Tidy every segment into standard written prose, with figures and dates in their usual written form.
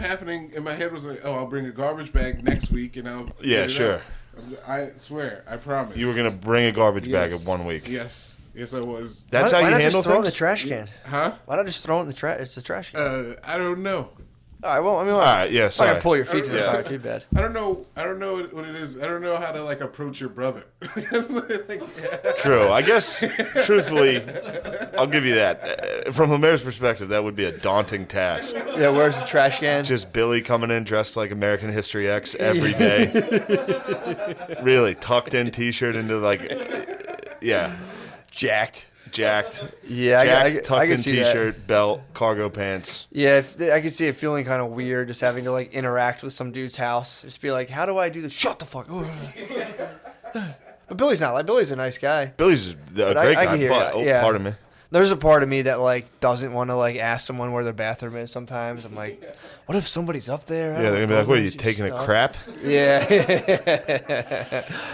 happening in my head was like, oh, I'll bring a garbage bag next week and I'll sure. I swear, I promise. You were gonna bring a garbage bag of 1 week. Yes, I was. That's how you handle things. Why not just throw it in the trash can? Huh? Why not just throw it in the trash? It's the trash can. I don't know. All right, well, I mean, all right, yeah, sorry. I'm not gonna pull your feet to the fire. Too bad. I don't know what it is. I don't know how to like approach your brother. True. I guess, truthfully, I'll give you that. From a mayor's perspective, that would be a daunting task. Yeah, where's the trash can? Just Billy coming in dressed like American History X every day. Really, tucked in T-shirt into Jacked. Yeah, tucked in T-shirt, that. belt, cargo pants. Yeah, I could see it feeling kind of weird just having to like interact with some dude's house. Just be like, how do I do this? Shut the fuck up. But Billy's not like Billy's a nice guy. Billy's a great guy, but pardon me. There's a part of me that like doesn't want to like ask someone where their bathroom is. Sometimes I'm like, what if somebody's up there? Yeah, they're gonna be like, "What are you taking a crap?" Yeah.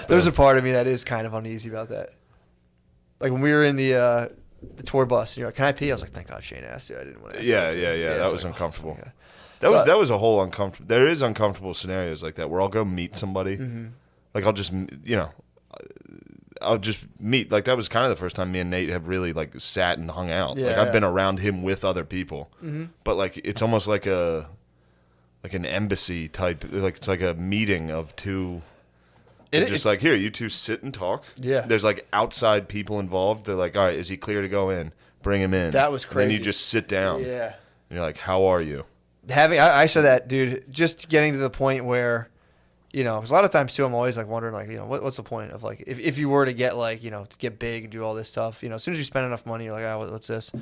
There's a part of me that is kind of uneasy about that. Like when we were in the tour bus, you're like, "Can I pee?" I was like, "Thank God Shane asked you. I didn't want to ask." Yeah. That was uncomfortable. Okay. That was a whole uncomfortable. There is uncomfortable scenarios like that where I'll go meet somebody. Mm-hmm. Like I'll just meet. Like that was kind of the first time me and Nate have really like sat and hung out. Yeah, like I've been around him with other people, but like it's almost like an embassy type. Like it's like a meeting of two. Like, here, you two sit and talk. Yeah. There's, like, outside people involved. They're like, all right, is he clear to go in? Bring him in. That was crazy. And then you just sit down. Yeah. And you're like, how are you? I said that, dude, just getting to the point where, because a lot of times, too, I'm always, like, wondering, like, what's the point of, like, if you were to get, like, to get big and do all this stuff, as soon as you spend enough money, you're like, what's this?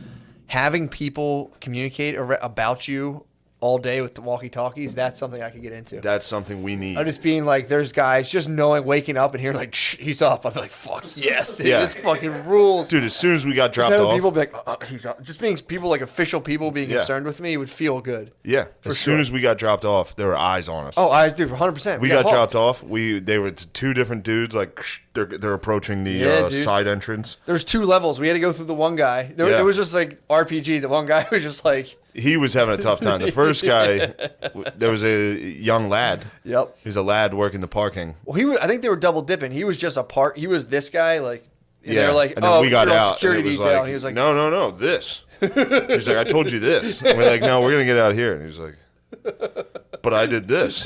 Having people communicate about you all day with the walkie-talkies, that's something I could get into. That's something we need. I'm just being like, there's guys just knowing, waking up and hearing like, shh, he's up. I'm like, fuck yes, dude, this fucking rules. Dude, as soon as we got dropped off. People be like, he's up. Just being people, like official people being concerned with me would feel good. Yeah. As soon as we got dropped off, there were eyes on us. Oh, eyes, dude, 100%. We got dropped off. They were two different dudes, like, they're approaching the side entrance. There's 2 levels. We had to go through the one guy. There was just like RPG. The one guy was just like. He was having a tough time. The first guy, there was a young lad. Yep. He was a lad working the parking. Well, I think they were double dipping. He was just he was this guy, like. And they were like, and then we got out. Security and detail. Like, and he was like, no, this. He's like, I told you this. And we're like, no, we're gonna get out here. And he's like, but I did this.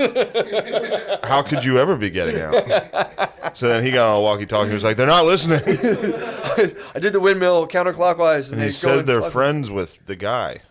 How could you ever be getting out? So then he got on a walkie-talkie. He was like, they're not listening. I did the windmill counterclockwise. And he said they're friends with the guy.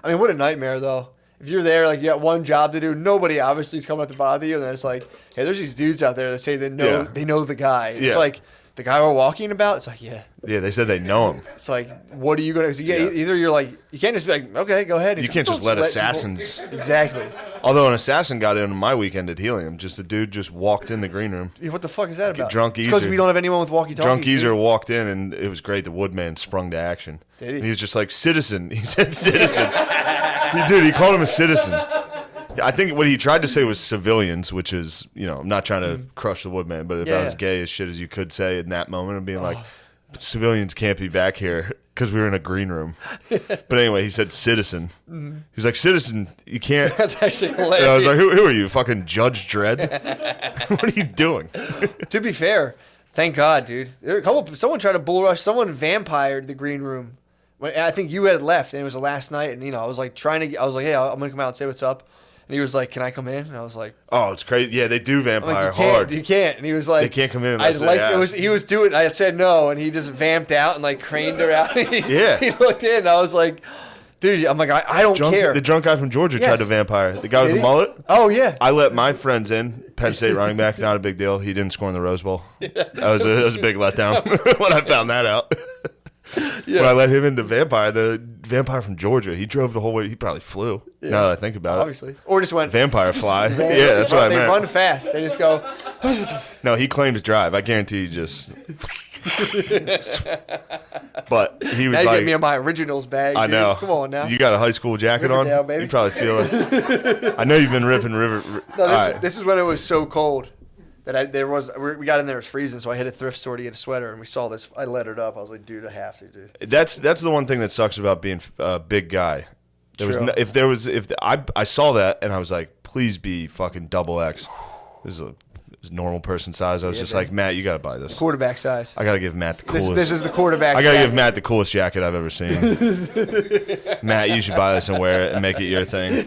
I mean, what a nightmare, though. If you're there, like, you got one job to do, nobody obviously is coming up to bother you, and then it's like, hey, there's these dudes out there that say they know the guy. It's like, the guy we're walking about? It's like, yeah. Yeah, they said they know him. It's like, what are you going to do? Either you're like, you can't just be like, okay, go ahead. You can't just let assassins. People. Exactly. Although an assassin got in my weekend at Helium. Just a dude just walked in the green room. What the fuck is that about? Drunk Easer. Because we don't have anyone with walkie-talkies. Drunk Easer walked in, and it was great. The Woodman sprung to action. Did he? And he was just like, citizen. He said citizen. He called him a citizen. I think what he tried to say was civilians, which is, I'm not trying to crush the Woodman, but if I was gay as shit as you could say in that moment of being like, civilians can't be back here because we were in a green room. But anyway, he said citizen. He was like, citizen, you can't. That's actually hilarious. And I was like, who are you, fucking Judge Dredd? What are you doing? To be fair, thank God, dude. Someone tried to bull rush. Someone vampired the green room. I think you had left, and it was the last night, and, I was like, hey, I'm going to come out and say what's up. And he was like, can I come in? And I was like, oh, it's crazy. Yeah, they do vampire like, hard. You can't. And he was like, they can't come in unless he was doing, I said no, and he just vamped out and like craned her out. He looked in, and I was like, dude, I'm like, I don't care. The drunk guy from Georgia tried to vampire. The guy with the mullet? Oh, yeah. I let my friends in. Penn State running back, not a big deal. He didn't score in the Rose Bowl. That was a big letdown when I found that out. When I let him into the vampire from Georgia, he drove the whole way. He probably flew. Yeah. Now that I think about it, or just went vampire fly. Yeah, that's what I meant. They run fast. They just go. No, he claimed to drive. I guarantee you just. But he was now you like, get me in my originals bag. I know. Come on now. You got a high school jacket Riverdale, on. Baby. You probably feel it. I know you've been ripping river. No, this is when it was so cold. We got in there, it was freezing, so I hit a thrift store to get a sweater, and we saw this. I lettered up. I was like, dude, I have to, dude. That's the one thing that sucks about being a big guy. I saw that and I was like, please be fucking double X. This is normal person size. I was just like, Matt, you got to buy this. Quarterback size. I got to give Matt the coolest. This is the quarterback. I got to give Matt the coolest jacket I've ever seen. Matt, you should buy this and wear it and make it your thing.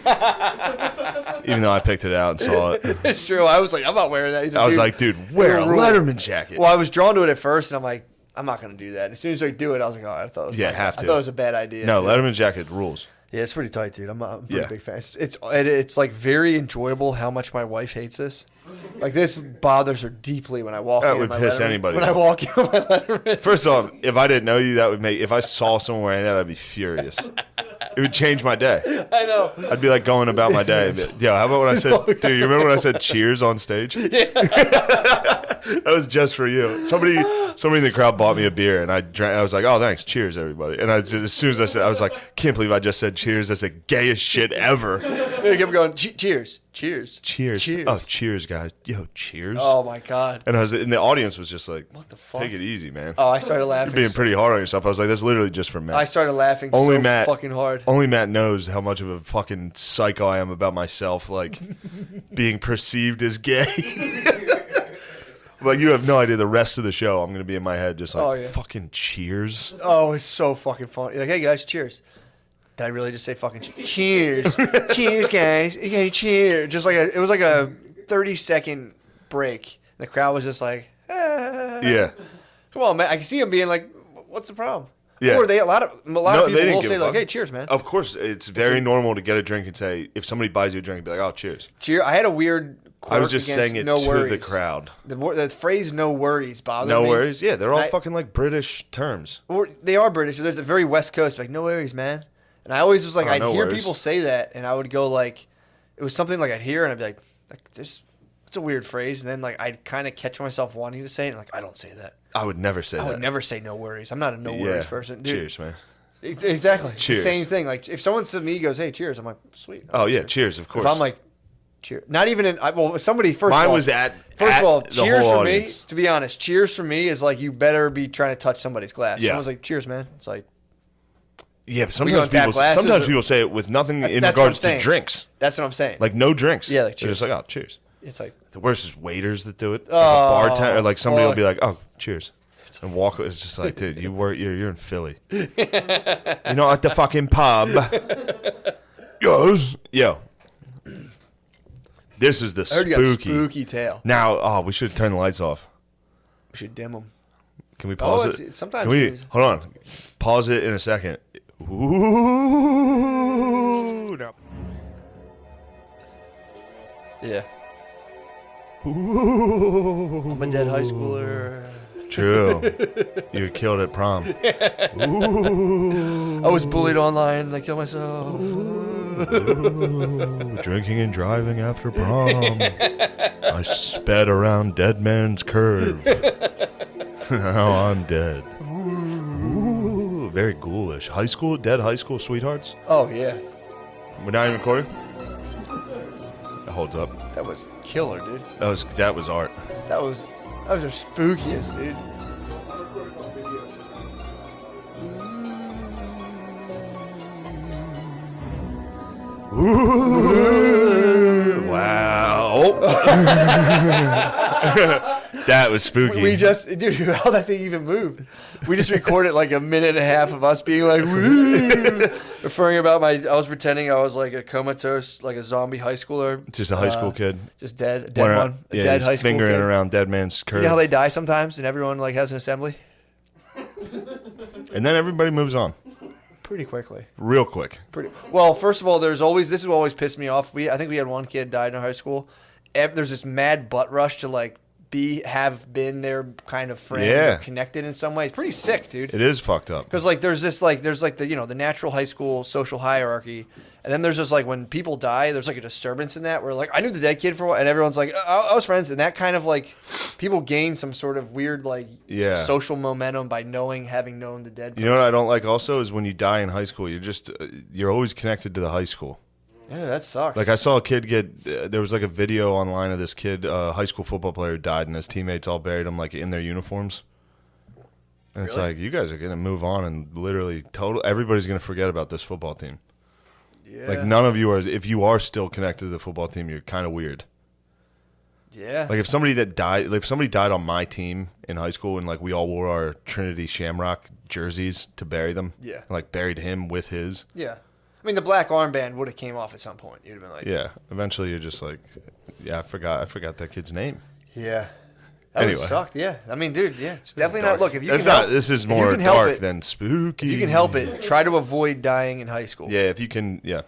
Even though I picked it out and saw it. It's true. I was like, I'm not wearing that. I was like, dude, wear a Letterman jacket. Well, I was drawn to it at first, and I'm like, I'm not going to do that. And as soon as I do it, I was like, oh, I thought it was have to. I thought it was a bad idea. No, Letterman jacket rules. Yeah, it's pretty tight, dude. I'm a pretty big fan. It's like very enjoyable how much my wife hates this. Like this bothers her deeply when I walk in. That would piss anybody. When I walk in with my Letterman. First off, if I didn't know you, that would make. If I saw someone wearing that, I'd be furious. It would change my day. I know. I'd be like going about my day. Yo, how about when I said, dude, you remember when I said cheers on stage? Yeah. That was just for you. Somebody in the crowd bought me a beer, and I drank. I was like, oh, thanks. Cheers, everybody. And as soon as I said, I was like, can't believe I just said cheers. That's the gayest shit ever. They kept going, cheers. Cheers. Cheers. Cheers. Oh, cheers, guys. Yo, cheers. Oh, my God. And the audience was just like, what the fuck? Take it easy, man. Oh, I started laughing. You're being pretty hard on yourself. I was like, that's literally just for Matt. I started laughing fucking hard. Only Matt knows how much of a fucking psycho I am about myself, like, being perceived as gay. Like, you have no idea the rest of the show. I'm going to be in my head just like, fucking cheers. Oh, it's so fucking funny. Like, hey, guys, cheers. Did I really just say fucking cheers? Cheers, guys. Okay, cheers. Just like it was like a 30-second break. The crowd was just like, Yeah. Come on, man. I can see them being like, what's the problem? Yeah. Or a lot of people will say like, hey, cheers, man. Of course, it's very normal to get a drink and say, if somebody buys you a drink, be like, oh, cheers. Cheers. I had a weird quirk. I was just saying it to the crowd. The phrase "no worries" bothers me. No worries. Yeah, they're all fucking like British terms. Or they are British. There's a very West Coast like, no worries, man. And I always was like, I'd hear people say that, and I would go like, it was something like I'd hear, and I'd be like this, it's a weird phrase, and then like I'd kind of catch myself wanting to say it, and like I don't say that. I would never say that. I would never say no worries. I'm not a no worries person. Dude, cheers, man. Exactly. Cheers. It's the same thing. Like if someone to me goes, hey, cheers, I'm like, sweet. Oh yeah, cheers, of course. If I'm like, cheers, not even in. Somebody first. Mine of all, was at. First of all, the cheers whole for audience. me. To be honest, cheers for me is like you better be trying to touch somebody's glass. Yeah. Someone's like, cheers, man. It's like. Yeah, but sometimes people say it with nothing in regards to drinks. That's what I'm saying. Like no drinks. Yeah, like cheers. They're just like, oh, cheers. It's like the worst is waiters that do it. Like a bartender, or like somebody will be like, oh, cheers. And walk. It's just like, dude, you're in Philly. You're not at the fucking pub. Yo. This is the I heard you got a spooky. spooky tale. Now, we should turn the lights off. We should dim them. Can we pause it? Sometimes. Can we hold on? Pause it in a second. Ooh. No. Yeah. Ooh. I'm a dead high schooler. True. You were killed at prom. Ooh. I was bullied online and I killed myself. Ooh. Drinking and driving after prom. I sped around Dead Man's Curve. Now I'm dead. Ooh. Very ghoulish. Dead high school sweethearts? Oh, yeah. We're not even recording? That holds up. That was killer, dude. That was art. That was our spookiest, dude. Ooh, wow. That was spooky. We just, dude, how that thing even moved. We just recorded like a minute and a half of us being like, woo, referring about I was pretending I was like a comatose, like a zombie high schooler. Just a high school kid. Just dead, a dead one. A dead high school kid. Fingering around Dead Man's Curve. You know how they die sometimes and everyone like has an assembly? And then everybody moves on. Pretty quickly. Real quick. Well, first of all, this is what always pissed me off. I think we had one kid died in high school. There's this mad butt rush to like have been their kind of friend, or connected in some way. It's pretty sick, dude. It is fucked up. Because like there's the the natural high school social hierarchy, and then there's just like when people die, there's like a disturbance in that where like I knew the dead kid for a while, and everyone's like I was friends, and that kind of like people gain some sort of weird like social momentum by having known the dead person. You know what I don't like also is when you die in high school, you're always connected to the high school. Yeah, that sucks. Like I saw a kid there was like a video online of this kid, a high school football player who died, and his teammates all buried him like in their uniforms. And It's like, you guys are going to move on and literally everybody's going to forget about this football team. Yeah. Like none of you are. If you are still connected to the football team, you're kind of weird. Yeah. Like if somebody died on my team in high school, and like we all wore our Trinity Shamrock jerseys to bury them. Yeah. And, like buried him with his. Yeah. I mean, the black armband would have came off at some point. You'd have been like, Yeah. Eventually, you're just like, yeah, I forgot that kid's name. yeah. That Anyway. would sucked. Yeah. I mean, dude, yeah, it's definitely not. Look, if you That's can not. help, This is if you more can help dark it- than spooky. if you can help it, try to avoid dying in high school. Yeah, if you can. Yeah.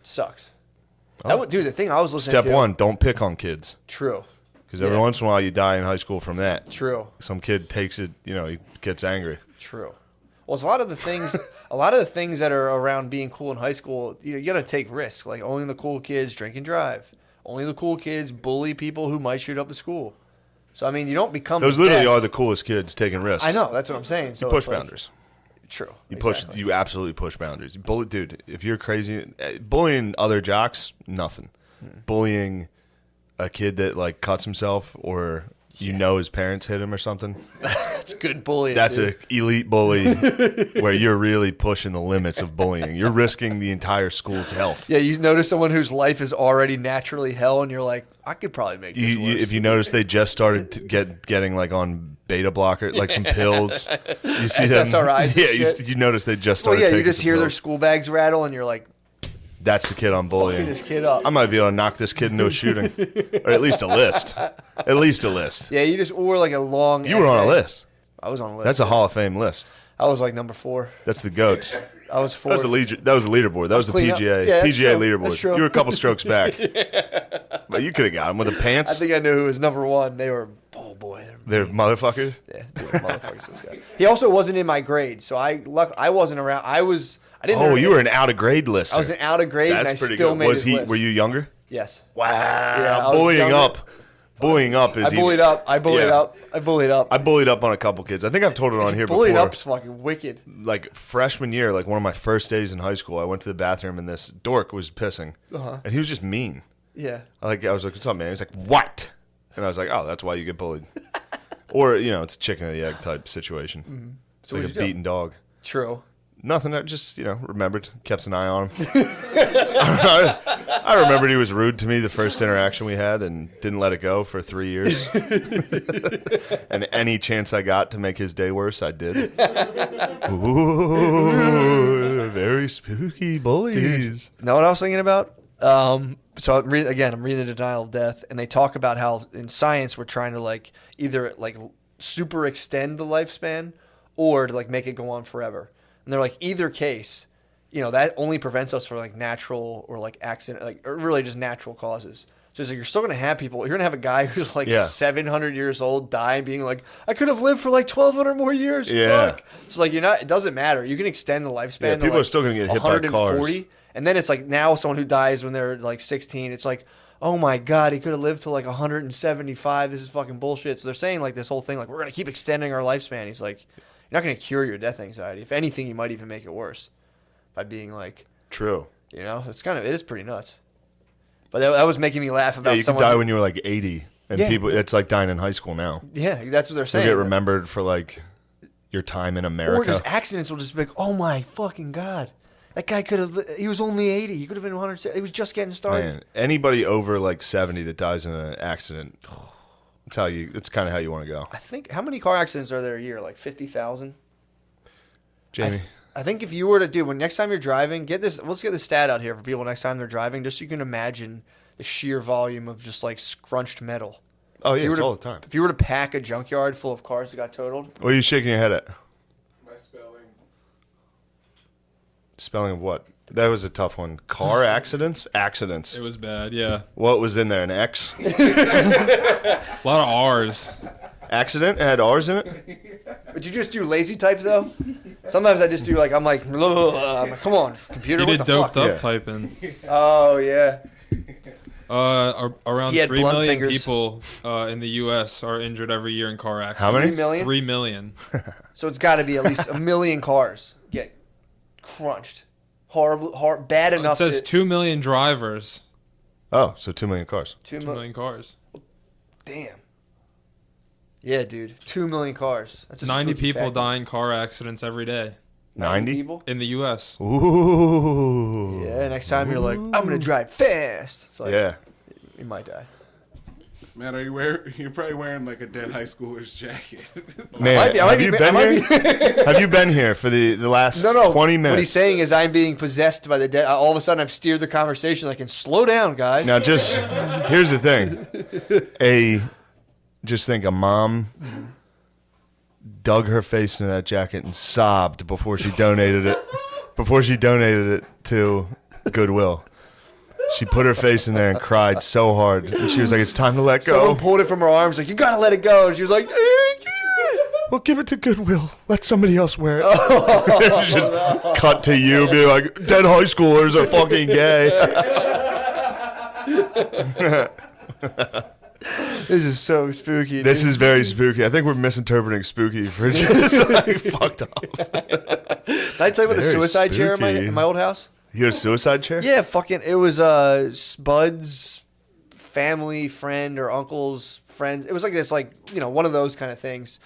Sucks. Oh. That would, dude, the thing I was listening Step to. one: don't pick on kids, True. because every Yeah. once in a while you die in high school from that. True. Some kid takes it. He gets angry. True. Well, it's a lot of the things that are around being cool in high school. You got to take risks. Like only the cool kids drink and drive. Only the cool kids bully people who might shoot up the school. So I mean, you don't become. Those the literally best. are the coolest kids taking risks. I know. That's what I'm saying. So You push it's like- boundaries. True. You exactly. You absolutely push boundaries. Dude. If you're crazy, bullying other jocks, nothing. Bullying a kid that like cuts himself, or his parents hit him or something. That's good bullying. That's dude. an elite bully, where you're really pushing the limits of bullying. You're risking the entire school's health. Yeah, you notice someone whose life is already naturally hell, and you're like, I could probably make this worse. If you notice, they just started getting like on beta blocker, like some pills. You see them, SSRIs and yeah. shit. You noce they just well, started. yeah, you taking just some hear their pills. school bags rattle, and you're like, That's the kid I'm fucking bullying. this kid up. I might be able to knock this kid into a shooting, or at least a list. At least a list. Yeah, you just or like a long. You were on a essay. list. I was on a list. That's a yeah. Hall of Fame list. I was like number 4. That's the goats. I was 4. That was the leaderboard. That was the clean up. PGA. Yeah, that's PGA true. leaderboard. That's true. You were a couple strokes back, but you could have got him with the I pants. think I knew who was number 1. They were, oh boy. They're motherfuckers. Yeah, dude, motherfuckers. Those guys. He also wasn't in my grade, so I wasn't around. I didn't. Oh, you were an out of grade lister. I was an out of grade, and I That's pretty still good. made Was his he? list. Were you younger? Yes. Wow. I was Bullying younger. up. Bullying up is. I bullied even- up. I bullied Yeah. up. I bullied up. I bullied up on a couple kids. I think I've told it on here bullied before. up's fucking wicked. Like freshman year, like one of my first days in high school, I went to the bathroom and this dork was pissing, and he was just mean. Yeah. I was like, "What's up, man?" He's like, "What?" And I was like, "Oh, that's why you get bullied." Or it's a chicken and the egg type situation. It's So like a what'd you do? beaten dog. True. Nothing. I just remembered, kept an eye on him. I remembered he was rude to me the first interaction we had, and didn't let it go for 3 years. And any chance I got to make his day worse, I did. Ooh, very spooky bullies. Know what I was thinking about? So I'm reading The Denial of Death, and they talk about how in science we're trying to like either like super extend the lifespan or to like make it go on forever. And they're like either case, that only prevents us from like natural or like accident, like or really just natural causes. So it's like you're still gonna have people. You're gonna have a guy who's like 700 years old die, being like, I could have lived for like 1,200 more years. Yeah. Fuck. So like it doesn't matter. You can extend the lifespan. Yeah, to, people like, are still gonna get hit by cars. And then it's like now someone who dies when they're like 16, it's like, oh my God, he could have lived to like 175. This is fucking bullshit. So they're saying like this whole thing, like we're going to keep extending our lifespan. He's like, you're not going to cure your death anxiety. If anything, you might even make it worse by being like, True. it is pretty nuts. But that was making me laugh about Yeah, you could someone. die when you were like 80. And people, it's like dying in high school now. Yeah, that's what they're You saying. get remembered for like your time in Or America. just accidents will just be like, oh my fucking God. That guy he was only 80. He could have been 100. He was just getting started. Man, anybody over like 70 that dies in an accident, it's kind of how you want to go. I think, how many car accidents are there a year? Like 50,000? Jamie. I think if you were to do, next time you're driving, let's get the stat out here for people next time they're driving, just so you can imagine the sheer volume of just like scrunched metal. Oh, If yeah, you it's were to- all the time. If you were to pack a junkyard full of cars that got totaled, What are you shaking your head at? My spelling. Spelling of what? That was a tough one. Car accidents? Accidents. It was bad, yeah. What was in there? An X? A lot of R's. Accident? It had R's in it? but you just do lazy types though. Sometimes I just do like I'm like, come on, computer. He What did the doped fuck? up Yeah. typing. Oh yeah. Around He had 3 blunt million fingers. people in the U.S. are injured every year in car accidents. How many? 3 million. 3 million. So it's got to be at least 1 million cars get crunched. Horrible, bad It enough. says 2 million drivers. Oh, so 2 million cars. 2 2 million. million cars. Damn. Yeah, dude. 2 million cars. That's a 90 spooky people fact. die in car accidents every day. 90 people. in the U.S. Ooh. Yeah, next time you're like, I'm going to drive fast. It's like, Yeah. you might die. Man, you're probably wearing like a dead high schooler's jacket. Man, have you been here? Have you been here for the last 20 minutes? What he's saying is I'm being possessed by the dead. All of a sudden, I've steered the conversation like, and slow down, guys. Now, here's the thing. Just think a mom dug her face into that jacket and sobbed before she donated it. Before she donated it to Goodwill. She put her face in there and cried so hard. And she was like, it's time to let go. Someone pulled it from her arms like, you got to let it go. And she was like, well, give it to Goodwill. Let somebody else wear it. Just cut to you being like, dead high schoolers are fucking gay. This is so spooky. This is very spooky. I think we're misinterpreting spooky for just like fucked up. Did I tell you about the suicide chair in my old house? You had a suicide chair? Yeah, fucking. It was Spud's family friend or uncle's friends. It was like this, like, you know, one of those kind of things.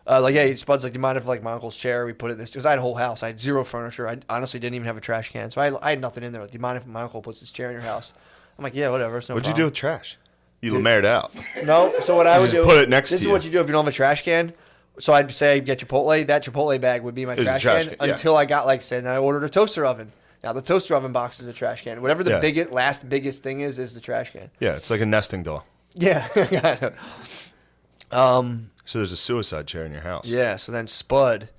Like, hey, Spud's like, do you mind if like my uncle's chair we put it in this? Because I had a whole house. I had zero furniture. I honestly didn't even have a trash can, so I had nothing in there. Like, do you mind if my uncle puts his chair in your house? I'm like, yeah, whatever. It's no What'd you do problem. with trash? You lamared out. No. So what I would do? Put it next to you. This is what you do if you don't have a trash can. So I'd say I'd get Chipotle. That Chipotle bag would be my trash can yeah. until I got like, say, then I ordered a toaster oven. Now the toaster oven box is a trash can. Whatever the biggest thing is the trash can. Yeah, it's like a nesting doll. Yeah. So there's a suicide chair in your house. Yeah. So then Spud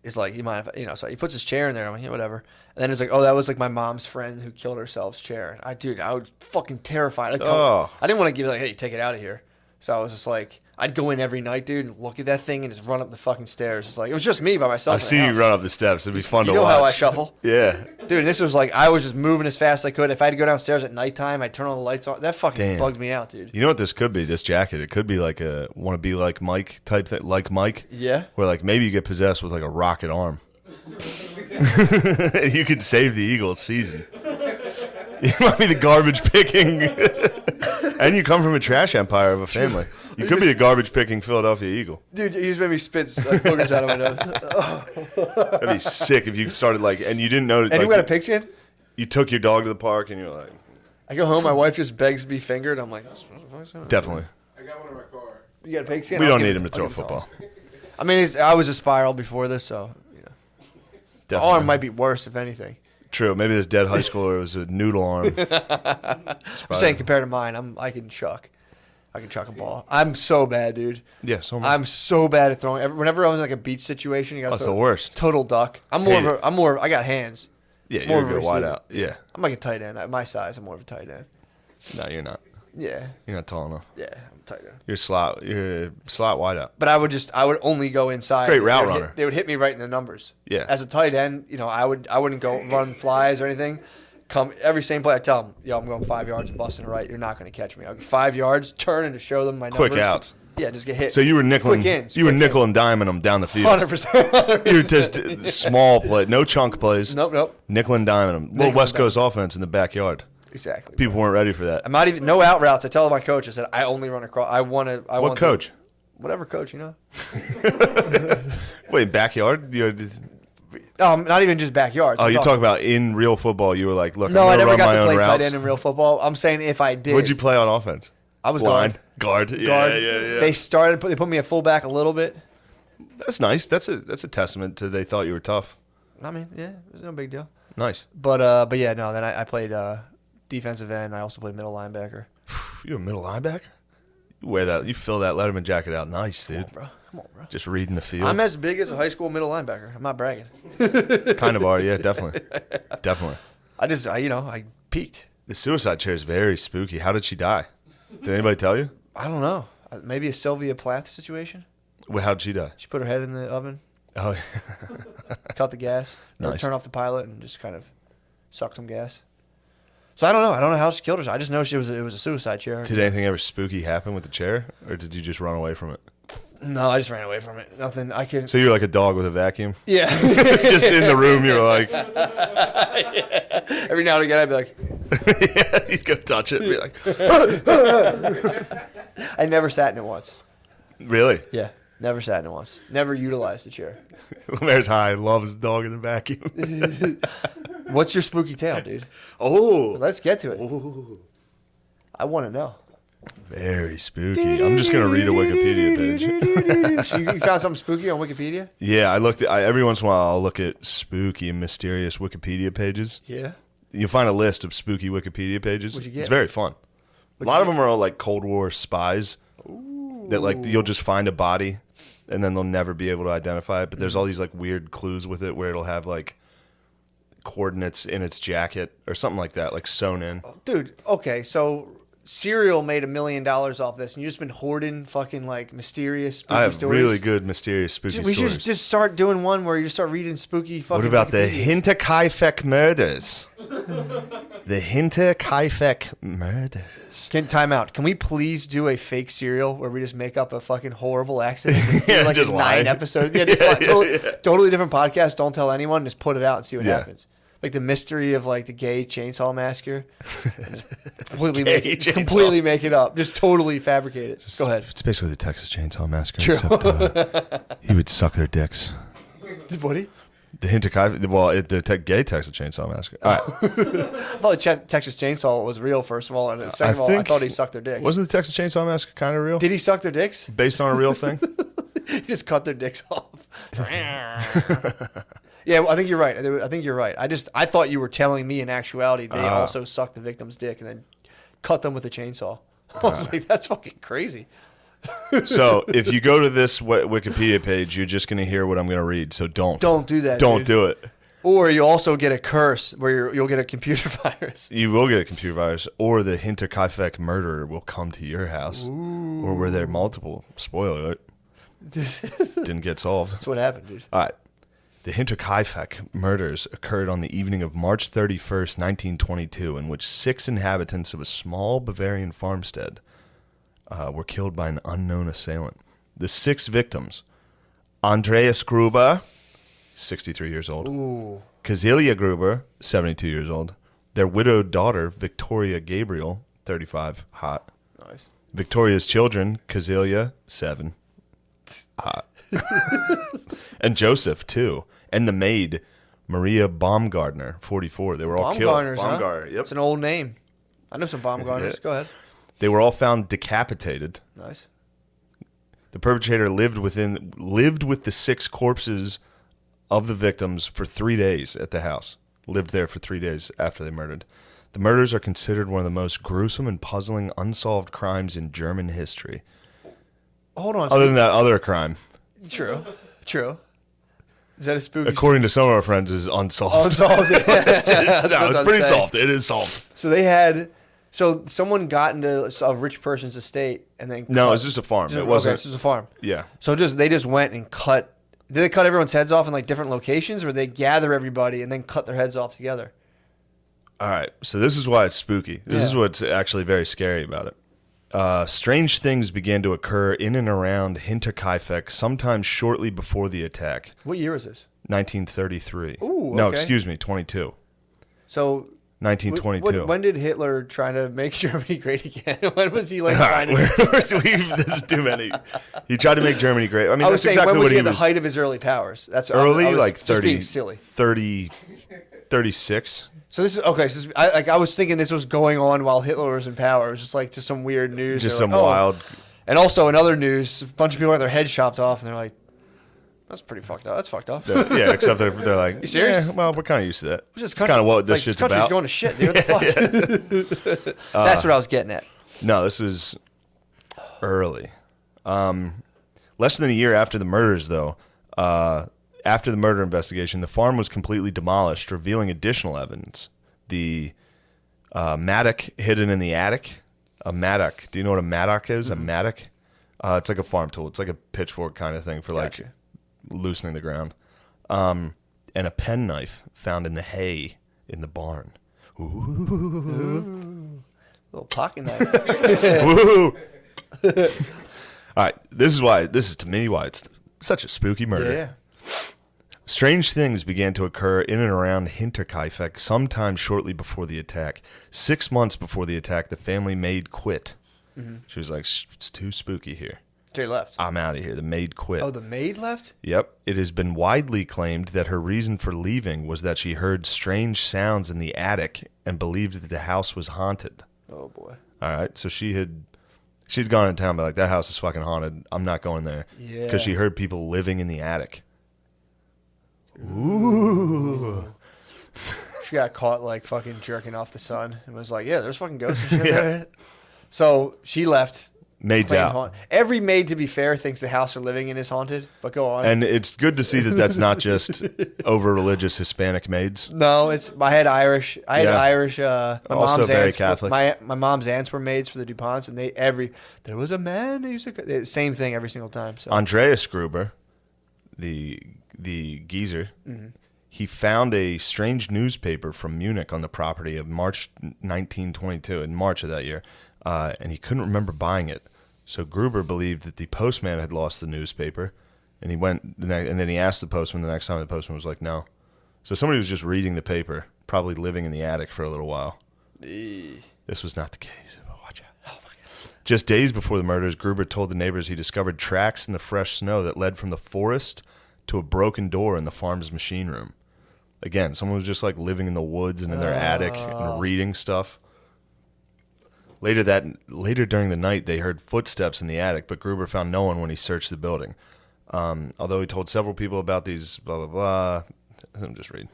is like, you mind if, you know, so he puts his chair in there. I'm like, yeah, whatever. And then it's like, oh, that was like my mom's friend who killed herself's chair. And I was fucking terrified. I didn't want to give it like, hey, take it out of here. So I was just like, I'd go in every night, dude, and look at that thing and just run up the fucking stairs. It's like, it was just me by myself. I've seen you run up the steps. It'd be fun to watch. You know how I shuffle? Yeah. Dude, this was like, I was just moving as fast as I could. If I had to go downstairs at nighttime, I'd turn all the lights on. That fucking bugged me out, dude. You know what this could be, this jacket? It could be like a want to be like Mike type thing, like Mike. Yeah. Where like maybe you get possessed with like a rocket arm. You could save the Eagles season. You might be the garbage picking. And you come from a trash empire of a family. You could be a garbage picking Philadelphia Eagle. Dude, you just made me spit like, boogers out of my nose. That'd be sick if you started like, and you didn't know. And like, you got a pigskin? You took your dog to the park and you're like. I go home, my wife just begs to be fingered. I'm like, Definitely. I got one in my car. You got a pigskin? We don't need him to throw a football. I mean, I was a spiral before this, so you know. The arm might be worse, if anything. True. Maybe this dead high schooler was a noodle arm. I'm saying compared to mine, I can chuck. I can chuck a ball. I'm so bad, dude. Yeah, so I'm so bad at throwing. Whenever I was in like a beach situation, you got that's the worst. Total duck. I got hands. Yeah, more you're a wide out. Yeah. I'm like a tight end. At my size, I'm more of a tight end. No, you're not. Yeah. You're not tall enough. Yeah, I'm tight end. You're a slot wide out. But I would only go inside. Great route runner. They would hit me right in the numbers. Yeah. As a tight end, you know, I wouldn't go run flies or anything. Come every same play, I tell them, yo, I'm going 5 yards and busting right. You're not going to catch me. I'll go 5 yards, turn and just show them my numbers. Quick outs. Yeah, just get hit. So you were nickel and quick diming them down the field. 100%. You were just small play, no chunk plays. Nope. Nickel and diming them. Little West Coast offense in the backyard. Exactly. People weren't ready for that. I'm not even no out routes. I tell my coach, I said I only run across. What coach? Whatever coach, you know. Wait, backyard? Not even just backyard. Oh, you're talking about in real football. You were like, look, no, I never got to play routes. tight end in real football. I'm saying if I did. What'd you play on offense? I was guard. Guard. Yeah. They put me a fullback a little bit. That's nice. That's a testament to they thought you were tough. I mean, yeah, it was no big deal. Nice. But yeah, no. Then I played defensive end. I also played middle linebacker. You're a middle linebacker? You wear that. You fill that Letterman jacket out nice, dude. Come on, bro. Just reading the field. I'm as big as a high school middle linebacker. I'm not bragging. Kind of are, yeah, definitely. Definitely. I peaked. The suicide chair is very spooky. How did she die? Did anybody tell you? I don't know. Maybe a Sylvia Plath situation. Well, how'd she die? She put her head in the oven, Oh, cut the gas, Nice. turn off the pilot, and just kind of suck some gas. So I don't know. I don't know how she killed herself. I just know it was a suicide chair. did anything ever spooky happen with the chair, or did you just run away from it? No, I just ran away from it. Nothing. I could. So you're like a dog with a vacuum? Yeah. It's just in the room. You're like, Yeah. Every now and again, I'd be like, yeah, he's gonna touch it and be like, I never sat in it once. really? Yeah. Never sat in it once. Never utilized the chair. Lemaire's high, loves dog in the vacuum. What's your spooky tale, dude? Oh, Let's get to it. Ooh. I want to know. Very spooky. I'm just gonna read a Wikipedia page. So you found something spooky on Wikipedia? Yeah, I looked. Every once in a while, I'll look at spooky and mysterious Wikipedia pages. Yeah. You'll find a list of spooky Wikipedia pages. What'd you get? It's very fun. A lot of them are all like Cold War spies. Ooh. That like you'll just find a body, and then they'll never be able to identify it. But there's all these like weird clues with it, where it'll have like coordinates in its jacket or something like that, like sewn in. Dude, okay, so Serial made $1 million off this, and you've just been hoarding fucking like mysterious spooky I have stories. really good mysterious spooky We stories. should just start doing one where you start reading spooky fucking. What about the Wikipedias. Hinterkaifeck murders? The Hinterkaifeck murders. Time out. Can we please do a fake serial where we just make up a fucking horrible accident? And do, Yeah, like just 9 lie. episodes. Yeah, just totally different podcast. Don't tell anyone. Just put it out and see what Yeah. happens. Like the mystery of like the gay chainsaw massacre. And just completely make it up. Just totally fabricate it. Go ahead. It's basically the Texas Chainsaw Massacre, True. except he would suck their dicks. Buddy? The Hinterkaifeck, gay Texas Chainsaw Massacre. All right. I thought the Texas Chainsaw was real, first of all. And second of all, I think- thought he sucked their dicks. Wasn't the Texas Chainsaw Massacre kind of real? Did he suck their dicks? Based on a real thing? He just cut their dicks off. Yeah, well, I think you're right. I think you're right. I thought you were telling me in actuality they also sucked the victim's dick and then cut them with a chainsaw. I was like, that's fucking crazy. So if you go to this Wikipedia page, you're just going to hear what I'm going to read. So don't do that. Don't dude. do it. Or you also get a curse where you'll get a computer virus. You will get a computer virus, or the Hinterkaifeck murderer will come to your house, or were there multiple? Spoiler alert. Didn't get solved. That's what happened, dude. All right. The Hinterkaifeck murders occurred on the evening of March 31st, 1922, in which 6 inhabitants of a small Bavarian farmstead were killed by an unknown assailant. The 6 victims: Andreas Gruber, 63 years old; Ooh. Kazilia Gruber, 72 years old; their widowed daughter, Victoria Gabriel, 35, hot; Nice. Victoria's children, Kazilia, 7, hot; and Joseph, 2. And the maid, Maria Baumgartner, 44. They were all killed. Baumgartners, huh? Baumgartner, yep. It's an old name. I know some Baumgartners. Yeah. Go ahead. They were all found decapitated. Nice. The perpetrator lived with the 6 corpses of the victims for 3 days at the house. Lived there for 3 days after they murdered. The murders are considered one of the most gruesome and puzzling unsolved crimes in German history. Hold on. Other than that other crime, True. Is that a spooky? according to some of our friends, is unsolved. Unsolved. No, it's pretty solved. It is solved. So someone got into a rich person's estate and then No, it's just a farm. It wasn't. This was a farm. Yeah. So they just went and cut. Did they cut everyone's heads off in like different locations, or they gather everybody and then cut their heads off together? All right. So this is why it's spooky. This is Yeah. what's actually very scary about it. Strange things began to occur in and around Hinterkaifeck sometime shortly before the attack. What year is this? 1933. Ooh, No, okay. excuse me, 22. So 1922. when did Hitler try to make Germany great again? When was he like All trying right, to? this is too many. He tried to make Germany great. I mean, I was that's saying, exactly when was what he at the height of his early powers? That's early, I was like just 30, being silly. 36. So this is okay. So I was thinking this was going on while Hitler was in power. It was just like just some weird news. Just They're some like, wild. And also in other news, a bunch of people got their heads chopped off, and they're like, "That's pretty fucked up. That's fucked up." Yeah, except they're like, You serious? Yeah, well, we're kind of used to that. This It's kind of what this like, shit's country's about. going to shit, dude. What the fuck? That's what I was getting at. No, this is early. Less than a year after the murders, though, after the murder investigation, the farm was completely demolished, revealing additional evidence. The mattock hidden in the attic. A mattock. Do you know what a mattock is? Mm-hmm. A mattock? It's like a farm tool. It's like a pitchfork kind of thing for like Gotcha. loosening the ground. And a penknife found in the hay in the barn. Ooh. Little pocket knife. Woo! All right, this is to me why it's such a spooky murder. Yeah. Strange things began to occur in and around Hinterkaifeck sometime shortly before the attack. 6 months before the attack, the family maid quit. Mm-hmm. She was like, it's too spooky here. She left. I'm out of here. The maid quit. Oh, the maid left? Yep. It has been widely claimed that her reason for leaving was that she heard strange sounds in the attic and believed that the house was haunted. Oh, boy. All right. So she'd gone in town, but like, that house is fucking haunted. I'm not going there. Yeah. Because she heard people living in the attic. Ooh. She got caught like fucking jerking off the son and was like, yeah, there's fucking ghosts and shit there. So she left. Maid's out. Every maid, to be fair, thinks the house they're living in is haunted, but go on. And it's good to see that that's not just over religious Hispanic maids. No, I had Irish. My Also mom's very aunts, Catholic. My mom's aunts were maids for the DuPonts, and there was a man who used to same thing every single time. So Andreas Gruber, the geezer, he found a strange newspaper from Munich on the property of March 1922, in March of that year, and he couldn't remember buying it. So Gruber believed that the postman had lost the newspaper, and he went and then he asked the postman the next time. The postman was like, "No." So somebody was just reading the paper, probably living in the attic for a little while. This was not the case. Watch out. Oh my God. Just days before the murders, Gruber told the neighbors he discovered tracks in the fresh snow that led from the forest to a broken door in the farm's machine room. Again, someone was just like living in the woods and in their attic and reading stuff. Later during the night, they heard footsteps in the attic, but Gruber found no one when he searched the building. Although he told several people about these blah, blah, blah. I'm just reading.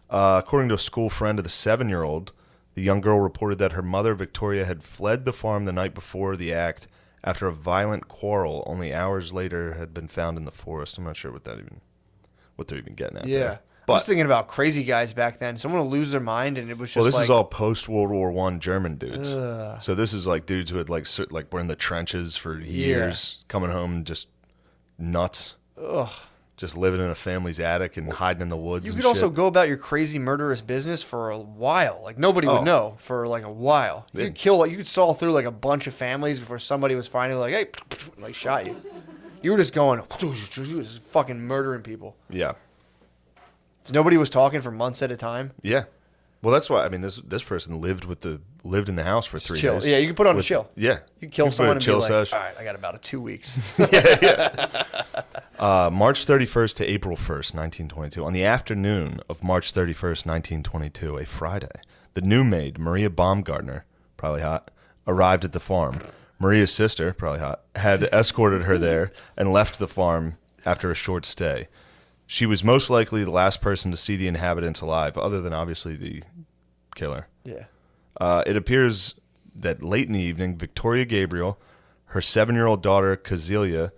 According to a school friend of the 7-year-old, the young girl reported that her mother, Victoria, had fled the farm the night before the act after a violent quarrel only hours later had been found in the forest. I'm not sure what they're even getting at. yeah. There. I was thinking about crazy guys back then. Someone would lose their mind, and it was just Well, this like, is all post-World War I German dudes. So this is like dudes who had like were in the trenches for years, coming home just nuts. Ugh. Just living in a family's attic and hiding in the woods. You and could also shit. go about your crazy murderous business for a while. Like nobody would know for like a while. You could saw through like a bunch of families before somebody was finally like, hey, like shot you. You were just going, you were just fucking murdering people. Yeah. Nobody was talking for months at a time. Yeah. Well, that's why. I mean, this person lived in the house for 3 Chill. days. Yeah, you could put on a chill. Yeah. You kill put someone a and chill be like, sesh. all right, I got about 2 weeks. March 31st to April 1st, 1922. On the afternoon of March 31st, 1922, a Friday, the new maid, Maria Baumgartner, probably hot, arrived at the farm. Maria's sister, probably hot, had escorted her there and left the farm after a short stay. She was most likely the last person to see the inhabitants alive, other than obviously the killer. Yeah. It appears that late in the evening, Victoria Gabriel, her 7-year-old daughter, Kazilia,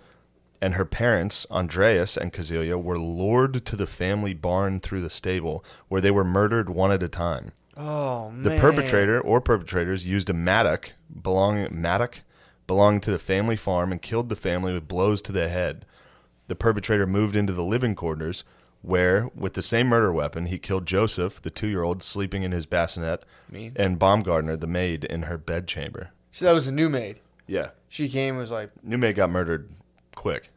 and her parents, Andreas and Kazilia, were lured to the family barn through the stable, where they were murdered one at a time. Oh, man. The perpetrator or perpetrators used a mattock belonging to the family farm and killed the family with blows to the head. The perpetrator moved into the living quarters where, with the same murder weapon, he killed Joseph, the 2-year-old, sleeping in his bassinet, and Baumgartner, the maid, in her bedchamber. So that was a new maid. Yeah. She came and was like... New maid got murdered quick.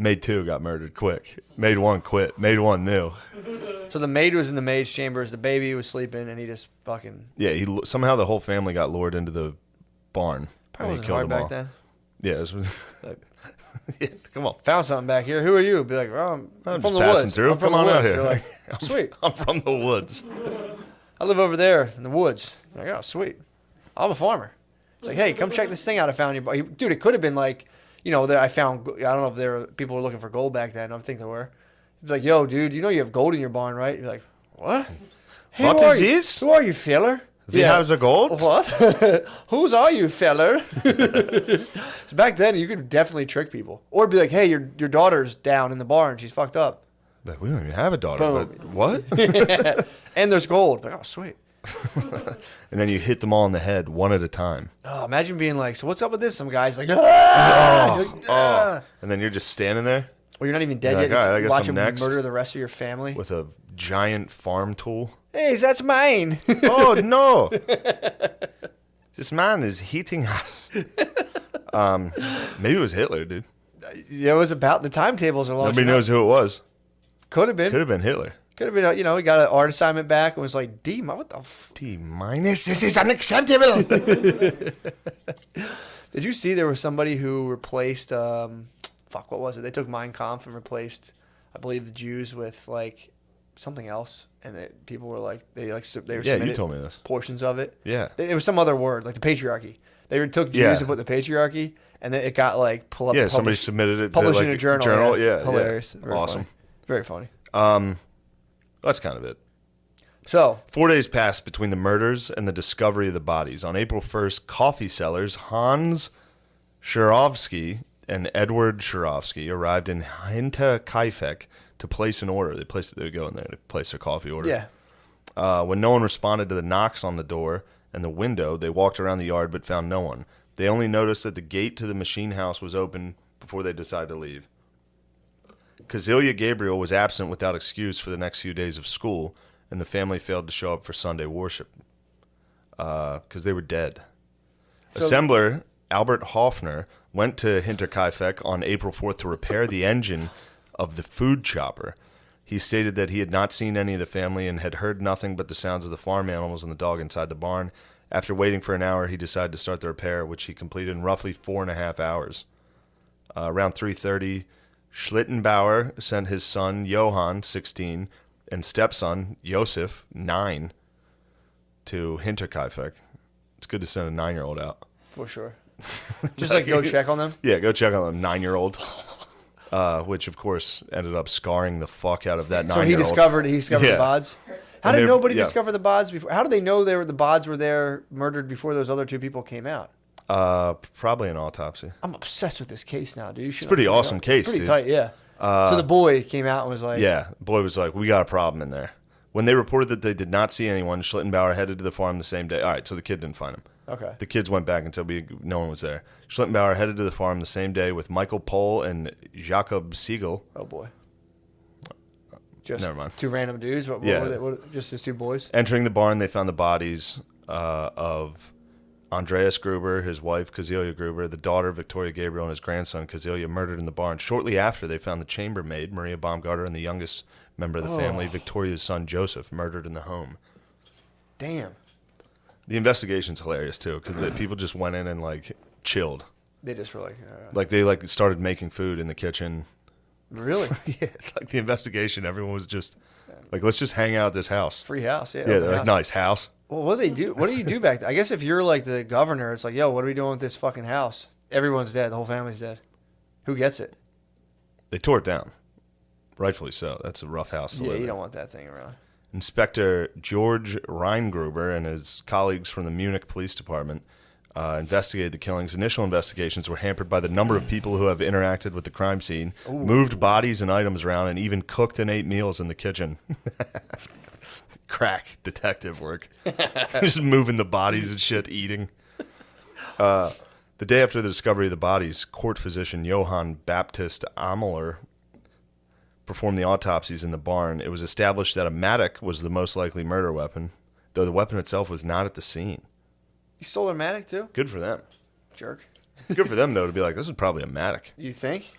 Maid 2 got murdered quick. Maid 1 quit. Maid 1 knew. So the maid was in the maid's chambers, the baby was sleeping, and he just fucking... Yeah, somehow the whole family got lured into the barn. Probably and wasn't he killed hard them back all. then. Yeah, it was... Like, yeah, come on. found something back here. Who are you? Be like, oh, I'm from just the passing woods. through. I'm from Come on the out woods. here. You're like, sweet. I'm from the woods. I live over there in the woods. Like, oh, sweet. I'm a farmer. It's like, hey, come check this thing out I found you. Dude, it could have been like, that I found, I don't know if people were looking for gold back then. I think they were. He's like, yo, dude, you have gold in your barn, right? You're like, what? Hey, What who is are you? this? Who are you, feller? We have the gold? What? Whose are you, feller? So back then, you could definitely trick people. Or be like, hey, your daughter's down in the barn. She's fucked up. But we don't even have a daughter. Boom. But what? And there's gold. Like, oh, sweet. And then you hit them all in the head one at a time. Oh, imagine being like, so what's up with this? Some guy's like, ah! You're like, ah! And then you're just standing there Or you're not even dead You're yet. like, all right, I Just guess watch I'm him next. murder the rest of your family. with a giant farm tool. Hey, that's mine. Oh, no. This man is heating us. Maybe it was Hitler, dude. It was about the timetables are long. Nobody knows who it was. Could have been. Could have been Hitler. Could have been. He got an art assignment back and was like, what the D minus. This is unacceptable. The Did you see there was somebody who replaced, what was it? They took Mein Kampf and replaced, I believe, the Jews with like something else, and people were like, they were you told me this. Portions of it. Yeah. It was some other word, like the patriarchy. They took Jews and put the patriarchy, and then it got like somebody submitted it published to, in a journal. Yeah. Hilarious. Yeah. Very Awesome. Funny. Very funny. That's kind of it. So 4 days passed between the murders and the discovery of the bodies. On April 1st, coffee sellers Hans Shurovsky and Edward Shurovsky arrived in Hinterkaifeck to place an order. They would go in there to place their coffee order. yeah, When no one responded to the knocks on the door and the window, they walked around the yard but found no one. They only noticed that the gate to the machine house was open before they decided to leave. Kazilia Gabriel was absent without excuse for the next few days of school, and the family failed to show up for Sunday worship because they were dead. Assembler Albert Hoffner went to Hinterkaifeck on April 4th to repair the engine of the food chopper. He stated that he had not seen any of the family and had heard nothing but the sounds of the farm animals and the dog inside the barn. After waiting for an hour, he decided to start the repair, which he completed in roughly 4.5 hours. Around 3:30, Schlittenbauer sent his son, Johann, 16, and stepson, Josef, 9, to Hinterkaifeck. It's good to send a 9-year-old out. for sure. Just like go check on them. Yeah, go check on a 9-year-old. Which, of course, ended up scarring the fuck out of that 9-year-old. So he discovered the bods? How did nobody discover the bods before? How did they know the bods were there murdered before those other two people came out? Probably an autopsy. I'm obsessed with this case now, dude. It's a pretty awesome case, pretty dude. Tight, yeah. So the boy came out and was like... Yeah, the boy was like, we got a problem in there. When they reported that they did not see anyone, Schlittenbauer headed to the farm the same day. All right, so the kid didn't find him. Okay. The kids went back until no one was there. Schlittenbauer headed to the farm the same day with Michael Pohl and Jakob Siegel. Oh, boy. Just Never mind. two random dudes? What were they? Just his two boys? Entering the barn, they found the bodies of Andreas Gruber, his wife, Kazilia Gruber, the daughter, Victoria Gabriel, and his grandson, Kazilia, murdered in the barn. Shortly after, they found the chambermaid, Maria Baumgarter, and the youngest member of the family, Victoria's son, Joseph, murdered in the home. Damn. The investigation's hilarious, too, because the people just went in and, like, chilled. They just were like... Like, they, like, started making food in the kitchen. Really? Yeah, like, the investigation, everyone was just, like, let's just hang out at this house. Free house, yeah. Yeah, they're like, nice house. Well, what do they do? What do you do back there? I guess if you're, like, the governor, it's like, yo, what are we doing with this fucking house? Everyone's dead. The whole family's dead. Who gets it? They tore it down. Rightfully so. That's a rough house to live in. Yeah, you don't want that thing around. Inspector George Reingruber and his colleagues from the Munich Police Department investigated the killings. Initial investigations were hampered by the number of people who have interacted with the crime scene, moved bodies and items around, and even cooked and ate meals in the kitchen. Crack detective work. Just moving the bodies and shit, eating. The day after the discovery of the bodies, court physician Johann Baptist Ameler performed the autopsies in the barn. It was established that a mattock was the most likely murder weapon, though the weapon itself was not at the scene. He stole their mattock, too? Good for them. Jerk. Good for them, though, to be like, this is probably a mattock. You think?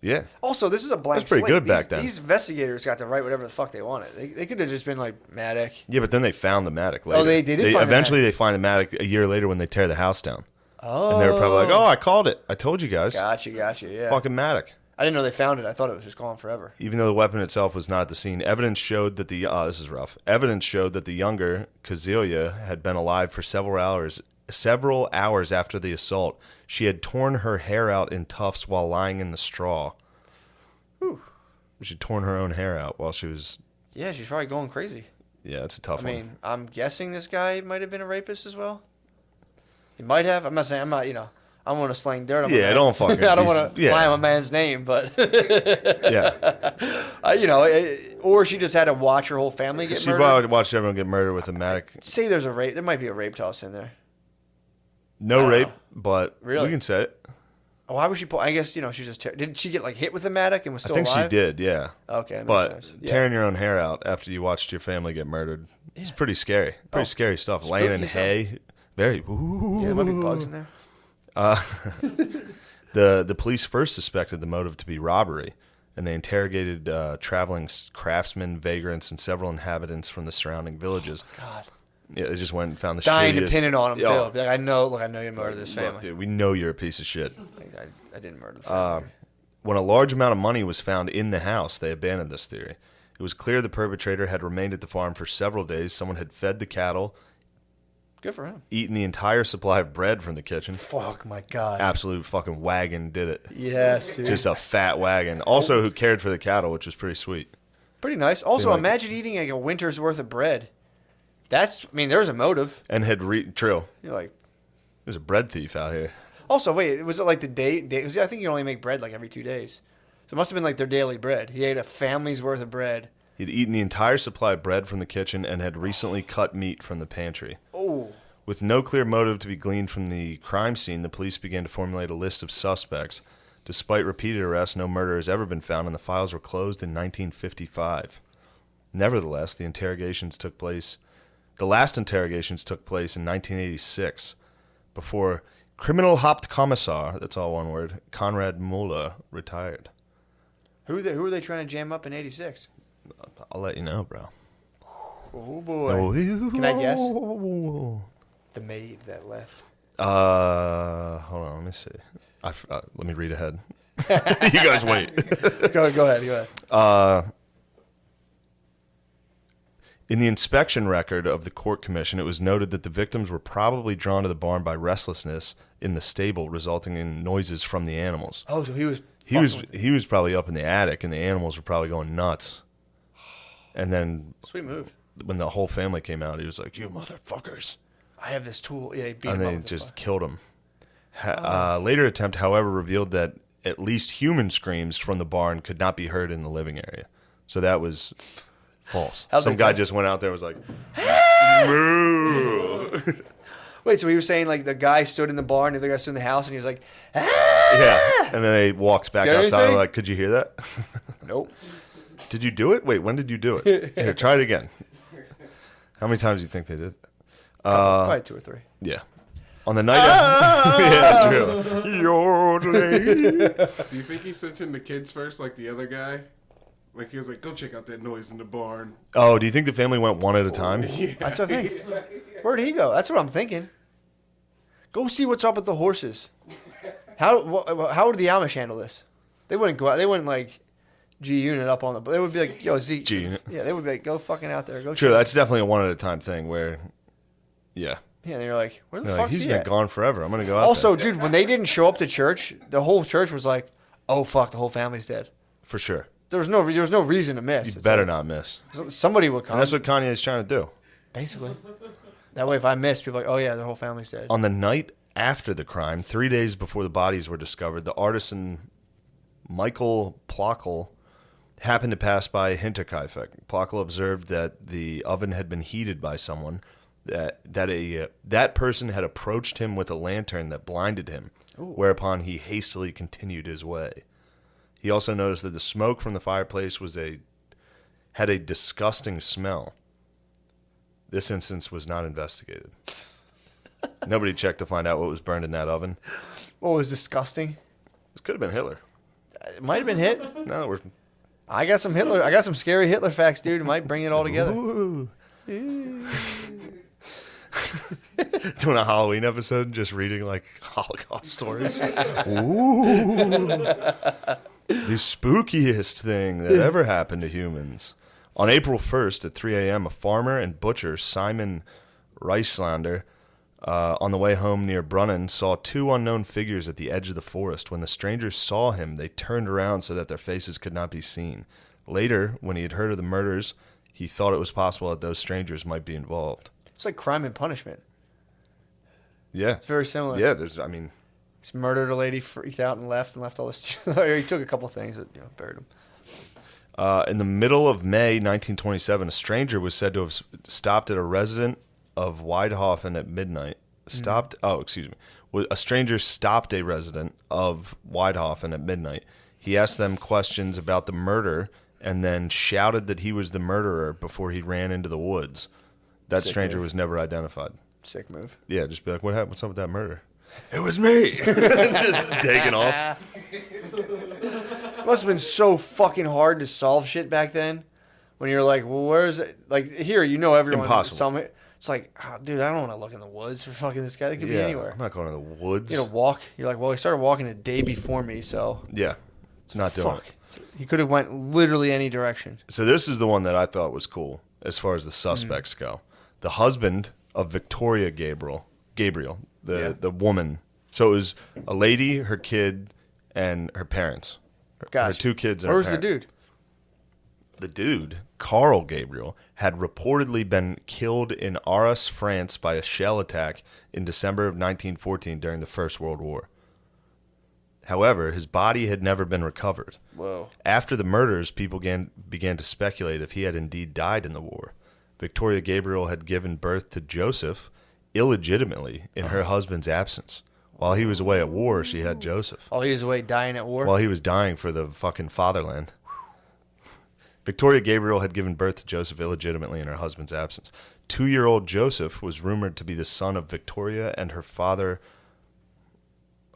Yeah. Also, this is a blank That's pretty slate. good back then. These investigators got to write whatever the fuck they wanted. They could have just been like, mattock. Yeah, but then they found the mattock later. Oh, they did find eventually the they find a mattock a year later when they tear the house down. Oh. And they were probably like, oh, I called it. I told you guys. Gotcha, yeah. Fucking mattock. I didn't know they found it. I thought it was just gone forever. Even though the weapon itself was not at the scene, evidence showed that this is rough. Evidence showed that the younger Kazilia had been alive for several hours after the assault. She had torn her hair out in tufts while lying in the straw. Whew. She had torn her own hair out while she was... Yeah, she's probably going crazy. Yeah, it's a tough I one. mean, I'm guessing this guy might have been a rapist as well. He might have. I'm not saying, I don't want to slang dirt on my man. Don't fucking... I don't want to slam a man's name, but... yeah. Or she just had to watch her whole family get She murdered. probably watched everyone get murdered with a mattock. Say there's a rape. There might be a rape toss in there. No rape, know. but Really? we can say it. Why was she... I guess, she's just... Did she get, hit with a mattock and was still alive? I think she did, yeah. Okay, that makes But sense. Yeah. tearing your own hair out after you watched your family get murdered, it's pretty scary. Pretty scary stuff. Laying in hay. Very... Ooh. Yeah, there might be bugs in there. The police first suspected the motive to be robbery, and they interrogated traveling craftsmen, vagrants, and several inhabitants from the surrounding villages. God. Yeah, they just went and found the dying shittiest. to pin it on him too. Oh, Be like, I know you murdered this look, family. dude, we know you're a piece of shit. I didn't murder the family. When a large amount of money was found in the house, they abandoned this theory. It was clear the perpetrator had remained at the farm for several days. Someone had fed the cattle, Good for him. eaten the entire supply of bread from the kitchen. Fuck my god. Absolute fucking wagon did it. Yes, dude. Just a fat wagon. Also, who cared for the cattle, which was pretty sweet. Pretty nice. Also, like- imagine eating like a winter's worth of bread. There's a motive. And had true. You're like. There's a bread thief out here. Also, wait, was it like the day? Cause I think you only make bread like every 2 days. So it must have been like their daily bread. He ate a family's worth of bread. He'd eaten the entire supply of bread from the kitchen and had recently cut meat from the pantry. Oh. With no clear motive to be gleaned from the crime scene, the police began to formulate a list of suspects. Despite repeated arrests, no murder has ever been found, and the files were closed in 1955. Nevertheless, the last interrogations took place in 1986, before Kriminalhauptkommissar, that's all one word, Konrad Muller, retired. Who were they trying to jam up in '86? I'll let you know, bro. Oh boy. Can I guess? The maid that left. Hold on, let me see. Let me read ahead. You guys wait. Go ahead. In the inspection record of the court commission, it was noted that the victims were probably drawn to the barn by restlessness in the stable, resulting in noises from the animals. Oh, so he was. He was probably up in the attic, and the animals were probably going nuts. And then Sweet move. when the whole family came out, he was like, "You motherfuckers!" I have this tool. Yeah, he beat And him they up with just the killed him. Later attempt, however, revealed that at least human screams from the barn could not be heard in the living area. So that was false. How'd Some they guy test just went out there and was like, "Moo." Wait, so he was saying like the guy stood in the barn, the other guy stood in the house, and he was like, Yeah. And then they walked back Got outside and anything? were like, "Could you hear that?" nope. Did you do it? Wait, when did you do it? Here, try it again. How many times do you think they did? Probably 2 or 3. Yeah. On the night yeah, true. Yodeling. Do you think he sent in the kids first, like the other guy? Like he was like, "Go check out that noise in the barn." Oh, do you think the family went one at a time? That's what I think. Where did he go? That's what I'm thinking. Go see what's up with the horses. How would the Amish handle this? They wouldn't go out. They wouldn't like G-Unit up on the. They would be like, "Yo, Z." G-Unit. Yeah, they would be like, "Go fucking out there. Go." True, check." that's definitely a one at a time thing where, yeah. Yeah, and you're like, "Where the They're fuck like, he's he been at?" gone forever. I'm going to go out Also, there. dude, when they didn't show up to church, the whole church was like, "Oh fuck, the whole family's dead." For sure. There was no reason to miss. You It's better like, not miss. Somebody would come. And that's what Kanye is trying to do. Basically. That way, if I miss, people are like, "Oh yeah, their whole family's dead." On the night after the crime, 3 days before the bodies were discovered, the artisan Michael Plockel happened to pass by Hinterkaifeck. Plockel observed that the oven had been heated by someone, that person had approached him with a lantern that blinded him, whereupon he hastily continued his way. He also noticed that the smoke from the fireplace had a disgusting smell. This instance was not investigated. Nobody checked to find out what was burned in that oven. What was disgusting? This could have been Hitler. It might have been hit. No, I got some Hitler. I got some scary Hitler facts, dude. It might bring it all together. Ooh. Doing a Halloween episode, just reading like Holocaust stories. Ooh. The spookiest thing that ever happened to humans. On April 1st at 3 a.m., a farmer and butcher, Simon Reislander, on the way home near Brunnen, saw 2 unknown figures at the edge of the forest. When the strangers saw him, they turned around so that their faces could not be seen. Later, when he had heard of the murders, he thought it was possible that those strangers might be involved. It's like Crime and Punishment. Yeah. It's very similar. Yeah, He's murdered a lady, freaked out, and left all this. He took a couple things, but buried them. in the middle of May 1927, a stranger was said to have stopped at a resident of Weidhofen at midnight. A stranger stopped a resident of Weidhofen at midnight. He asked them questions about the murder and then shouted that he was the murderer before he ran into the woods. That stranger was never identified. Sick move. Yeah, just be like, what happened? What's up with that murder? It was me. Just taking off. It must have been so fucking hard to solve shit back then. When you're like, well, where is it? Like, here, everyone. Impossible. It's like, dude, I don't want to look in the woods for fucking this guy. They could be anywhere. I'm not going to the woods. You know, walk. You're like, well, he started walking the day before me, so Yeah, not doing fuck. He could have went literally any direction. So this is the one that I thought was cool as far as the suspects go. The husband of Victoria Gabriel, the woman. So it was a lady, her kid, and her parents. Her 2 kids and her Where's parents. the dude? The dude, Carl Gabriel, had reportedly been killed in Arras, France by a shell attack in December of 1914 during the First World War. However, his body had never been recovered. Whoa. After the murders, people began to speculate if he had indeed died in the war. Victoria Gabriel had given birth to Joseph illegitimately in her husband's absence. While he was away at war, she had Joseph. While he was away dying at war? While he was dying for the fucking fatherland. Victoria Gabriel had given birth to Joseph illegitimately in her husband's absence. 2-year-old Joseph was rumored to be the son of Victoria and her father,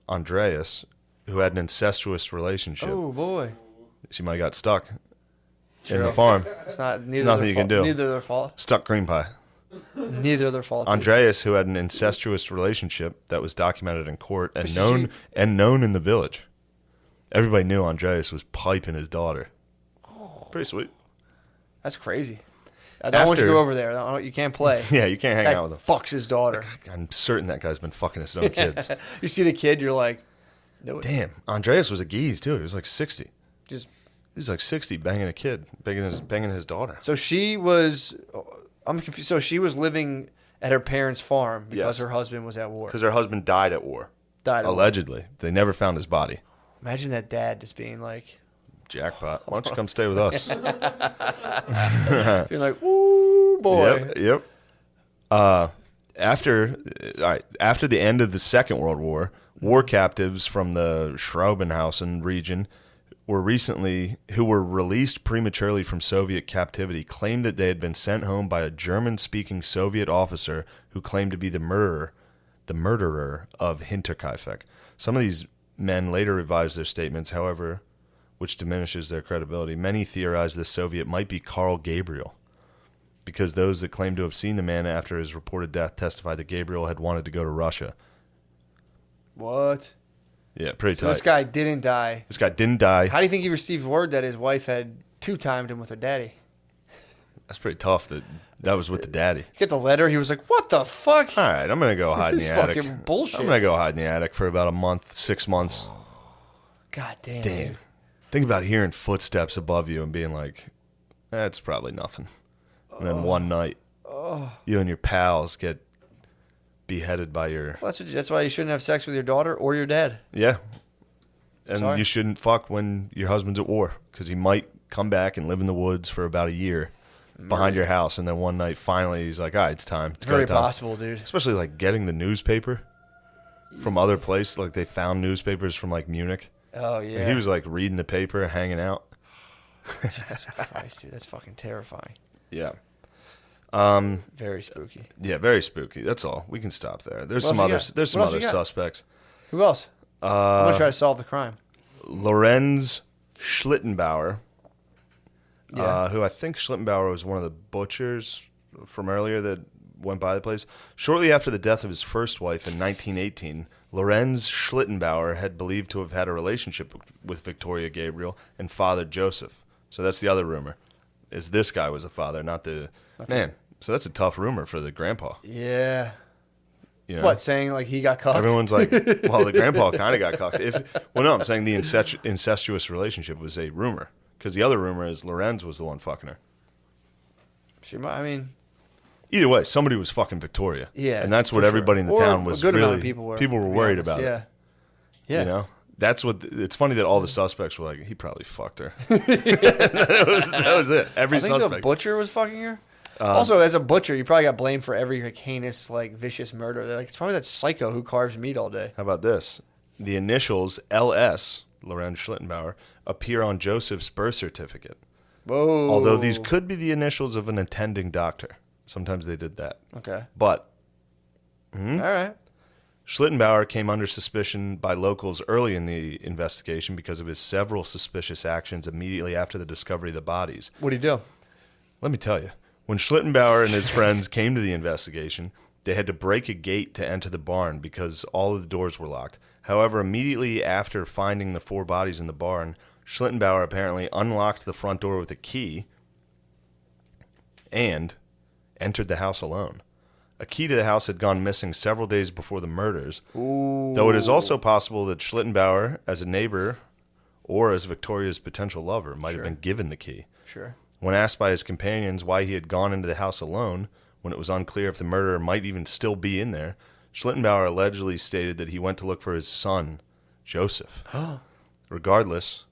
Andreas, who had an incestuous relationship. Oh, boy. She might have got stuck in the farm. It's not Nothing you can do. Neither their fault. Stuck cream pie. Neither their fault. Andreas, who had an incestuous relationship that was documented in court and known in the village. Everybody knew Andreas was piping his daughter. Pretty sweet. That's crazy. I don't want you to go over there. You can't play. Yeah, you can't hang Guy out with him. fucks his daughter. I'm certain that guy's been fucking his own kids. You see the kid, you're like, no. Damn, Andreas was a geese too. He was like 60. Just. He was like 60, banging a kid, banging his daughter. So she was. I'm confused. So she was living at her parents' farm because her husband was at war. Because her husband died at war. Allegedly. They never found his body. Imagine that dad just being like, jackpot. Why don't you come stay with us? being like, ooh, boy. Yep. After the end of the Second World War, war captives from the Schrobenhausen region who were released prematurely from Soviet captivity claimed that they had been sent home by a German-speaking Soviet officer who claimed to be the murderer of Hinterkaifeck. Some of these men later revised their statements, however, which diminishes their credibility. Many theorize this Soviet might be Carl Gabriel, because those that claim to have seen the man after his reported death testified that Gabriel had wanted to go to Russia. What? Yeah, pretty tight. So this guy didn't die. This guy didn't die. How do you think he received word that his wife had 2-timed him with her daddy? That's pretty tough that was with the daddy. Get the letter. He was like, what the fuck? All right, I'm going to go hide in the attic. This fucking bullshit. I'm going to go hide in the attic for about a month, 6 months. God damn. Damn. Think about hearing footsteps above you and being like, that's probably nothing. And then one night, you and your pals get beheaded by your... Well, that's why you shouldn't have sex with your daughter or your dad. Yeah. And Sorry. you shouldn't fuck when your husband's at war, because he might come back and live in the woods for about a year behind your house, and then one night, finally, he's like, all right, it's time. It's Very go time. possible, dude. Especially, like, getting the newspaper from other places. Like, they found newspapers from, like, Munich. Oh, yeah. And he was, like, reading the paper, hanging out. Jesus Christ, dude. That's fucking terrifying. Yeah. Very spooky. Yeah, very spooky. That's all. We can stop there. There's What some else you other. got? There's some What else other you got? suspects. Who else? I'm going to try to solve the crime. Lorenz Schlittenbauer, Yeah. who I think Schlittenbauer was one of the butchers from earlier that went by the place. Shortly after the death of his first wife in 1918, Lorenz Schlittenbauer had believed to have had a relationship with Victoria Gabriel and fathered Joseph. So that's the other rumor, is this guy was the father, not the... Man, so that's a tough rumor for the grandpa. Yeah. You know? What, saying like he got cucked? Everyone's like, well, the grandpa kind of got cucked. Well, no, I'm saying the incestuous relationship was a rumor. Because the other rumor is Lorenz was the one fucking her. She might, I mean... Either way, somebody was fucking Victoria. Yeah. And that's what for everybody in the Or town was a good really... amount of people were. People were to be worried honest. about Yeah. it. Yeah. You know? That's what... It's funny that all the suspects were like, he probably fucked her. that was it. Every I think suspect. the butcher was fucking her. Also, as a butcher, you probably got blamed for every like, heinous, like vicious murder. They're like, it's probably that psycho who carves meat all day. How about this? The initials LS, Lorenz Schlittenbauer, appear on Joseph's birth certificate. Whoa. Although these could be the initials of an attending doctor. Sometimes they did that. Okay. But All right. Schlittenbauer came under suspicion by locals early in the investigation because of his several suspicious actions immediately after the discovery of the bodies. What'd he do? Let me tell you. When Schlittenbauer and his friends came to the investigation, they had to break a gate to enter the barn because all of the doors were locked. However, immediately after finding the 4 bodies in the barn, Schlittenbauer apparently unlocked the front door with a key and entered the house alone. A key to the house had gone missing several days before the murders, though it is also possible that Schlittenbauer, as a neighbor or as Victoria's potential lover, might have been given the key. Sure. When asked by his companions why he had gone into the house alone, when it was unclear if the murderer might even still be in there, Schlittenbauer allegedly stated that he went to look for his son, Joseph. Regardless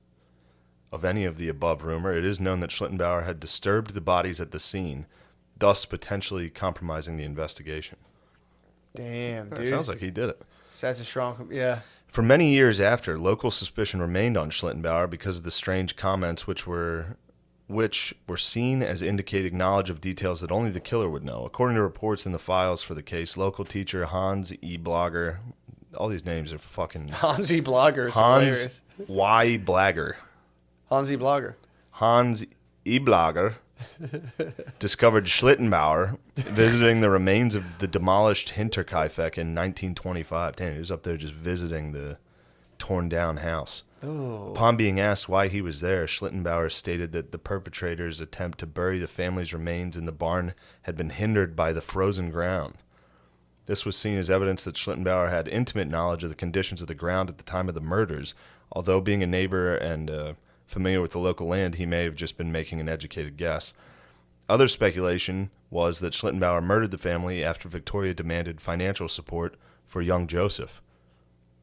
of any of the above rumor, it is known that Schlittenbauer had disturbed the bodies at the scene, thus potentially compromising the investigation. Damn, dude. It sounds like he did it. That's a strong, yeah. For many years after, local suspicion remained on Schlittenbauer because of the strange comments which were seen as indicating knowledge of details that only the killer would know. According to reports in the files for the case, local teacher Hans E. Blogger, all these names are fucking... Hans E. Blogger is Hans hilarious. Y. Blagger. Hans E. Blogger. Hans E. Blogger discovered Schlittenbauer visiting the remains of the demolished Hinterkaifeck in 1925. Damn, he was up there just visiting the torn-down house. Oh. Upon being asked why he was there, Schlittenbauer stated that the perpetrator's attempt to bury the family's remains in the barn had been hindered by the frozen ground. This was seen as evidence that Schlittenbauer had intimate knowledge of the conditions of the ground at the time of the murders. Although being a neighbor and familiar with the local land, he may have just been making an educated guess. Other speculation was that Schlittenbauer murdered the family after Victoria demanded financial support for young Joseph.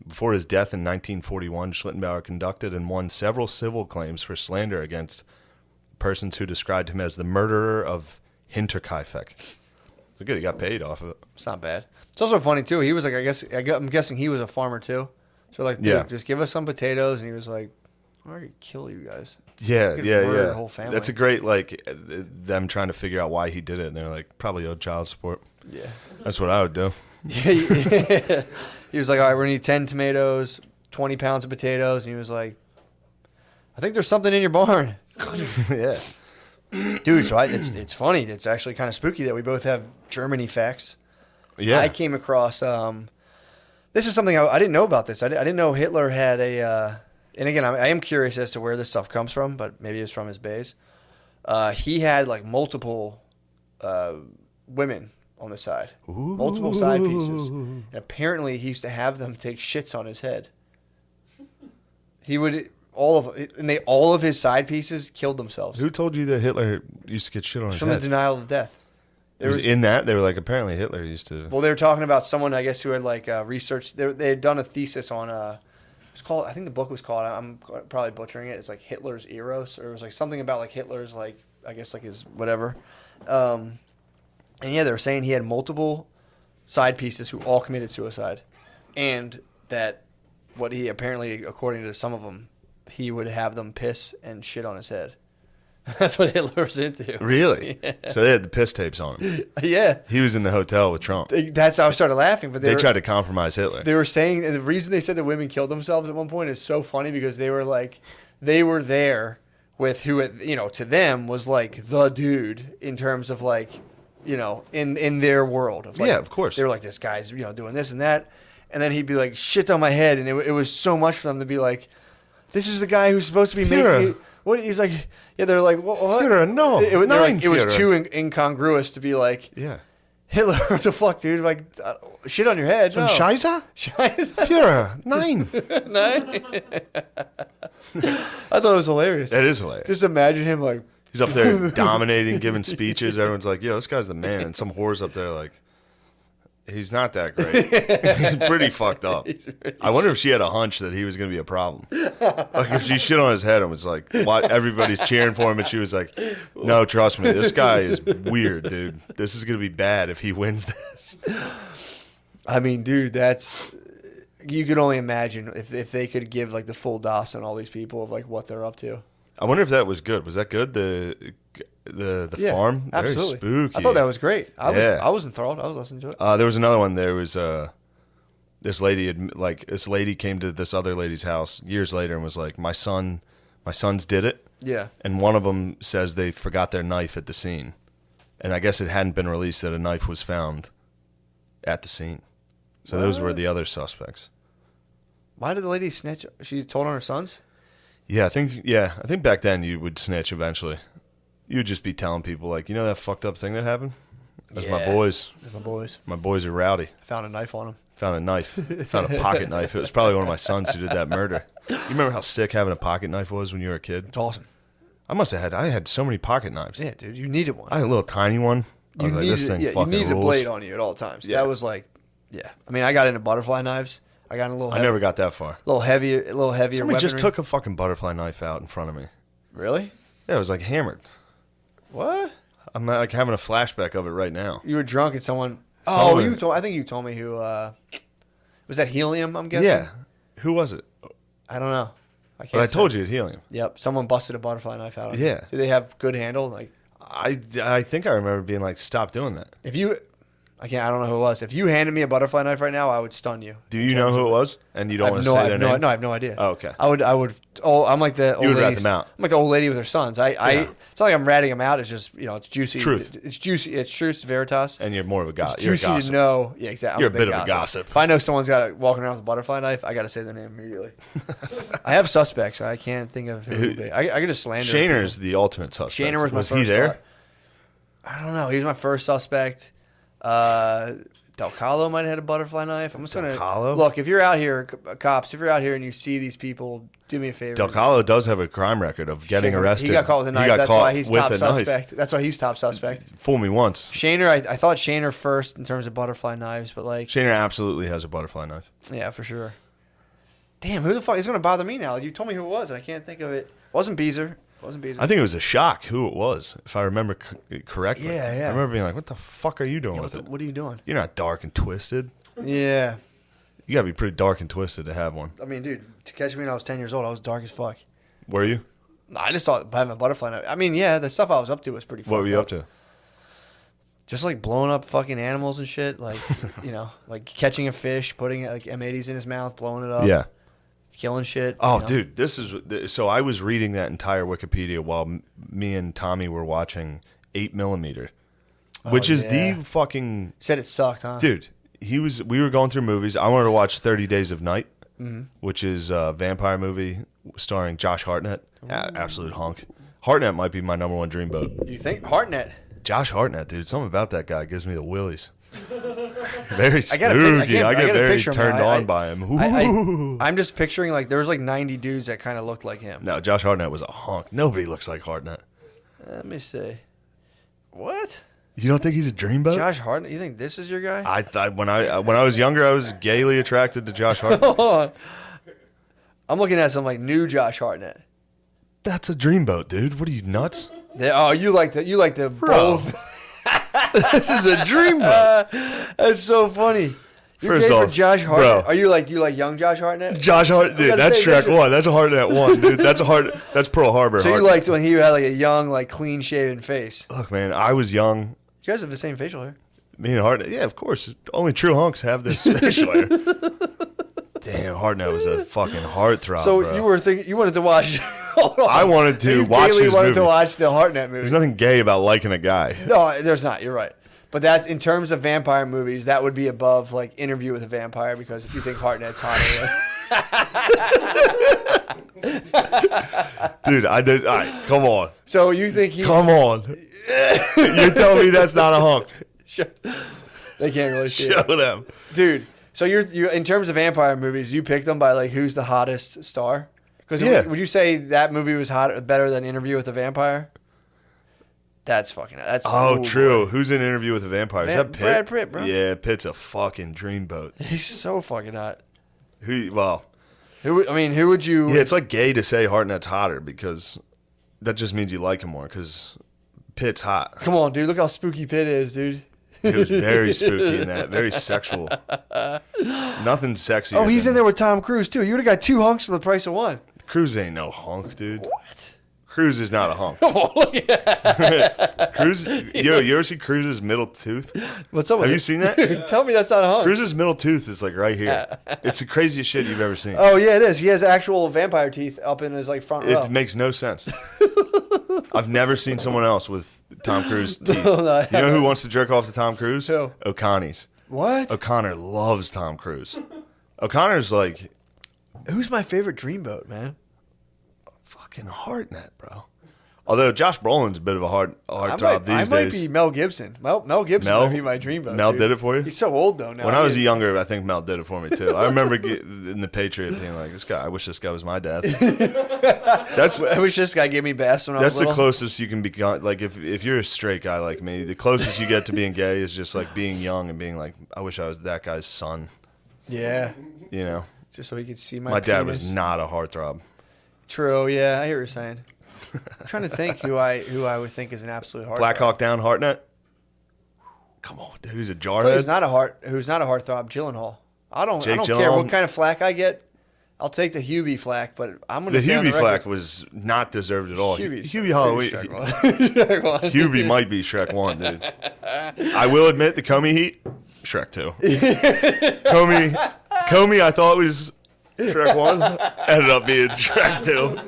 Before his death in 1941, Schlittenbauer conducted and won several civil claims for slander against persons who described him as the murderer of Hinterkaifeck. So good, he got paid off of it. It's not bad. It's also funny, too. He was like, I'm guessing he was a farmer, too. So, like, dude, Yeah. just give us some potatoes. And he was like, I'm going to kill you guys. Yeah, Could yeah, murder yeah. the whole family. That's a great, like, them trying to figure out why he did it. And they're like, probably owed child support. Yeah. That's what I would do. He was like, all right, we're going to need 10 tomatoes, 20 pounds of potatoes. And he was like, I think there's something in your barn. Yeah. Dude, so it's funny. It's actually kind of spooky that we both have Germany facts. Yeah. I came across, this is something I didn't know about this. I didn't know Hitler had a, and again, I am curious as to where this stuff comes from, but maybe it's from his base. He had like multiple women on the side. Ooh. Multiple side pieces. And apparently he used to have them take shits on his head. He would, all of his side pieces killed themselves. Who told you that Hitler used to get shit on his From head? the denial of death. It was in that? They were like, apparently Hitler used to... Well, they were talking about someone, I guess, who had like researched. They had done a thesis on. It's called. I think the book was called. I'm probably butchering it. It's like Hitler's Eros, or it was like something about like Hitler's like I guess like his whatever. And yeah, they were saying he had multiple side pieces who all committed suicide, and that what he apparently, according to some of them, he would have them piss and shit on his head. That's what Hitler was into. Really? Yeah. So they had the piss tapes on him. Yeah. He was in the hotel with Trump. That's how I started laughing. But They tried to compromise Hitler. They were saying, and the reason they said that women killed themselves at one point is so funny because they were like, they were there with who, to them was like the dude in terms of like, in their world. Of like, Yeah, of course. They were like, this guy's, doing this and that. And then he'd be like, shit on my head. And it was so much for them to be like, this is the guy who's supposed to be making. What he's like, yeah, they're like, what? Führer, no, It was Führer. too incongruous to be like, Yeah. Hitler, what the fuck, dude? Like, shit on your head. Some no. Scheiße? Scheiße. Führer, nein. I thought it was hilarious. That is hilarious. Just imagine him like, He's up there dominating, giving speeches. Everyone's like, yo, this guy's the man. And some whore's up there like, he's not that great. He's pretty fucked up. I wonder if she had a hunch that he was going to be a problem. Like if she shit on his head and was like, what? Everybody's cheering for him. And she was like, no, trust me. This guy is weird, dude. This is going to be bad if he wins this. I mean, dude, you could only imagine if they could give like the full DOS on all these people of like what they're up to. I wonder if that was good. Was that good? The farm? Absolutely. Very spooky. I thought that was great. Yeah. I was enthralled. I was listening to it. There was another one. There was this lady came to this other lady's house years later and was like, my sons did it. Yeah. And one of them says they forgot their knife at the scene. And I guess it hadn't been released that a knife was found at the scene. So those were the other suspects. Why did the lady snitch? She told on her sons? Yeah, I think back then you would snitch eventually. You would just be telling people, like, you know that fucked up thing that happened? That's my boys. That's my boys. My boys are rowdy. I found a knife on him. Found a knife. Found a pocket knife. It was probably one of my sons who did that murder. You remember how sick having a pocket knife was when you were a kid? It's awesome. I had so many pocket knives. Yeah, dude, you needed one. I had a little tiny one. I was like, this thing fucking you needed rules. a blade on you at all times. Yeah. That was like, yeah. I mean, I got into butterfly knives. I got in a little. I never got that far. A little heavier. Somebody weaponry. just took a fucking butterfly knife out in front of me. Really? Yeah, it was like hammered. What? I'm like having a flashback of it right now. You were drunk and someone. Someone- I think you told me who. Was that helium? I'm guessing. Yeah. Who was it? I don't know. I can't. But I say. told you at helium. Yep. Someone busted a butterfly knife out. Yeah. Did they have good handle? Like, I think I remember being like, stop doing that. if you, I don't know who it was. If you handed me a butterfly knife right now, I would stun you. Do you know who it was? And you don't want to say their name? No, I have no idea. Oh, okay. I would. Oh, I'm like the old would rat lady. them out. I'm like the old lady with her sons. It's not like I'm ratting them out. It's just, it's juicy. Truth. It's juicy. It's truth. It's veritas. And you're more of a gossip. It's juicy to know. Yeah, exactly. You're a big bit of a gossip. If I know someone's walking around with a butterfly knife, I got to say their name immediately. I have suspects. I can't think of who. Would be. I could just slander. Shaner is the ultimate suspect. Shaner was my first. he there? I don't know. He was my first suspect. Del Calo might have had a butterfly knife. I'm just gonna Calo? look. If you're out here, cops, if you're out here and you see these people, do me a favor. Del Calo does have a crime record of getting arrested. He got caught with a knife. That's why he's top suspect. That's why he's top suspect. Fool me once. Shaner, I thought Shaner first in terms of butterfly knives, but like Shaner absolutely has a butterfly knife. yeah, for sure. Damn, who the fuck is gonna bother me now? You told me who it was, and I can't think of it. Wasn't Beezer. I think it was a shock who it was, if I remember correctly. Yeah. I remember being like, what the fuck are you doing with it? What are you doing? You're not dark and twisted. Yeah. You got to be pretty dark and twisted to have one. I mean, dude, to catch me when I was 10 years old, I was dark as fuck. Were you? No, I just thought having a butterfly knife. I mean, yeah, the stuff I was up to was pretty fucked up. What were you up to? Just like blowing up fucking animals and shit. Like, like catching a fish, putting like M80s in his mouth, blowing it up. Yeah. Killing shit. Oh, dude, this is so. I was reading that entire Wikipedia while me and Tommy were watching 8mm, which is the fucking. Said it sucked, huh? Dude, we were going through movies. I wanted to watch 30 Days of Night, which is a vampire movie starring Josh Hartnett. Absolute hunk. Hartnett might be my number one dreamboat. You think Hartnett? Josh Hartnett, dude. Something about that guy gives me the willies. Very spooky. I get very turned on by him. I'm just picturing like there was like 90 dudes that kind of looked like him. No, Josh Hartnett was a hunk. Nobody looks like Hartnett. Let me see. What? You don't think he's a dreamboat? Josh Hartnett? You think this is your guy? I thought when I was younger, I was gaily attracted to Josh Hartnett. Hold on. I'm looking at some like new Josh Hartnett. That's a dreamboat, dude. What are you, nuts? You like the Bro. both. This is a dreamboat. That's so funny. You're First gay for off, Josh Hartnett. bro. Are you like young Josh Hartnett? Josh Hartnett, dude, that's Shrek 1. That's a Hartnett 1, dude. That's Pearl Harbor. So you Hartnett. liked when he had like a young, like clean shaven face. Look, man, I was young. You guys have the same facial hair. Me and Hartnett, yeah, of course. Only true hunks have this facial hair. Damn, Hartnett was a fucking heartthrob. So bro. you were thinking you wanted to watch. Hold on. I wanted to you watch gaily his wanted movie. to watch the Hartnett movie. There's nothing gay about liking a guy. No, there's not. You're right. But that's in terms of vampire movies, that would be above like Interview with a Vampire because if you think Hartnett's hotter. Dude, all right, come on. So you think he? Come on. You're telling me that's not a hunk. They can't really see Show it. them. Dude, so you in terms of vampire movies, you picked them by like who's the hottest star? Because would you say that movie was better than Interview with a Vampire? That's true. Who's in Interview with a Vampire? Is that Pitt? Brad Pitt, bro. Yeah, Pitt's a fucking dreamboat. He's so fucking hot. Who would you? Yeah, it's like gay to say Hartnett's hotter because that just means you like him more because Pitt's hot. Come on, dude. Look how spooky Pitt is, dude. He was very spooky in that. Very sexual. Nothing sexy. Oh, he's in there with Tom Cruise, too. You would have got 2 hunks for the price of 1. Cruise ain't no hunk, dude. What? Cruz is not a hunk. Come on, look at that. Cruz, you ever see Cruz's middle tooth? What's up with Have it? you seen that? Tell me that's not a hunk. Cruz's middle tooth is like right here. It's the craziest shit you've ever seen. Oh, yeah, it is. He has actual vampire teeth up in his like front row. It makes no sense. I've never seen someone else with Tom Cruise teeth. No, I You know who wants to jerk off to Tom Cruise? Who? O'Connie's. What? O'Connor loves Tom Cruise. O'Connor's like Who's my favorite dreamboat, man? fucking Hartnett, bro. Although Josh Brolin's a bit of a heartthrob these I might days. be Mel Gibson. Mel Gibson might be my dreamboat. Mel dude. did it for you? He's so old though now. When I was younger, I think Mel did it for me too. I remember in the Patriot being like, "This guy, I wish this guy was my dad." I wish this guy gave me bass when I was That's the little. closest you can be. Like if you're a straight guy like me, the closest you get to being gay is just like being young and being like, "I wish I was that guy's son." Yeah. You know, Just so he could see my my dad penis. was not a heartthrob. True, yeah, I hear what you're saying. I'm trying to think who I would think is an absolute heartthrob. Black Hawk Down, Hartnett. Come on, dude, he's a Who's jarhead. not a heartthrob? Gyllenhaal. I don't care Gyllenhaal. what kind of flack I get. I'll take the Hubie flack, but I'm going The to say on Hubie the flack record, was not deserved at all. Hubie Halloween. Shrek one. Shrek one. Hubie might be Shrek 1, dude. I will admit the Comey heat, Shrek 2. Comey, I thought was Shrek 1, ended up being Shrek 2.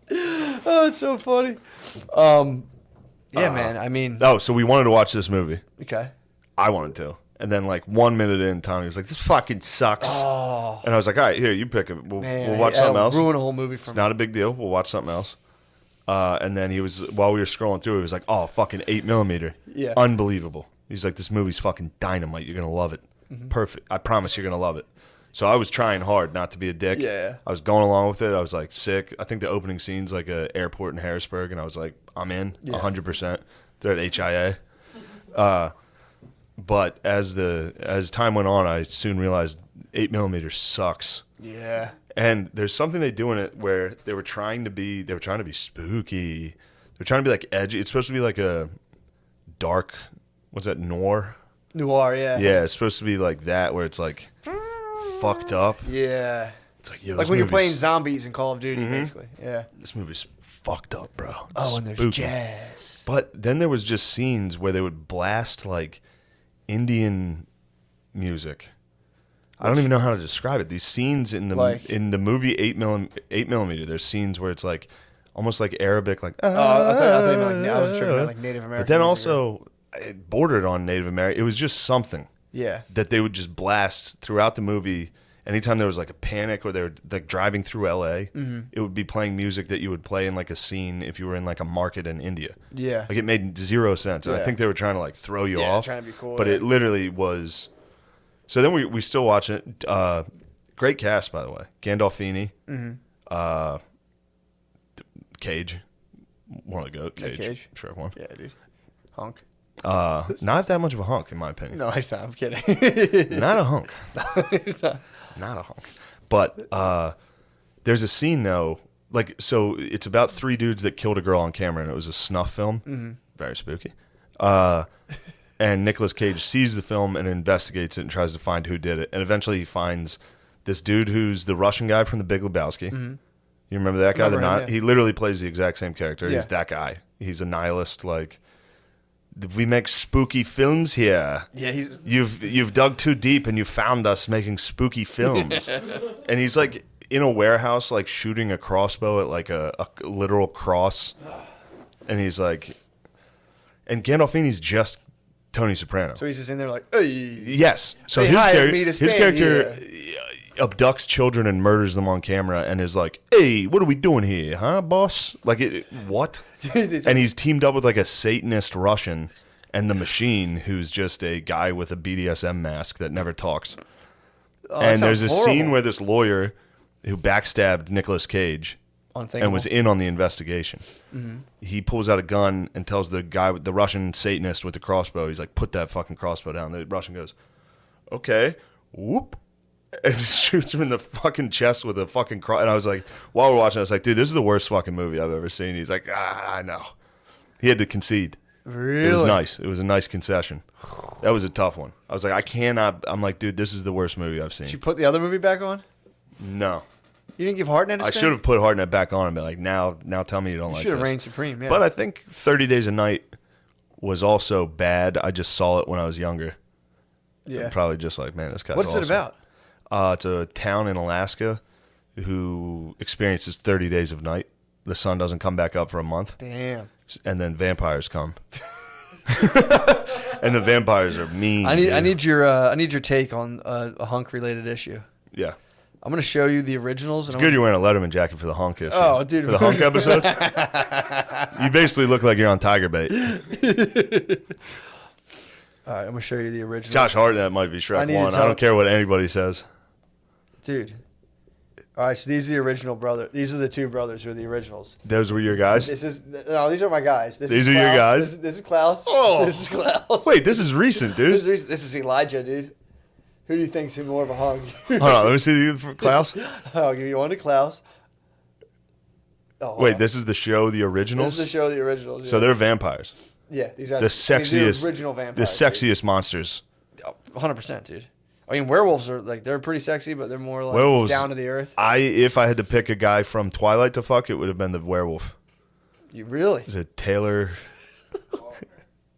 Oh, it's so funny. Yeah, man. I mean, Oh, so we wanted to watch this movie. okay. I wanted to. And then, like, 1 minute in, Tommy was like, this fucking sucks. Oh, And I was like, all right, here, you pick it. We'll man, watch something else. Ruin a whole movie for It's me. not a big deal. We'll watch something else. And then he was, while we were scrolling through, he was like, oh, fucking 8mm. Yeah. Unbelievable. He's like, this movie's fucking dynamite. You're going to love it. Mm-hmm. Perfect. I promise you're going to love it. So I was trying hard not to be a dick. Yeah. I was going along with it. I was like sick. I think the opening scene's like a airport in Harrisburg, and I was like, I'm in 100%. They're at HIA. But as time went on, I soon realized 8mm sucks. Yeah. And there's something they do in it where they were trying to be spooky. They're trying to be like edgy. It's supposed to be like a dark, what's that, noir? Noir, yeah. Yeah, it's supposed to be like that where it's like fucked up. Yeah. It's like, yo, Like this when you're movie's- playing zombies in Call of Duty, basically. Yeah. This movie's fucked up, bro. It's Oh, and there's spooky. jazz. But then there was just scenes where they would blast like Indian music. I don't even know how to describe it. These scenes in the movie 8mm, there's scenes where it's like almost like Arabic, like I thought you meant I was tripping about like Native American. but then music or- also it bordered on Native American. It was just something yeah. that they would just blast throughout the movie. Anytime there was like a panic or they were like driving through LA, it would be playing music that you would play in like a scene if you were in like a market in India. Yeah. Like it made zero sense. And I Yeah. think they were trying to like throw you Yeah, off. trying to be cool, But yeah. it literally was. So then we still watch it. Great cast, by the way. Gandolfini. Cage. More like a Cage. Cage. Shrek 1. Yeah, dude. Hunk. Not that much of a hunk, in my opinion. No, he's not. I'm kidding. Not a hunk. He's not. Not a hunk. But there's a scene, though. Like, so it's about 3 dudes that killed a girl on camera, and it was a snuff film. Very spooky. And Nicolas Cage sees the film and investigates it and tries to find who did it. And eventually he finds this dude who's the Russian guy from The Big Lebowski. You remember that guy? Remember him, yeah. He literally plays the exact same character. Yeah. He's that guy. He's a nihilist. Like, we make spooky films here. Yeah, he's. You've dug too deep and you found us making spooky films. And he's like in a warehouse, like shooting a crossbow at like a literal cross. And he's like, and Gandolfini's just Tony Soprano. So he's just in there like, hey. Yes. So They his, hired me to his stand character abducts children and murders them on camera and is like, hey, what are we doing here, huh, boss? Like, what? And he's teamed up with like a Satanist Russian and the Machine, who's just a guy with a BDSM mask that never talks. Oh, that And there's a sounds scene horrible. where this lawyer who backstabbed Nicolas Cage and was in on the investigation. He pulls out a gun and tells the guy, the Russian Satanist with the crossbow, he's like, put that fucking crossbow down. The Russian goes, okay, whoop. And just shoots him in the fucking chest with a fucking cross. And I was like, while we're watching, I was like, dude, this is the worst fucking movie I've ever seen. He's like, I know. He had to concede. Really? It was nice. It was a nice concession. That was a tough one. I was like, I cannot. I'm like, dude, this is the worst movie I've seen. Did you put the other movie back on? No. You didn't give Hartnett a I spin? should have put Hartnett back on and been like, now tell me you don't You like should have this. reigned supreme, yeah. But I think 30 Days a Night was also bad. I just saw it when I was younger. yeah. I'm probably just like, man, this guy's What's awesome. it about? It's a town in Alaska who experiences 30 days of night. the sun doesn't come back up for a month. Damn. And then vampires come. And the vampires are mean. I need your take on a hunk related issue. Yeah. I'm gonna show you the originals. It's good you're wearing a Letterman jacket for the hunk issue. Oh, dude. For the hunk episode. You basically look like you're on Tiger Bait. All right, I'm gonna show you the original. Josh Hartnett might be Shrek 1. I don't care what anybody says. Dude. All right, so these are the original brother. These are the two brothers who are the originals. Those were your guys? These are my guys. These are your guys? This is Klaus. Oh. This is Klaus. Wait, this is recent, dude. This is Elijah, dude. Who do you think's more of a hunk? Hold on, let me see you for Klaus. I'll give you one to Klaus. Oh, Wait, this is the show, the originals? This is the show, the originals. Yeah. So they're vampires. Yeah, these are the sexiest, the original vampires. the sexiest monsters. 100%, dude. I mean, werewolves are like they're pretty sexy, but they're more like Werewolves, down to the earth. If I had to pick a guy from Twilight to fuck, it would have been the werewolf. You really? Is it Taylor?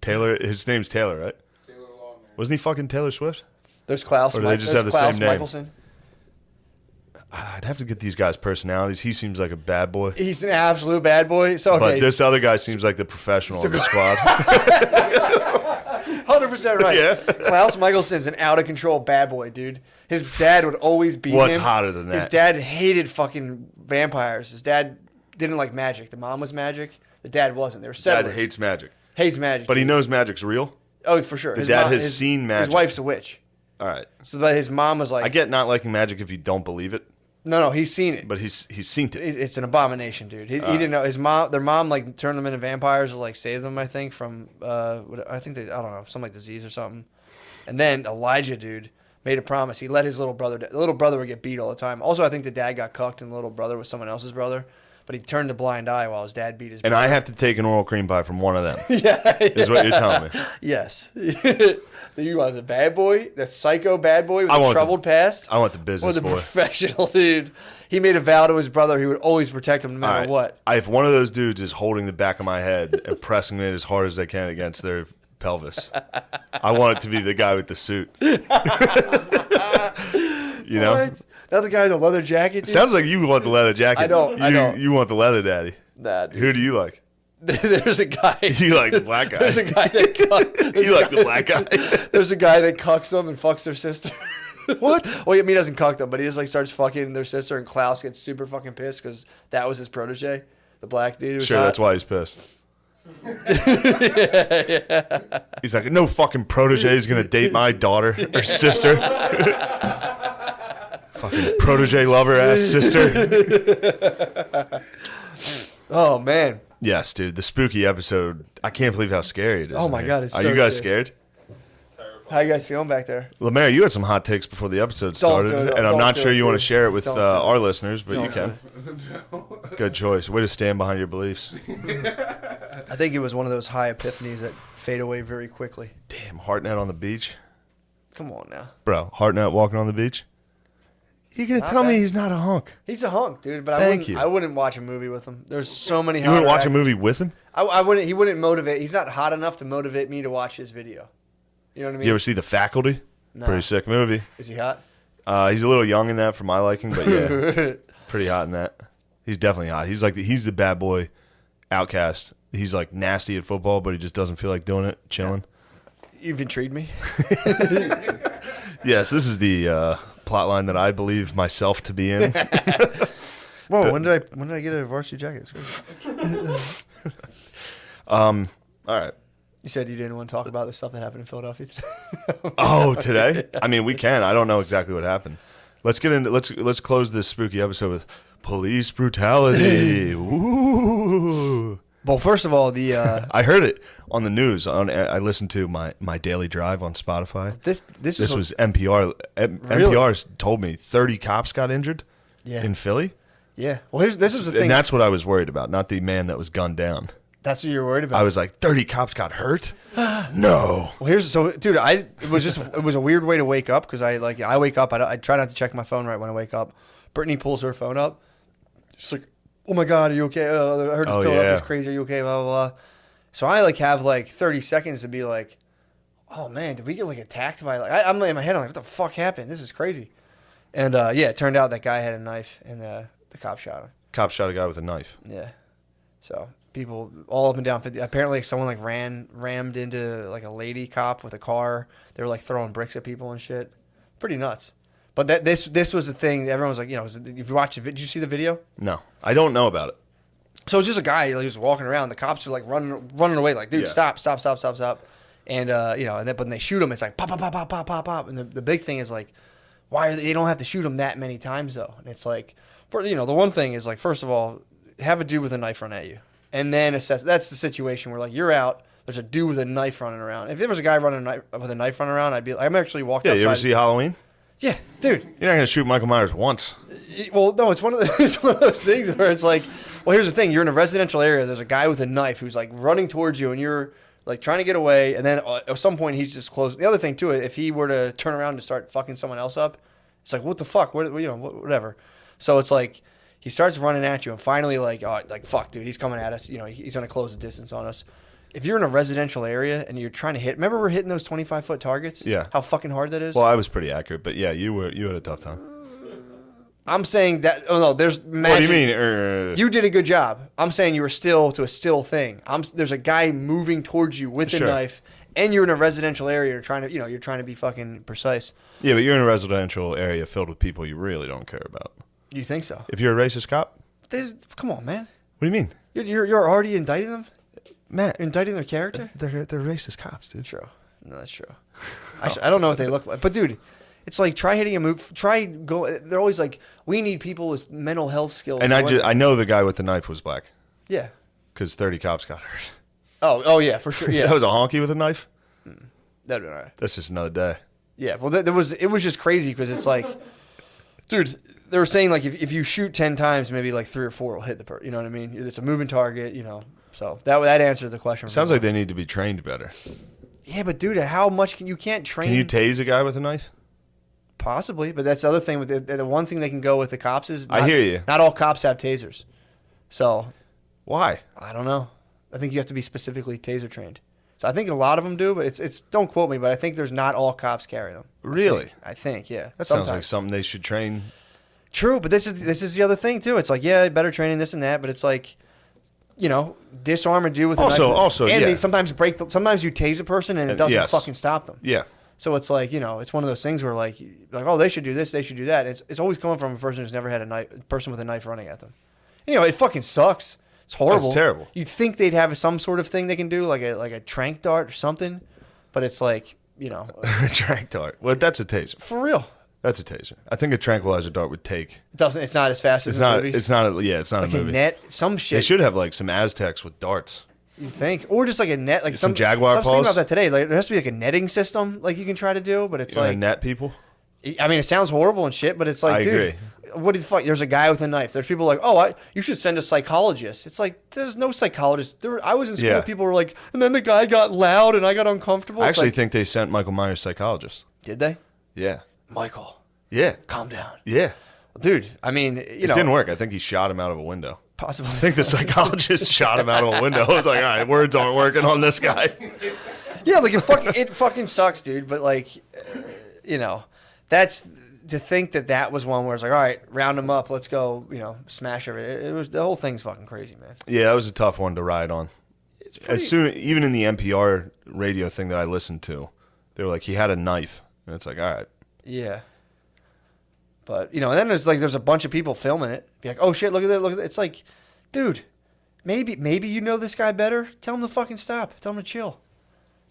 Taylor. His name's Taylor, right? Taylor Lautner. Wasn't he fucking Taylor Swift? There's Klaus. Or do they just have the Klaus same name? Michelson. I'd have to get these guys' personalities. He seems like a bad boy. He's an absolute bad boy. So okay, But this other guy seems like the professional on the squad. 100% right. Yeah. Klaus Michelson's an out of control bad boy, dude. His dad would always beat him. What's hotter than that? His dad hated fucking vampires. His dad didn't like magic. The mom was magic. The dad wasn't. They were Dad settlers. hates magic. Hates magic. But he dude. knows magic's real. Oh, for sure. The dad has seen magic. His wife's a witch. All right. So, but his mom was like, I get not liking magic if you don't believe it, no, he's seen it. but he's seen it. It's an abomination, dude. He didn't know their mom like turned them into vampires to like save them. I think from I don't know, some like disease or something. And then Elijah, dude, made a promise. He let his little brother. The little brother would get beat all the time. Also, I think the dad got cucked, and the little brother was someone else's brother. But he turned a blind eye while his dad beat his brother. And I have to take an oral cream pie from one of them. Yeah, is what you're telling me. Yes. You want the bad boy, the psycho bad boy with a troubled past? I want the business or the boy. professional dude. He made a vow to his brother he would always protect him no matter what. If one of those dudes is holding the back of my head and pressing it as hard as they can against their pelvis, I want it to be the guy with the suit. You know? What? Not the guy in the leather jacket, dude? Sounds like you want the leather jacket. I don't. You want the leather daddy. Nah, dude. Who do you like? There's a guy. You like the black guy. There's a guy that You like the black guy. There's a guy that cucks them and fucks their sister. What? Well, I mean, he doesn't cuck them, but he just like starts fucking their sister, and Klaus gets super fucking pissed because that was his protege, the black dude. Who was Sure, hot. that's why he's pissed. He's like, no fucking protege is gonna date my daughter or sister. Fucking protege lover ass sister. Oh man. Yes, dude. The spooky episode. I can't believe how scary it is. Oh my God, it's Are so you guys scary. scared? How you guys feeling back there? Lemaire, you had some hot takes before the episode started, and I'm not sure you want to share it with our listeners, but you can. Good choice. Way to stand behind your beliefs. I think it was one of those high epiphanies that fade away very quickly. Damn, Hartnett on the beach. Come on now. Bro, Hartnett walking on the beach? You're going to tell me he's not a hunk? He's a hunk, dude, but I wouldn't watch a movie with him. There's so many You wouldn't watch a movie with him? I wouldn't. He wouldn't motivate. He's not hot enough to motivate me to watch his video. You know what I mean? You ever see The Faculty? No. Pretty sick movie. Is he hot? He's a little young in that for my liking, but yeah, pretty hot in that. He's definitely hot. He's like he's the bad boy outcast. He's like nasty at football, but he just doesn't feel like doing it, chilling. You've intrigued me. Yes, this is the plot line that I believe myself to be in. Whoa, when did I get a varsity jacket? All right. You said you didn't want to talk about the stuff that happened in Philadelphia today. Oh, today? I mean, we can. I don't know exactly what happened. Let's get into let's close this spooky episode with police brutality. Ooh. Well, first of all, I heard it on the news. I listened to my daily drive on Spotify. This was NPR. NPR told me 30 cops got injured in Philly. Yeah. Well, this is the thing. And that's what I was worried about, not the man that was gunned down. That's what you're worried about. I was like, 30 cops got hurt? No. Well, dude, it was a weird way to wake up because I wake up. I try not to check my phone right when I wake up. Brittany pulls her phone up. She's like, "Oh my God, are you okay? I heard Philadelphia's crazy. Are you okay? Blah blah blah." So I have 30 seconds to be like, "Oh man, did we get attacked by?" I'm in my head. I'm like, "What the fuck happened? This is crazy." And it turned out that guy had a knife and the cop shot him. Cop shot a guy with a knife. Yeah. So people all up and down 50. Apparently, someone like rammed into like a lady cop with a car. They were like throwing bricks at people and shit. Pretty nuts. But this was the thing. Everyone was like, if you watch the video, did you see the video? No, I don't know about it. So it's just a guy. He was walking around. The cops are like running away. Like, dude, stop. And but when they shoot him, it's like pop, pop, pop, pop, pop, pop, pop. And the big thing is like, why they don't have to shoot him that many times though? And it's like, the one thing is like, first of all, have a dude with a knife run at you, and then assess. That's the situation where like you're out. There's a dude with a knife running around. If there was a guy with a knife running around, I'm actually walked outside. Yeah, you ever see Halloween? Yeah, dude. You're not gonna shoot Michael Myers once. Well, no, it's one of those things where it's like, well, here's the thing: you're in a residential area. There's a guy with a knife who's like running towards you, and you're like trying to get away. And then at some point, he's just close. The other thing too, if he were to turn around and start fucking someone else up, it's like, what the fuck? Whatever. So it's like he starts running at you, and finally, like, fuck, dude, he's coming at us. He's gonna close the distance on us. If you're in a residential area and you're trying to hit, remember we're hitting those 25-foot targets? Yeah. How fucking hard that is? Well, I was pretty accurate, but yeah, you had a tough time. I'm saying that. Oh no, there's. What do you mean? You did a good job. I'm saying you were still to a still thing. There's a guy moving towards you with a knife, and you're in a residential area. You're trying to be fucking precise. Yeah, but you're in a residential area filled with people you really don't care about. You think so? If you're a racist cop, come on, man. What do you mean? You're already indicting them. Matt, you're indicting their character. They're racist cops, dude. True. No, that's true. Actually, I don't know what they look like, but dude. It's like try hitting a move. They're always like, we need people with mental health skills. And I know the guy with the knife was black. Yeah. Because 30 cops got hurt. Oh yeah, for sure. Yeah. That was a honky with a knife. That'd be all right. That's just another day. Yeah. Well, it was just crazy because it's like, dude, they were saying like if you shoot 10 times, maybe like 3 or 4 will hit the person. You know what I mean? It's a moving target. So that answers the question. Sounds like they need to be trained better. Yeah, but dude, how much you can't train? Can you tase a guy with a knife? Possibly, but that's the other thing. With the one thing they can go with the cops is I hear you. Not all cops have tasers, so why? I don't know. I think you have to be specifically taser trained. So I think a lot of them do, but it's don't quote me, but I think there's not all cops carry them. Really? I think yeah. That sounds like something they should train. True, but this is the other thing too. It's like better training this and that, but it's like disarm a dude with a knife. Also, and yeah. they sometimes sometimes you tase a person and it doesn't fucking stop them. Yeah. So it's like, it's one of those things where like, oh, they should do this, they should do that. It's always coming from a person who's never had a person with a knife running at them. It fucking sucks. It's horrible. It's terrible. You'd think they'd have some sort of thing they can do, like a trank dart or something, but it's like, a trank dart. Well, that's a taser. For real. That's a taser. I think a tranquilizer dart would take. It's not as fast as the movies. It's not. It's not like a movie. A net, some shit. They should have like some Aztecs with darts. You think, or just like a net, like some jaguar paws. I was thinking about that today. Like there has to be like a netting system, like you can try to do, but it's like net people. I mean, it sounds horrible and shit, but it's like, dude, agree. What the fuck? There's a guy with a knife. There's people like, you should send a psychologist. It's like there's no psychologist. I was in school. Yeah. People were like, and then the guy got loud and I got uncomfortable. I actually think they sent Michael Myers psychologist. Did they? Yeah. Michael. Yeah. Calm down. Yeah. Dude, I mean, it didn't work. I think he shot him out of a window. Possibly. I think the psychologist shot him out of a window. I was like, all right, words aren't working on this guy. Yeah, like it fucking sucks, dude. But like, that's to think that was one where it's like, all right, round him up, let's go, smash everything. It was the whole thing's fucking crazy, man. Yeah, that was a tough one to ride on. Even in the NPR radio thing that I listened to, they were like, he had a knife, and it's like, all right. Yeah. But, and then there's a bunch of people filming it. Be like, oh, shit, look at that. It's like, dude, maybe this guy better. Tell him to fucking stop. Tell him to chill.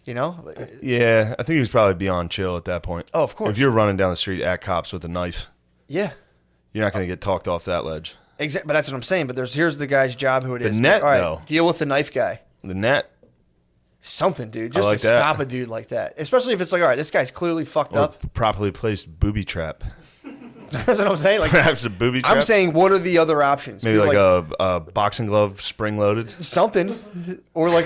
Yeah, I think he was probably beyond chill at that point. Oh, of course. If you're running down the street at cops with a knife, yeah, you're not going to get talked off that ledge. Exactly, but that's what I'm saying. But here's the guy's job who it is. The net, all right, though. Deal with the knife guy. The net. Something, dude. Just like to stop a dude like that. Especially if it's like, all right, this guy's clearly fucked up. Properly placed booby trap. That's what I'm saying. Like, perhaps a booby trap. I'm saying, what are the other options? Maybe like a boxing glove, spring loaded. Something, or like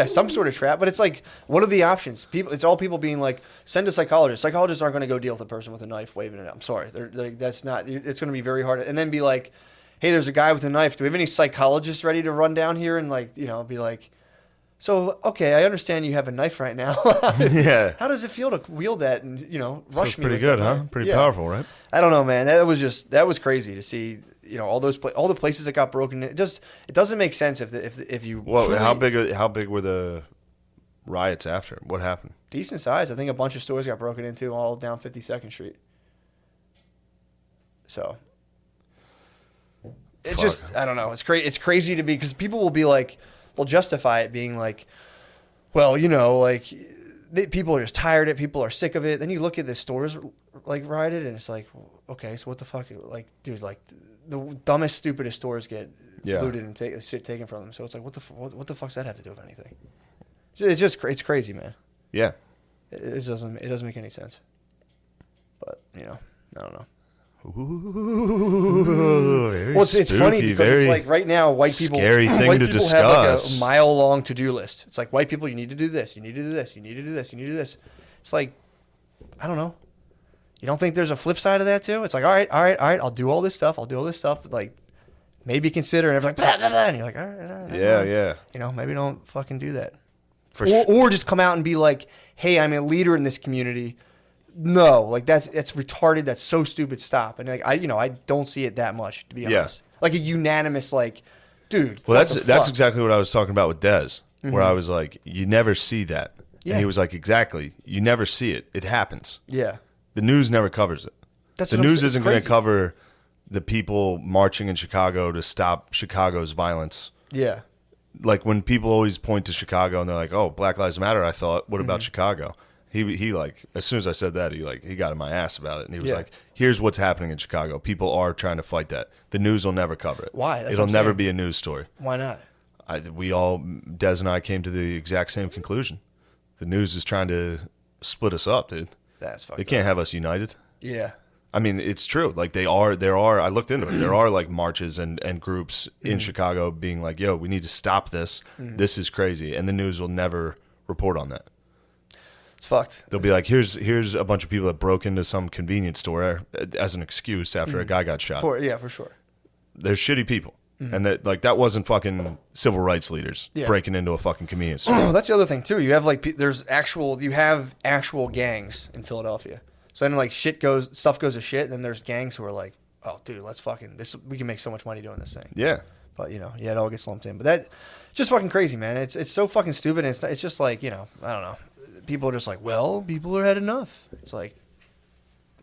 some sort of trap. But it's like, what are the options? It's all people being like, send a psychologist. Psychologists aren't going to go deal with a person with a knife waving it. I'm sorry, that's not. It's going to be very hard. And then be like, hey, there's a guy with a knife. Do we have any psychologists ready to run down here and be like, So, okay, I understand you have a knife right now. Yeah. How does it feel to wield that and, rush Feels me? pretty with good, it, huh? man? Pretty Yeah. powerful, right? I don't know, man. That was crazy to see, all the places that got broken. It doesn't make sense if you Well, truly, how big were the riots after? What happened? decent size. I think a bunch of stores got broken into all down 52nd Street. So it's just, I don't know. It's crazy to be, because people will be like, will justify it being like, well, like people are just tired of it. People are sick of it. Then you look at the stores like rioted, and it's like, okay, so what the fuck? Like, dude, like the dumbest, stupidest stores get looted and shit taken from them. So it's like, what the fuck's that have to do with anything? It's crazy, man. Yeah. It doesn't make any sense. But I don't know. Ooh, very Well, it's funny spooky, because it's like right now, white people scary thing white to people have like discuss. a mile-long to-do list. It's like, white people, you need to do this, you need to do this, you need to do this, you need to do this. It's like, I don't know. You don't think there's a flip side of that too? It's like, all right, I'll do all this stuff, but like, maybe consider, and everyone's like, blah, blah, blah, and you're like, all right. Yeah. Maybe don't fucking do that. Or Or just come out and be like, hey, I'm a leader in this community. No, like that's retarded. That's so stupid. Stop. And like I don't see it that much, to be honest. Like a unanimous, like, dude. Well, what the that's fuck? exactly what I was talking about with Dez, where I was like, you never see that. Yeah. And he was like, exactly. You never see it. It happens. Yeah. The news never covers it. That's The what I'm news saying. isn't It's going to crazy. cover the people marching in Chicago to stop Chicago's violence. Yeah. Like when people always point to Chicago and they're like, "Oh, Black Lives Matter." I thought, what about Chicago? He like, as soon as I said that, he got in my ass about it, and he was Yeah. like, "Here's what's happening in Chicago. People are trying to fight that. The news will never cover it. Why? That's It'll what I'm never saying. be a news story." Why not? Des and I came to the exact same conclusion. The news is trying to split us up, dude. That's fucked They up. can't have us united. Yeah. I mean, it's true. Like there are, I looked into it. There are like marches and groups in Chicago being like, yo, we need to stop this. This is crazy. And the news will never report on that. It's fucked. They'll be like, here's a bunch of people that broke into some convenience store as an excuse after a guy got shot. For sure. They're shitty people. And that wasn't fucking civil rights leaders breaking into a fucking convenience store. Oh, that's the other thing too. You have like you have actual gangs in Philadelphia. So then like stuff goes to shit, and then there's gangs who are like, oh dude, let's fucking we can make so much money doing this thing. Yeah. But it all gets lumped in. But that just fucking crazy, man. It's so fucking stupid. And it's just like, I don't know. People are just like, well, people are had enough. It's like,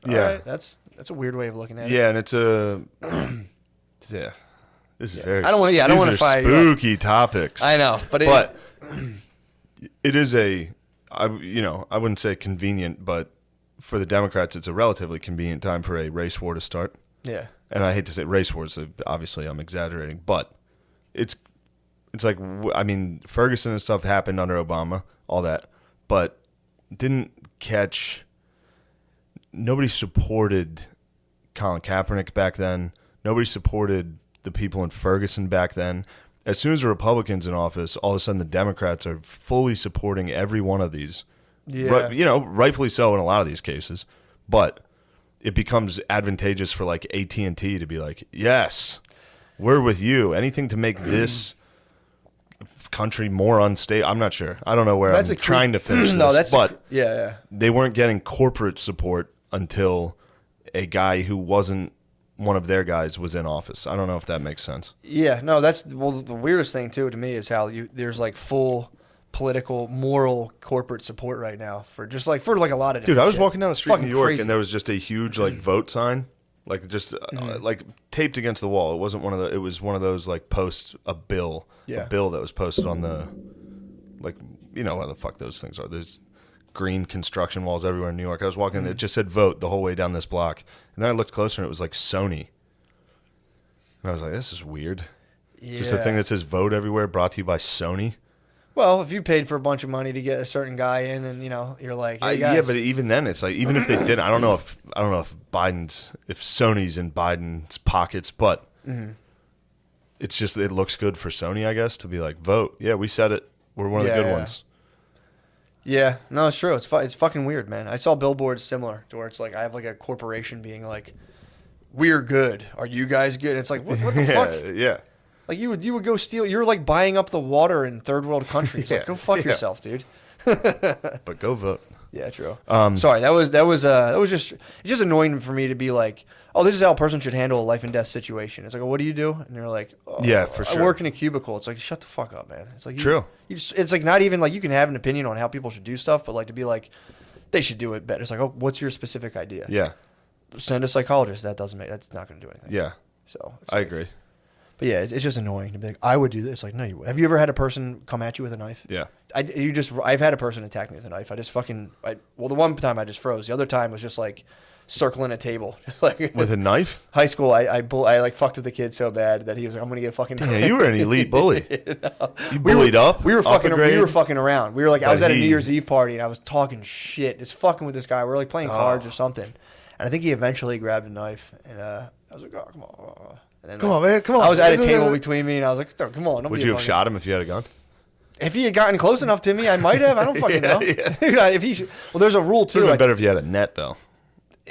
all right, that's a weird way of looking at it. Yeah, and it's a yeah. This is very. I don't wanna- yeah, I don't these wanna are fire you up. spooky topics. I know, but it is I wouldn't say convenient, but for the Democrats, it's a relatively convenient time for a race war to start. yeah, And I hate to say race wars. Obviously, I'm exaggerating, but it's like, I mean, Ferguson and stuff happened under Obama, all that, but didn't catch. Nobody supported Colin Kaepernick back then. Nobody supported the people in Ferguson back then. As soon as the Republicans in office, all of a sudden the Democrats are fully supporting every one of these. Yeah. Rightfully so in a lot of these cases, but it becomes advantageous for like AT&T to be like, yes, we're with you. Anything to make this country more unstable. I'm not sure. I don't know where I'm trying to finish this, but yeah. they weren't getting corporate support until a guy who wasn't one of their guys was in office. I don't know if that makes sense. Yeah, no, the weirdest thing too to me is how there's like full political, moral, corporate support right now for a lot of different Dude, I was shit. walking down the street in Fucking New York crazy. and there was just a huge like vote sign, like just like taped against the wall. It wasn't one of the. It was one of those like a bill that was posted on the, like, what the fuck those things are. There's green construction walls everywhere in New York. I was walking, it just said vote the whole way down this block, and then I looked closer and it was like Sony, and I was like, this is weird. Yeah. Just a thing that says vote everywhere, brought to you by Sony. Well, if you paid for a bunch of money to get a certain guy in, and you're like, hey guys, Yeah, but even then, it's like, even if they didn't, I don't know if Sony's in Biden's pockets, but it's just, it looks good for Sony, I guess, to be like, vote. Yeah, we said it. We're one of the good ones. Yeah, no, it's true. It's fucking weird, man. I saw billboards similar to where it's like I have like a corporation being like, we're good. Are you guys good? And it's like, what the fuck? Yeah. Like you would go steal. You're like buying up the water in third world countries. Like go fuck yourself, dude. But go vote. Yeah, true. Sorry, that was just it's just annoying for me to be like, oh, this is how a person should handle a life and death situation. It's like, well, what do you do? And they're like, oh, yeah, for sure. I work in a cubicle. It's like, shut the fuck up, man. It's like true. It's like not even like you can have an opinion on how people should do stuff, but like to be like, they should do it better. It's like, oh, what's your specific idea? Yeah. Send a psychologist. That's not going to do anything. Yeah. So I agree. But yeah, it's just annoying to be like, I would do this. Like, no, you would. Have you ever had a person come at you with a knife? Yeah. I've had a person attack me with a knife. The one time I just froze. The other time was just like circling a table. Like with a knife? High school, I like fucked with the kid so bad that he was like, I'm going to get a fucking knife. Yeah, you were an elite bully. No. You bullied up? We were fucking around. We were like, I was at a New Year's Eve party and I was talking shit, just fucking with this guy. We were like playing cards or something. And I think he eventually grabbed a knife and I was like, oh, come on. And then, come on, man. Come on. I was at a table between me and I was like, oh, come on. Would you have shot him if you had a gun? If he had gotten close enough to me, I might have. I don't fucking know. Yeah. There's a rule too. It would have been better if you had a net, though.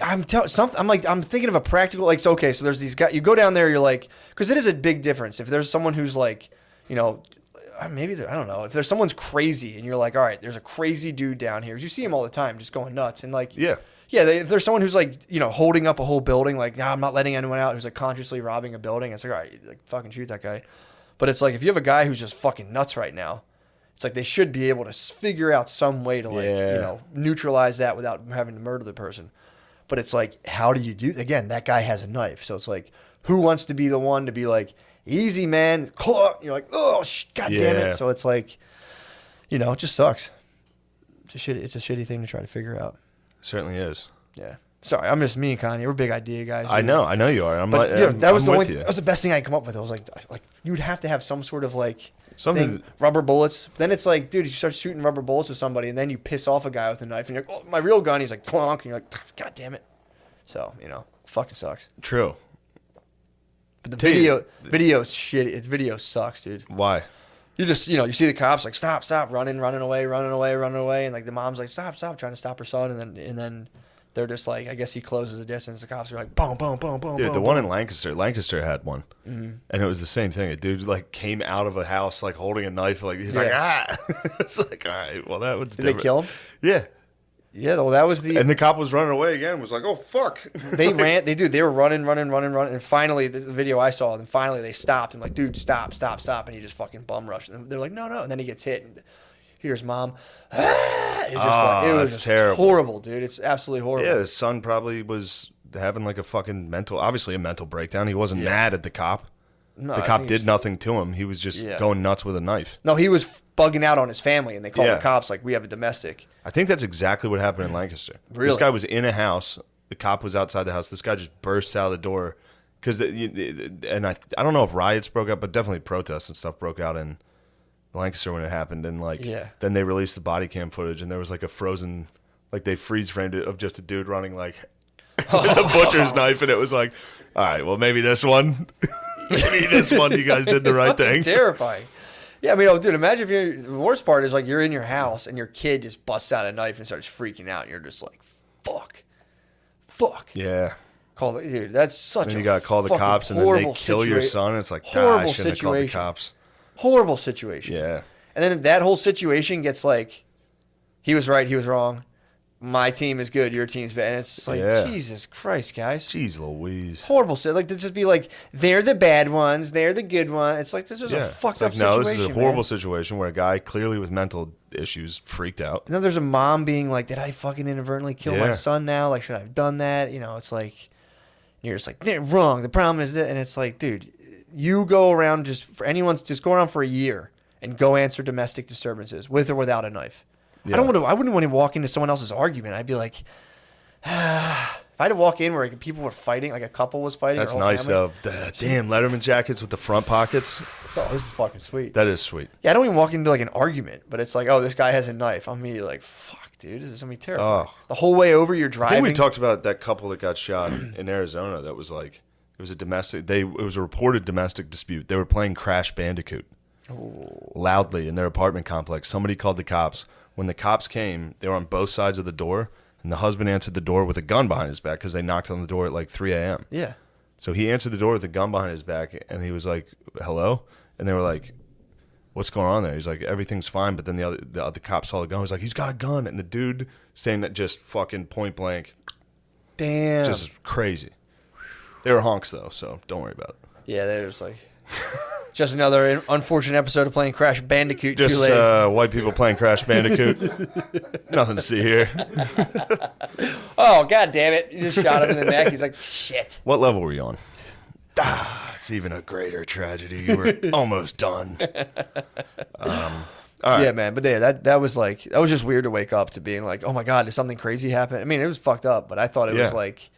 I'm thinking of a practical, like, so, okay, so there's these guys, you go down there, you're like, because it is a big difference. If there's someone who's like, I don't know, if there's someone's crazy and you're like, all right, there's a crazy dude down here. You see him all the time just going nuts. And like, yeah, if there's someone who's like, holding up a whole building, like, nah, I'm not letting anyone out, who's like consciously robbing a building. It's like, all right, like, fucking shoot that guy. But it's like, if you have a guy who's just fucking nuts right now, it's like they should be able to figure out some way to like, neutralize that without having to murder the person. But it's like, how do you do? Again, that guy has a knife, so it's like, who wants to be the one to be like, easy, man? You're like, oh, god damn it. So it's like, it just sucks. It's a shitty thing to try to figure out. Certainly is. Yeah. Sorry, I'm just me and Kanye. We're big idea guys. I know you are. That was the best thing I could come up with. I was like you'd have to have some sort of like something, rubber bullets. Then it's like, dude, you start shooting rubber bullets with somebody, and then you piss off a guy with a knife, and you're like, oh, my real gun. He's like, plonk, and you're like, god damn it. So fucking sucks. True. But the video's shitty. Video sucks, dude. Why? You just, you see the cops like, stop, running away, and like the mom's like, stop, trying to stop her son, and then they're just like, I guess he closes the distance. The cops are like, boom, boom, boom, boom. Dude, boom, the one in Lancaster had one, and it was the same thing. A dude like came out of a house like holding a knife, like he's like, ah. It's like, all right, well that was. Did they kill him? Yeah. Yeah, well, that was and the cop was running away again. Was like, oh fuck. They were running, and finally the video I saw, and finally they stopped and like, dude, stop, and he just fucking bum rushed. And they're like, no, and then he gets hit. And here's mom. It's just it was terrible, horrible, dude. It's absolutely horrible. Yeah, his son probably was having like a fucking mental breakdown. He wasn't mad at the cop. No, the cop did nothing to him. He was just going nuts with a knife. No, he was bugging out on his family, and they called the cops like, we have a domestic. I think that's exactly what happened in Lancaster. Really? This guy was in a house. The cop was outside the house. This guy just bursts out of the door. And I don't know if riots broke out, but definitely protests and stuff broke out in Lancaster when it happened. And then they released the body cam footage, and there was like a frozen, like they freeze framed it of just a dude running like with a butcher's knife, and it was like, all right, well maybe this one, you guys did the right thing. Terrifying. Yeah, I mean, dude, imagine the worst part is like you're in your house and your kid just busts out a knife and starts freaking out, and you're just like, fuck. Yeah. Dude, that's such then a you got to call the cops, and then they kill your son. It's like, I shouldn't have called the cops. Horrible situation. Yeah. And then that whole situation gets like, he was right, he was wrong. My team is good, your team's bad. And it's like, Jesus Christ, guys. Jeez Louise. Horrible. Like, to just be like, they're the bad ones, they're the good ones. It's like, this is a fucked up situation. No, this is a horrible situation where a guy clearly with mental issues freaked out. And then there's a mom being like, did I fucking inadvertently kill my son now? Like, should I have done that? It's like, you're just like, they're wrong. The problem is that, and it's like, dude, you go around just go around for a year and go answer domestic disturbances with or without a knife. Yeah. I wouldn't want to walk into someone else's argument. I'd be like, if I had to walk in where people were fighting, like a couple was fighting. That's nice though. Damn Letterman jackets with the front pockets. Oh, this is fucking sweet. That is sweet. Yeah, I don't even walk into like an argument, but it's like, oh, this guy has a knife. I'm immediately like, fuck, dude, this is gonna be terrifying. Oh. The whole way over, you're driving. I think we talked about that couple that got shot in Arizona. That was like, it was a reported domestic dispute. They were playing Crash Bandicoot loudly in their apartment complex. Somebody called the cops. When the cops came, they were on both sides of the door, and the husband answered the door with a gun behind his back because they knocked on the door at like 3 a.m. Yeah. So he answered the door with a gun behind his back, and he was like, "Hello," and they were like, "What's going on there?" He's like, "Everything's fine," but then the other cop saw the gun. He was like, "He's got a gun," and the dude standing that just fucking point blank, Damn. just crazy. They were honks though, so don't worry about it. Yeah, they're just like, just another unfortunate episode of playing Crash Bandicoot. Just too late. white people playing Crash Bandicoot. Nothing to see here. Oh, god damn it! You just shot him in the neck. He's like, shit. What level were you on? It's even a greater tragedy. You were almost done. All right. Yeah, man. But yeah, that was just weird to wake up to being like, oh my god, did something crazy happen? I mean, it was fucked up, but I thought it was like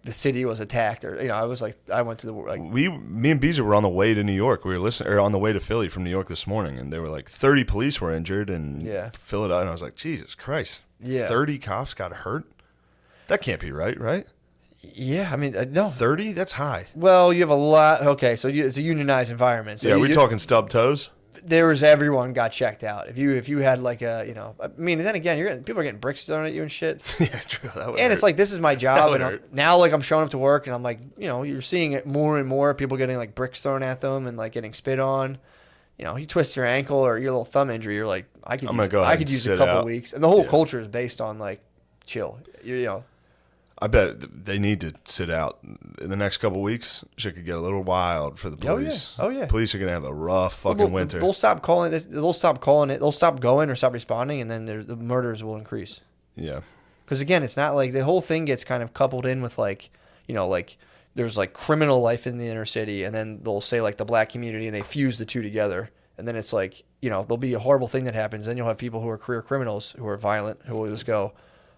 the city was attacked, or I was like, I went to the me and Beezer were on the way to New York. We were listening, or on the way to Philly from New York this morning, and there were like 30 police were injured, and Philadelphia. And I was like, Jesus Christ, 30 cops got hurt. That can't be right? Yeah, I mean, no. 30? That's high. Well, you have a lot. Okay, so it's a unionized environment. So we're talking stub toes. There was everyone got checked out. If you had like a I mean, then again, people are getting bricks thrown at you and shit. Yeah, true. That would and hurt. it's like, this is my job, and now like I'm showing up to work, and I'm like, you're seeing it more and more. People getting like bricks thrown at them and like getting spit on. You twist your ankle or your little thumb injury, you're like, I could use a couple weeks, and the whole culture is based on like chill. I bet they need to sit out in the next couple of weeks. Shit could get a little wild for the police. Oh yeah. Police are gonna have a rough fucking winter. They'll stop calling it. They'll stop calling it. They'll stop going or stop responding, and then the murders will increase. Yeah. Because again, it's not like the whole thing gets kind of coupled in with like there's like criminal life in the inner city, and then they'll say like the black community, and they fuse the two together, and then it's like there'll be a horrible thing that happens. Then you'll have people who are career criminals who are violent who will just go,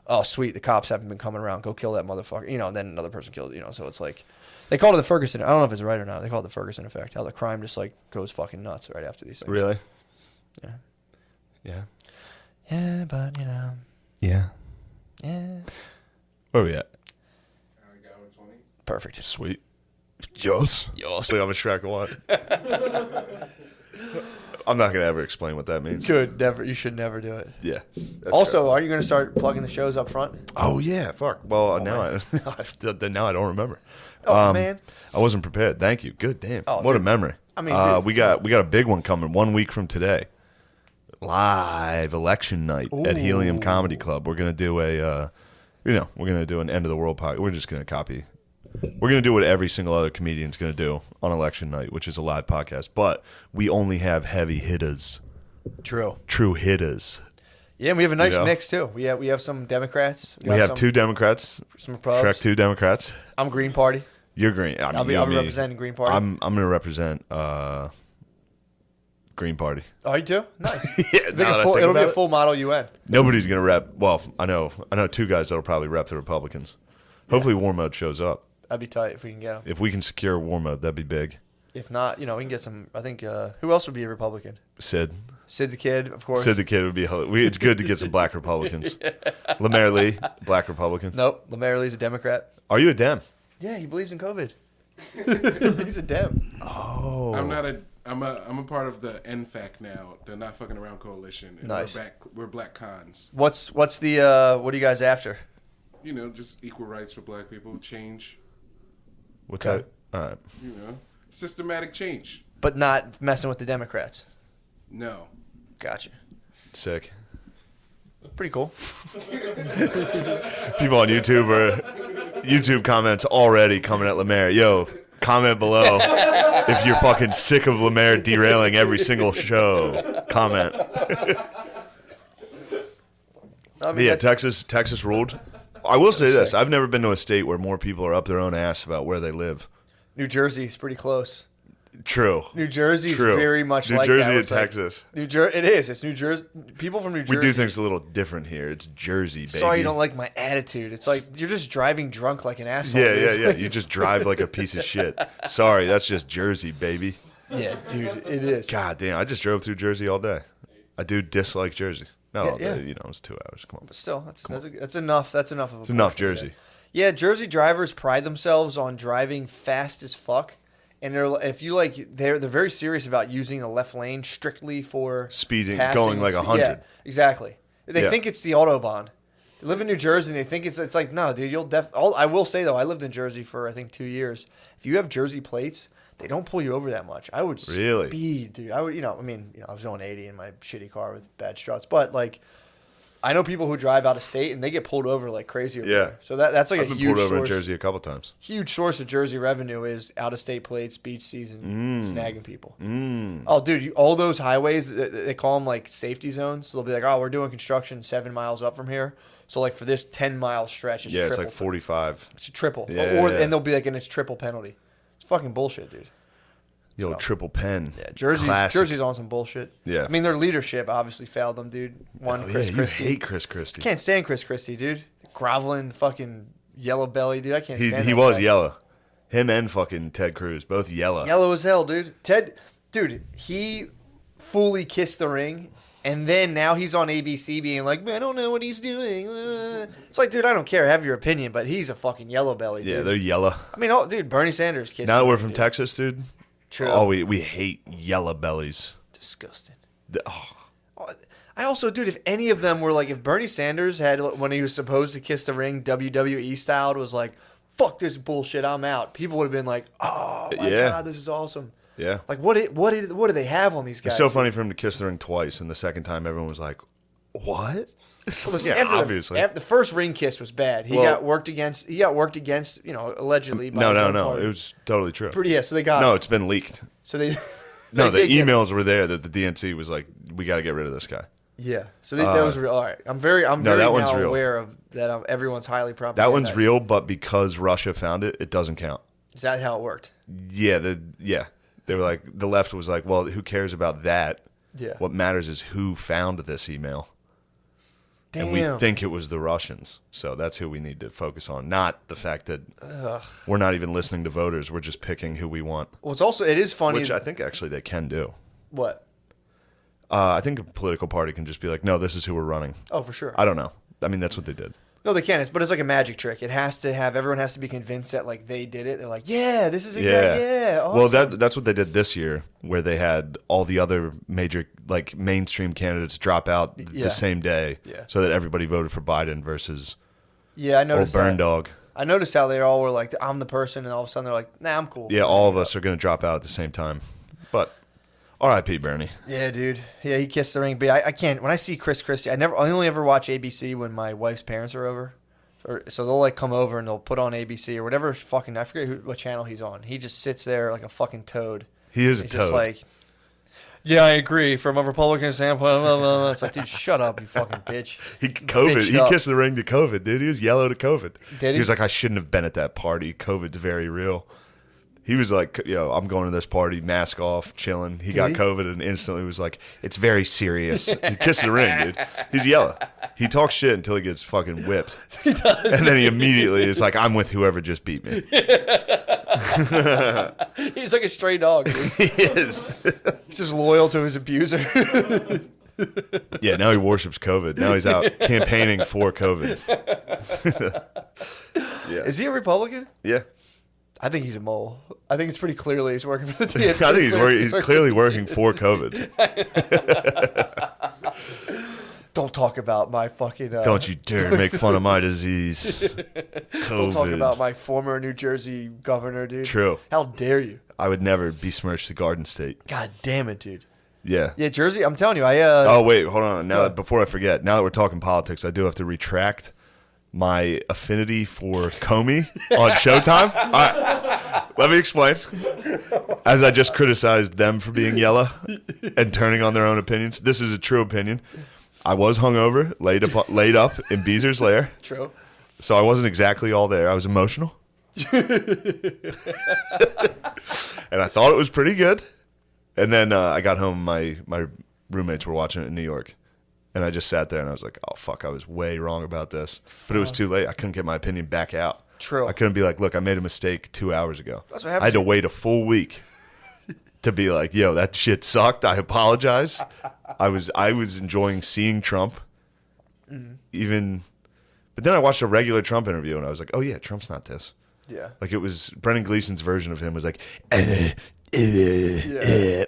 oh, sweet, the cops haven't been coming around. Go kill that motherfucker. And then another person killed, so it's like, they call it the Ferguson. I don't know if it's right or not. They call it the Ferguson effect. How the crime just like goes fucking nuts right after these things. Really? Yeah. Yeah. Yeah, but Yeah. Yeah. Where are we at? Perfect. Sweet. Yes. I'm a Shrek one. I'm not going to ever explain what that means. Good. Never. You should never do it. Yeah. Also, are you going to start plugging the shows up front? Oh, yeah. Fuck. Well, now I don't remember. Oh, man. I wasn't prepared. Thank you. Good damn. Oh, what dude. a memory. I mean, we got a big one coming 1 week from today. Live election night at Helium Comedy Club. We're going to do we're going to do an end of the world podcast. We're just going to copy. We're going to do what every single other comedian's going to do on election night, which is a live podcast. But we only have heavy hitters. True hitters. Yeah, and we have a nice mix, too. We have some Democrats. We have 2 Democrats. Some Republicans. Shrek 2 Democrats. I'm Green Party. You're Green. I'll be representing Green Party. I'm going to represent Green Party. Oh, you do? Nice. Yeah, it'll be a full model UN. Nobody's going to rep. Well, I know 2 guys that'll probably rep the Republicans. Hopefully War Mode shows up. That'd be tight if we can get him. If we can secure War Mode, that'd be big. If not, we can get some. I think who else would be a Republican? Sid the Kid, of course. Sid the Kid would be. It's good to get some black Republicans. Lemaire Lee, black Republican. Nope, Lemaire Lee's a Democrat. Are you a Dem? Yeah, he believes in COVID. He's a Dem. Oh, I'm a part of the NFAC now, the Not Fucking Around Coalition. And nice. We're black cons. What's the what are you guys after? Just equal rights for black people, change. What type? All right. Systematic change. But not messing with the Democrats. No. Gotcha. Sick. Pretty cool. People on YouTube comments already coming at Lemaire. Yo, comment below if you're fucking sick of Lemaire derailing every single show. Comment. Yeah, Texas ruled. I will say this. I've never been to a state where more people are up their own ass about where they live. New Jersey's pretty close. True. New Jersey's very much like New Jersey that. and Texas. It is. It's New Jersey. People from New Jersey. We do things a little different here. It's Jersey, baby. Sorry you don't like my attitude. It's like you're just driving drunk like an asshole. Yeah. You just drive like a piece of shit. Sorry, that's just Jersey, baby. Yeah, dude, it is. God damn, I just drove through Jersey all day. I do dislike Jersey. Not all day, it's 2 hours. Come on. But still, that's enough. That's enough of a. It's enough Jersey. Yeah, Jersey drivers pride themselves on driving fast as fuck, and they're very serious about using the left lane strictly for speeding, passing going like 100. Yeah, exactly. They think it's the Autobahn. They live in New Jersey and they think it's like, no, dude, you'll I will say though, I lived in Jersey for I think 2 years. If you have Jersey plates, they don't pull you over that much. I would really speed, dude. I would, I was going 80 in my shitty car with bad struts, but like, I know people who drive out of state and they get pulled over like crazy. Over there. So that's like I've been huge pulled over source, in Jersey a couple times. Huge source of Jersey revenue is out of state plates, beach season, snagging people. Oh, dude, all those highways, they call them like safety zones. So they'll be like, oh, we're doing construction 7 miles up from here. So like for this 10-mile stretch, it's it's like 45. It's a triple. Yeah, And they'll be like, and it's triple penalty. It's fucking bullshit, dude. Yo, triple pen. Yeah, Jersey's on some bullshit. Yeah. I mean, their leadership obviously failed them, dude. Chris Christie. You hate Chris Christie. Can't stand Chris Christie, dude. Groveling, fucking yellow belly, dude. I can't stand He that was guy. yellow. Him and fucking Ted Cruz, both yellow. Yellow as hell, dude. Dude, he fully kissed the ring, and then now he's on ABC being like, man, I don't know what he's doing. It's like, dude, I don't care. Have your opinion, but he's a fucking yellow belly, dude. Yeah, they're yellow. I mean, dude, Bernie Sanders kissed Now that the we're ring, from dude. Texas, dude. True. Oh, we hate yellow bellies. Disgusting. Oh. I also, dude, if any of them were like, if Bernie Sanders had, when he was supposed to kiss the ring, WWE styled, was like, fuck this bullshit, I'm out. People would have been like, oh my God, this is awesome. Yeah. Like, what do they have on these guys? It's so funny for him to kiss the ring twice, and the second time everyone was like, what? Obviously. After the first ring kiss was bad. He got worked against, allegedly. By his own No. party. It was totally true. So they got. No, it's been leaked. So they. No, the did get- emails were there that the DNC was like, we got to get rid of this guy. Yeah. So that was real. All right. I'm very that one's now real. aware of that. Everyone's highly probably. That one's real, but because Russia found it, it doesn't count. Is that how it worked? Yeah, they were like, the left was like, well, who cares about that? Yeah. What matters is who found this email. Damn. And we think it was the Russians. So that's who we need to focus on, not the fact that we're not even listening to voters. We're just picking who we want. Well, it is funny. Which I think actually they can do. What? I think a political party can just be like, no, this is who we're running. Oh, for sure. I don't know. I mean, that's what they did. No, they can. But it's like a magic trick. It has to have, everyone has to be convinced that like they did it. They're like, yeah, this is exactly, awesome. Well, that's what they did this year, where they had all the other major like mainstream candidates drop out the same day, so that everybody voted for Biden versus I noticed old burn that. dog. I noticed how they all were like, I'm the person, and all of a sudden they're like, nah, I'm cool. Yeah, all of us are going to drop out at the same time. But R.I.P. Bernie. Yeah, dude. Yeah, he kissed the ring. But I can't. When I see Chris Christie, I only ever watch ABC when my wife's parents are over. So they'll like come over and they'll put on ABC or whatever fucking, I forget what channel he's on. He just sits there like a fucking toad. He is a He's toad. just like, yeah, I agree. From a Republican standpoint, blah, blah, blah. It's like, dude, shut up, you fucking bitch. He Bitched up. kissed the ring to COVID, dude. He was yellow to COVID. Did he? He was like, I shouldn't have been at that party. COVID's very real. He was like, I'm going to this party, mask off, chilling. He got COVID and instantly was like, it's very serious. He kissed the ring, dude. He's yellow. He talks shit until he gets fucking whipped. He does. And then he immediately is like, I'm with whoever just beat me. He's like a stray dog, dude. He is. He's just loyal to his abuser. Yeah, now he worships COVID. Now he's out campaigning for COVID. Yeah. Is he a Republican? Yeah. I think he's a mole. I think it's pretty clearly he's working for the DNC. I think he's clearly working for COVID. Don't talk about my fucking... Don't you dare make fun of my disease. COVID. Don't talk about my former New Jersey governor, dude. True. How dare you? I would never besmirch the Garden State. God damn it, dude. Yeah. Yeah, Jersey, I'm telling you, Oh, wait, hold on. Before I forget, now that we're talking politics, I do have to retract my affinity for Comey on Showtime. All right, let me explain. As I just criticized them for being yellow and turning on their own opinions, this is a true opinion. I was hungover, laid up in Beezer's lair. True. So I wasn't exactly all there. I was emotional. And I thought it was pretty good. And then I got home, my roommates were watching it in New York. And I just sat there and I was like, oh, fuck, I was way wrong about this. But it was too late. I couldn't get my opinion back out. True. I couldn't be like, look, I made a mistake 2 hours ago. That's what happens. I had to wait a full week to be like, yo, that shit sucked. I apologize. I was enjoying seeing Trump. Even, but then I watched a regular Trump interview and I was like, oh, yeah, Trump's not this. Yeah. Like it was, Brendan Gleeson's version of him was like,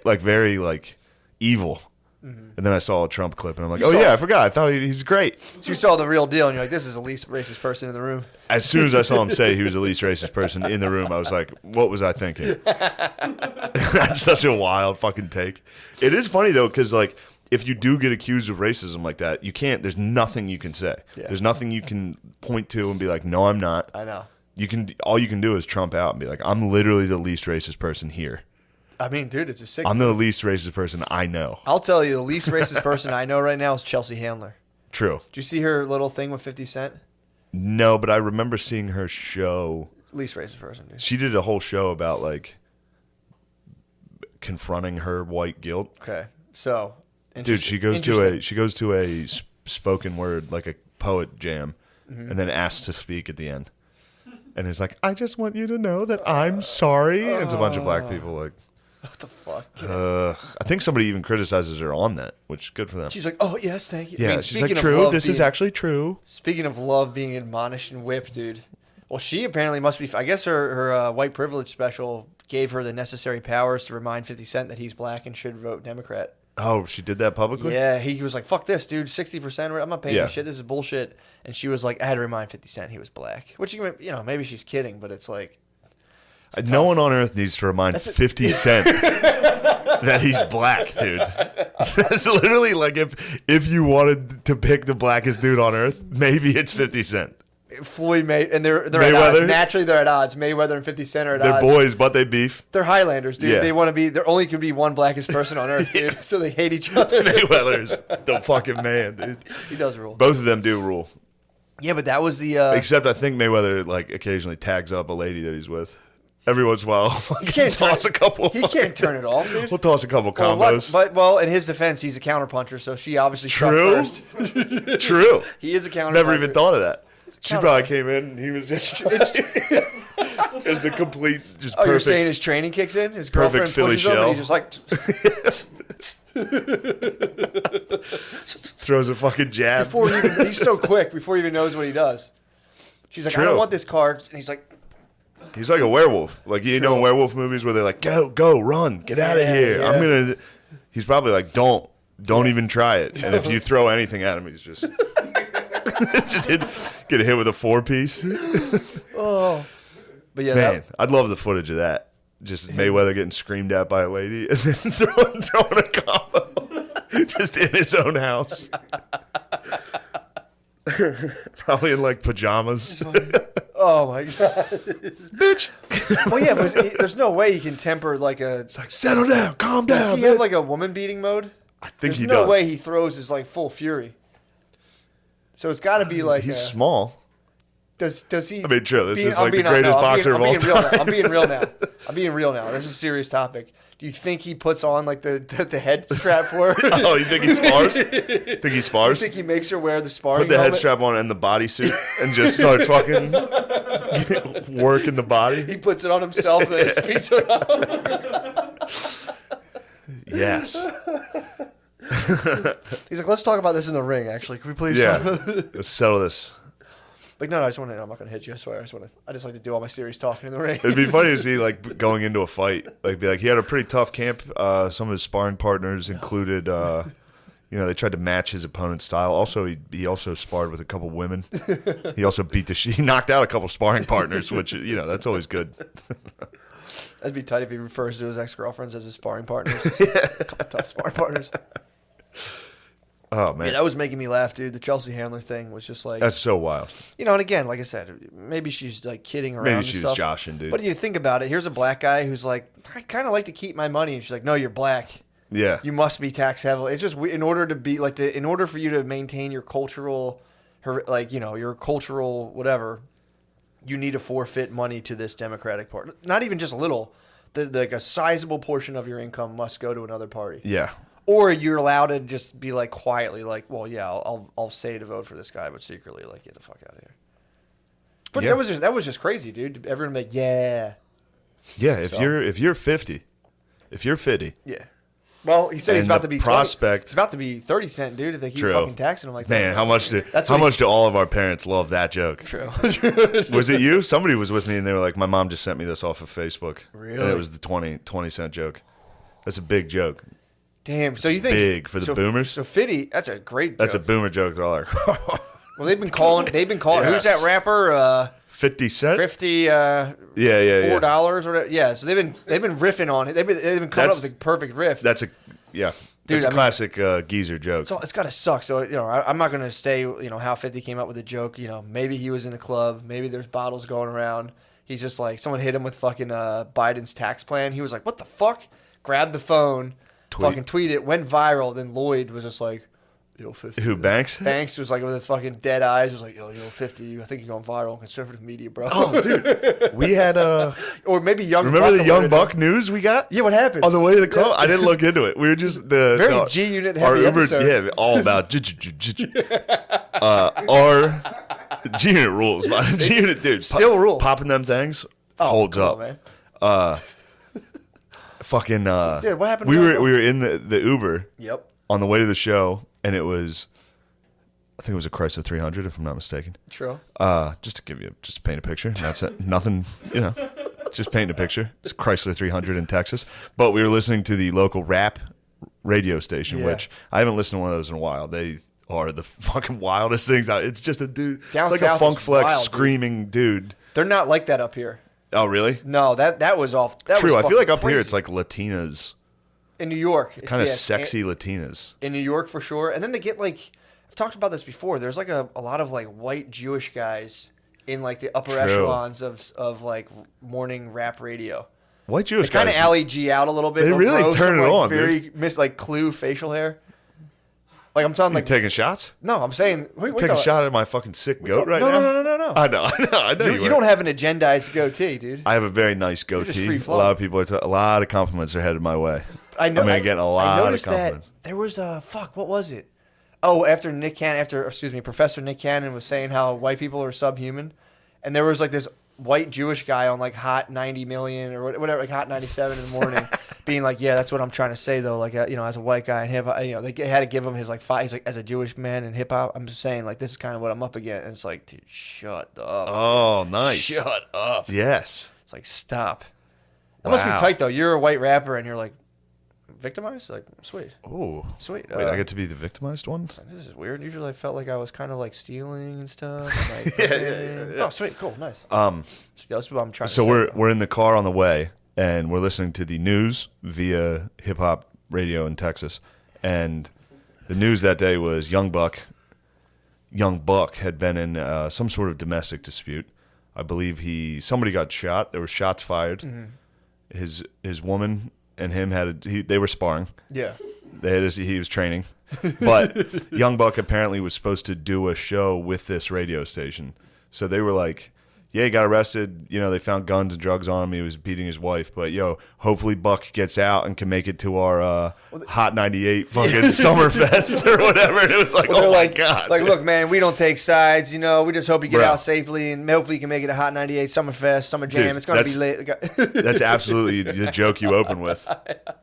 like very like evil. And then I saw a Trump clip, and I'm like, I forgot. I thought he's great. So you saw the real deal, and you're like, this is the least racist person in the room. As soon as I saw him say he was the least racist person in the room, I was like, what was I thinking? That's such a wild fucking take. It is funny, though, because, like, if you do get accused of racism like that, you can't, there's nothing you can say. Yeah. There's nothing you can point to and be like, no, I'm not. I know. All you can do is trump out and be like, I'm literally the least racist person here. I mean, dude, it's a sick. I'm the least racist person I know. I'll tell you, the least racist person I know right now is Chelsea Handler. True. Did you see her little thing with 50 Cent? No, but I remember seeing her show. Least racist person, dude. She did a whole show about, like, confronting her white guilt. Okay, so dude, she goes to a spoken word, like a poet jam, and then asks to speak at the end. And it's like, I just want you to know that I'm sorry. And it's a bunch of black people like, what the fuck? I think somebody even criticizes her on that, which is good for them. She's like, oh, yes, thank you. Yeah, I mean, she's like, true, this is actually true. Speaking of love being admonished and whipped, dude. Well, she apparently must be, I guess her white privilege special gave her the necessary powers to remind 50 Cent that he's black and should vote Democrat. Oh, she did that publicly? Yeah, he was like, fuck this, dude, 60%, I'm not paying this shit, this is bullshit. And she was like, I had to remind 50 Cent he was black. Which, you know, maybe she's kidding, but it's like... No one on earth needs to remind 50 Cent that he's black, dude. That's literally like if you wanted to pick the blackest dude on earth, maybe it's 50 Cent. Floyd and they're at odds. Naturally, they're at odds. Mayweather and 50 Cent are at odds. They're boys, but they beef. They're Highlanders, dude. Yeah. They want to be. There only could be one blackest person on earth, dude. So they hate each other. Mayweather's the fucking man, dude. He does rule. Both of them do rule. Yeah, but that was the. Except I think Mayweather like occasionally tags up a lady that he's with. Every once in a while, he can't toss a couple. He can't turn it off, dude. We'll toss a couple combos. Well, in his defense, he's a counterpuncher, so she obviously struck first. True. He is a counterpuncher. Never even thought of that. She probably came in and he was just just a complete just perfect. You're saying his training kicks in? His girlfriend Philly pushes him and he's just like throws a fucking jab. He's so quick before he even knows what he does. She's like, I don't want this card, and he's like a werewolf. Like you know in werewolf movies where they're like, go, run, get out of here. Yeah. He's probably like, don't even try it. And if you throw anything at him, he's just just get hit with a 4-piece. Oh, but yeah, man, I'd love the footage of that. Just Mayweather getting screamed at by a lady and then throwing a combo just in his own house. Probably in like pajamas. Oh my god, bitch! Well, yeah, but there's no way he can temper like a. It's like settle down, calm down. Does he have like a woman beating mode? I think he does. There's no way he throws his like full fury. So it's got to be like he's small. Does he? I mean, true. This is like the greatest boxer of all time. I'm being real now. This is a serious topic. Do you think he puts on like the head strap for her? Oh, you think he spars? Think he spars? You think he makes her wear the sparring? Put the head strap on and the bodysuit and just start fucking working the body. He puts it on himself and then speeds her up. Yes. He's like, let's talk about this in the ring. Actually, can we please? Yeah. Let's settle this. Like, no, I'm not gonna hit you. I swear. I just like to do all my serious talking in the ring. It'd be funny to see like going into a fight. Like, be like, he had a pretty tough camp. Some of his sparring partners included, they tried to match his opponent's style. Also, he also sparred with a couple women. He also he knocked out a couple sparring partners, which that's always good. That'd be tight if he refers to his ex-girlfriends as his sparring partners. Couple tough sparring partners. Oh, man. Yeah, that was making me laugh, dude. The Chelsea Handler thing was just like... That's so wild. And again, like I said, maybe she's like kidding around. Maybe she was joshing, dude. But if you think about it, here's a black guy who's like, I kind of like to keep my money. And she's like, no, you're black. Yeah. You must be tax heavily. It's just in order to be like in order for you to maintain your cultural, your cultural whatever, you need to forfeit money to this Democratic Party. Not even just a little. Like a sizable portion of your income must go to another party. Yeah. Or you're allowed to just be like quietly like, well, yeah, I'll say to vote for this guy, but secretly like get the fuck out of here. But that was just crazy, dude. Everyone like, yeah. Yeah, if you're 50. Yeah. Well, he said he's about to be prospect. It's about to be 30 cent, dude. If they keep fucking taxing him like that. Man, how much do all of our parents love that joke? True. Was it you? Somebody was with me and they were like, my mom just sent me this off of Facebook. Really? And it was the 20 cent joke. That's a big joke. Damn. So you think big for the boomers? So Fitty, that's a great joke. That's a boomer joke. They're all like, well, they've been calling. Yes. Who's that rapper? 50 Cent? 50. Yeah. $4 or whatever. Yeah. So they've been riffing on it. They've been coming up with the perfect riff. That's a classic geezer joke. So it's gotta suck. So I'm not gonna say how 50 came up with the joke. Maybe he was in the club. Maybe there's bottles going around. He's just like someone hit him with fucking Biden's tax plan. He was like, "What the fuck?" Grabbed the phone, fucking tweet it, went viral. Then Lloyd was just like, "Yo, 50." Who, Banks? Banks was like with his fucking dead eyes. Was like, "Yo, 50. I think you're going viral on conservative media, bro." Oh, dude, we had or maybe Young. Remember Buck the Young Buck news we got? Yeah, what happened on the way to the club? I didn't look into it. We were just very G Unit heavy episode. Yeah, all about our G Unit rules. G Unit, dude, still rule popping them things holds up, man. Fucking yeah, what happened? We were in the Uber. Yep. On the way to the show, and it was, I think it was a Chrysler 300, if I'm not mistaken. True. Just to paint a picture. That's it. Nothing, just painting a picture. It's a Chrysler 300 in Texas. But we were listening to the local rap radio station, which I haven't listened to one of those in a while. They are the fucking wildest things out. It's just a dude. Down it's like south a Funk Flex wild, screaming dude. They're not like that up here. Oh, really? No, that was off. That True. was I feel like up crazy. here it's like Latinas. In New York. Kind of sexy Latinas. In New York, for sure. And then they get like, I've talked about this before. There's like a lot of like white Jewish guys in like the upper echelons of like morning rap radio. White Jewish guys. Kind of Ali G out a little bit. They really turn it on, very dude. Like Clue facial hair. Like I'm talking like taking shots? No, I'm saying taking a shot at my fucking sick goat right now. No. I know. You don't have an agendized goatee, dude. I have a very nice goatee. A lot of people, a lot of compliments are headed my way. I know. I'm getting a lot of compliments. That there was a what was it? Oh, Professor Nick Cannon was saying how white people are subhuman, and there was like this white Jewish guy on like Hot 90 Million or whatever, like Hot 97 in the morning, being like, yeah, that's what I'm trying to say though. Like, as a white guy in hip hop, they had to give him his like five. He's like, as a Jewish man in hip hop, I'm just saying like this is kind of what I'm up against. And it's like, dude, shut up. Oh, nice. Shut up. Yes. It's like, stop. That must be tight though. You're a white rapper and you're like victimized. Like, sweet. Oh, sweet. Wait, I get to be the victimized one? This is weird. Usually I felt like I was kind of like stealing and stuff. Like, yeah. Oh, sweet, cool, nice. That's what I'm trying to say. So we're in the car on the way, and we're listening to the news via hip hop radio in Texas, and the news that day was Young Buck had been in some sort of domestic dispute. I believe somebody got shot. There were shots fired. Mm-hmm. His woman and him they were sparring. Yeah. He was training. But Young Buck apparently was supposed to do a show with this radio station. So they were like, yeah, he got arrested. They found guns and drugs on him. He was beating his wife. But, hopefully Buck gets out and can make it to our Hot 98 fucking Summerfest or whatever. And it was like, oh, my God. Like, look, man, we don't take sides. We just hope you get out safely. And hopefully you can make it to Hot 98, Summerfest, Summer Jam. Dude, it's going to be late. That's absolutely the joke you open with.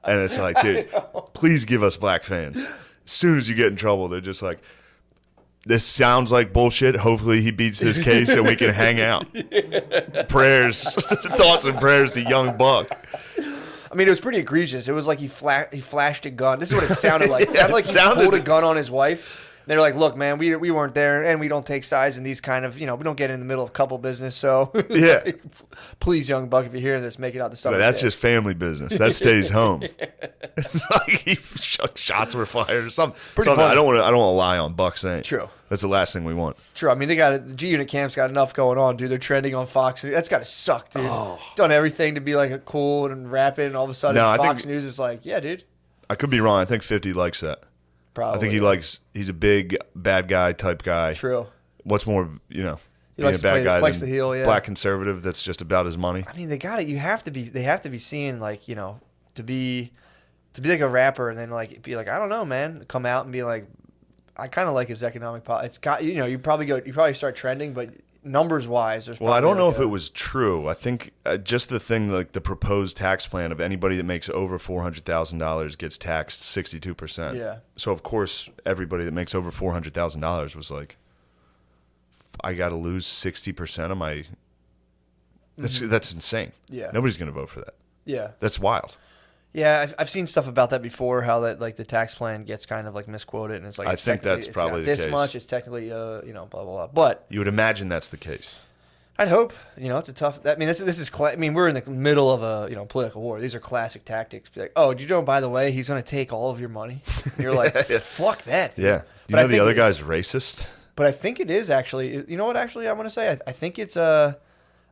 And it's like, dude, please give us black fans. As soon as you get in trouble, they're just like, this sounds like bullshit. Hopefully he beats this case and we can hang out. Prayers, thoughts and prayers to Young Buck. I mean, it was pretty egregious. It was like he flashed a gun. This is what it sounded like. It sounded like he pulled a gun on his wife. They're like, look, man, we weren't there, and we don't take sides in these kind of, we don't get in the middle of couple business. So, yeah, like, please, Young Buck, if you're hearing this, make it out the summer. That's just family business. That stays home. It's like shots were fired or something. I don't want to lie on Buck saying. True. That's the last thing we want. True. I mean, the G Unit camp's got enough going on, dude. They're trending on Fox. That's got to suck, dude. Done everything to be like a cool and rapping, and all of a sudden Fox News is like, yeah, dude. I could be wrong. I think 50 likes that. Probably. I think he's a big bad guy type guy. True. What's more, being a bad guy than heel, black conservative that's just about his money. I mean, they have to be seeing like, to be like a rapper and then like be like, I don't know, man, come out and be like, I kind of like his economic policy. It's got, you probably start trending, but numbers wise, well, I don't know if it was true. I think just the thing, like the proposed tax plan of anybody that makes over $400,000 gets taxed 62%. Yeah. So of course, everybody that makes over $400,000 was like, I got to lose 60% of my. That's insane. Yeah. Nobody's gonna vote for that. Yeah. That's wild. Yeah, I've seen stuff about that before. How that like the tax plan gets kind of like misquoted, and it's like I it's think that's it's probably not the this case. much. It's technically blah blah blah. But You would imagine that's the case. I'd hope it's a tough. I mean, this is. I mean, we're in the middle of a political war. These are classic tactics. Be like, oh, did you know? By the way, he's going to take all of your money. And you're like, fuck that. Dude. Yeah. You But I know the think other it guy's is. racist? But I think it is actually. You know what? Actually, I want to say I think it's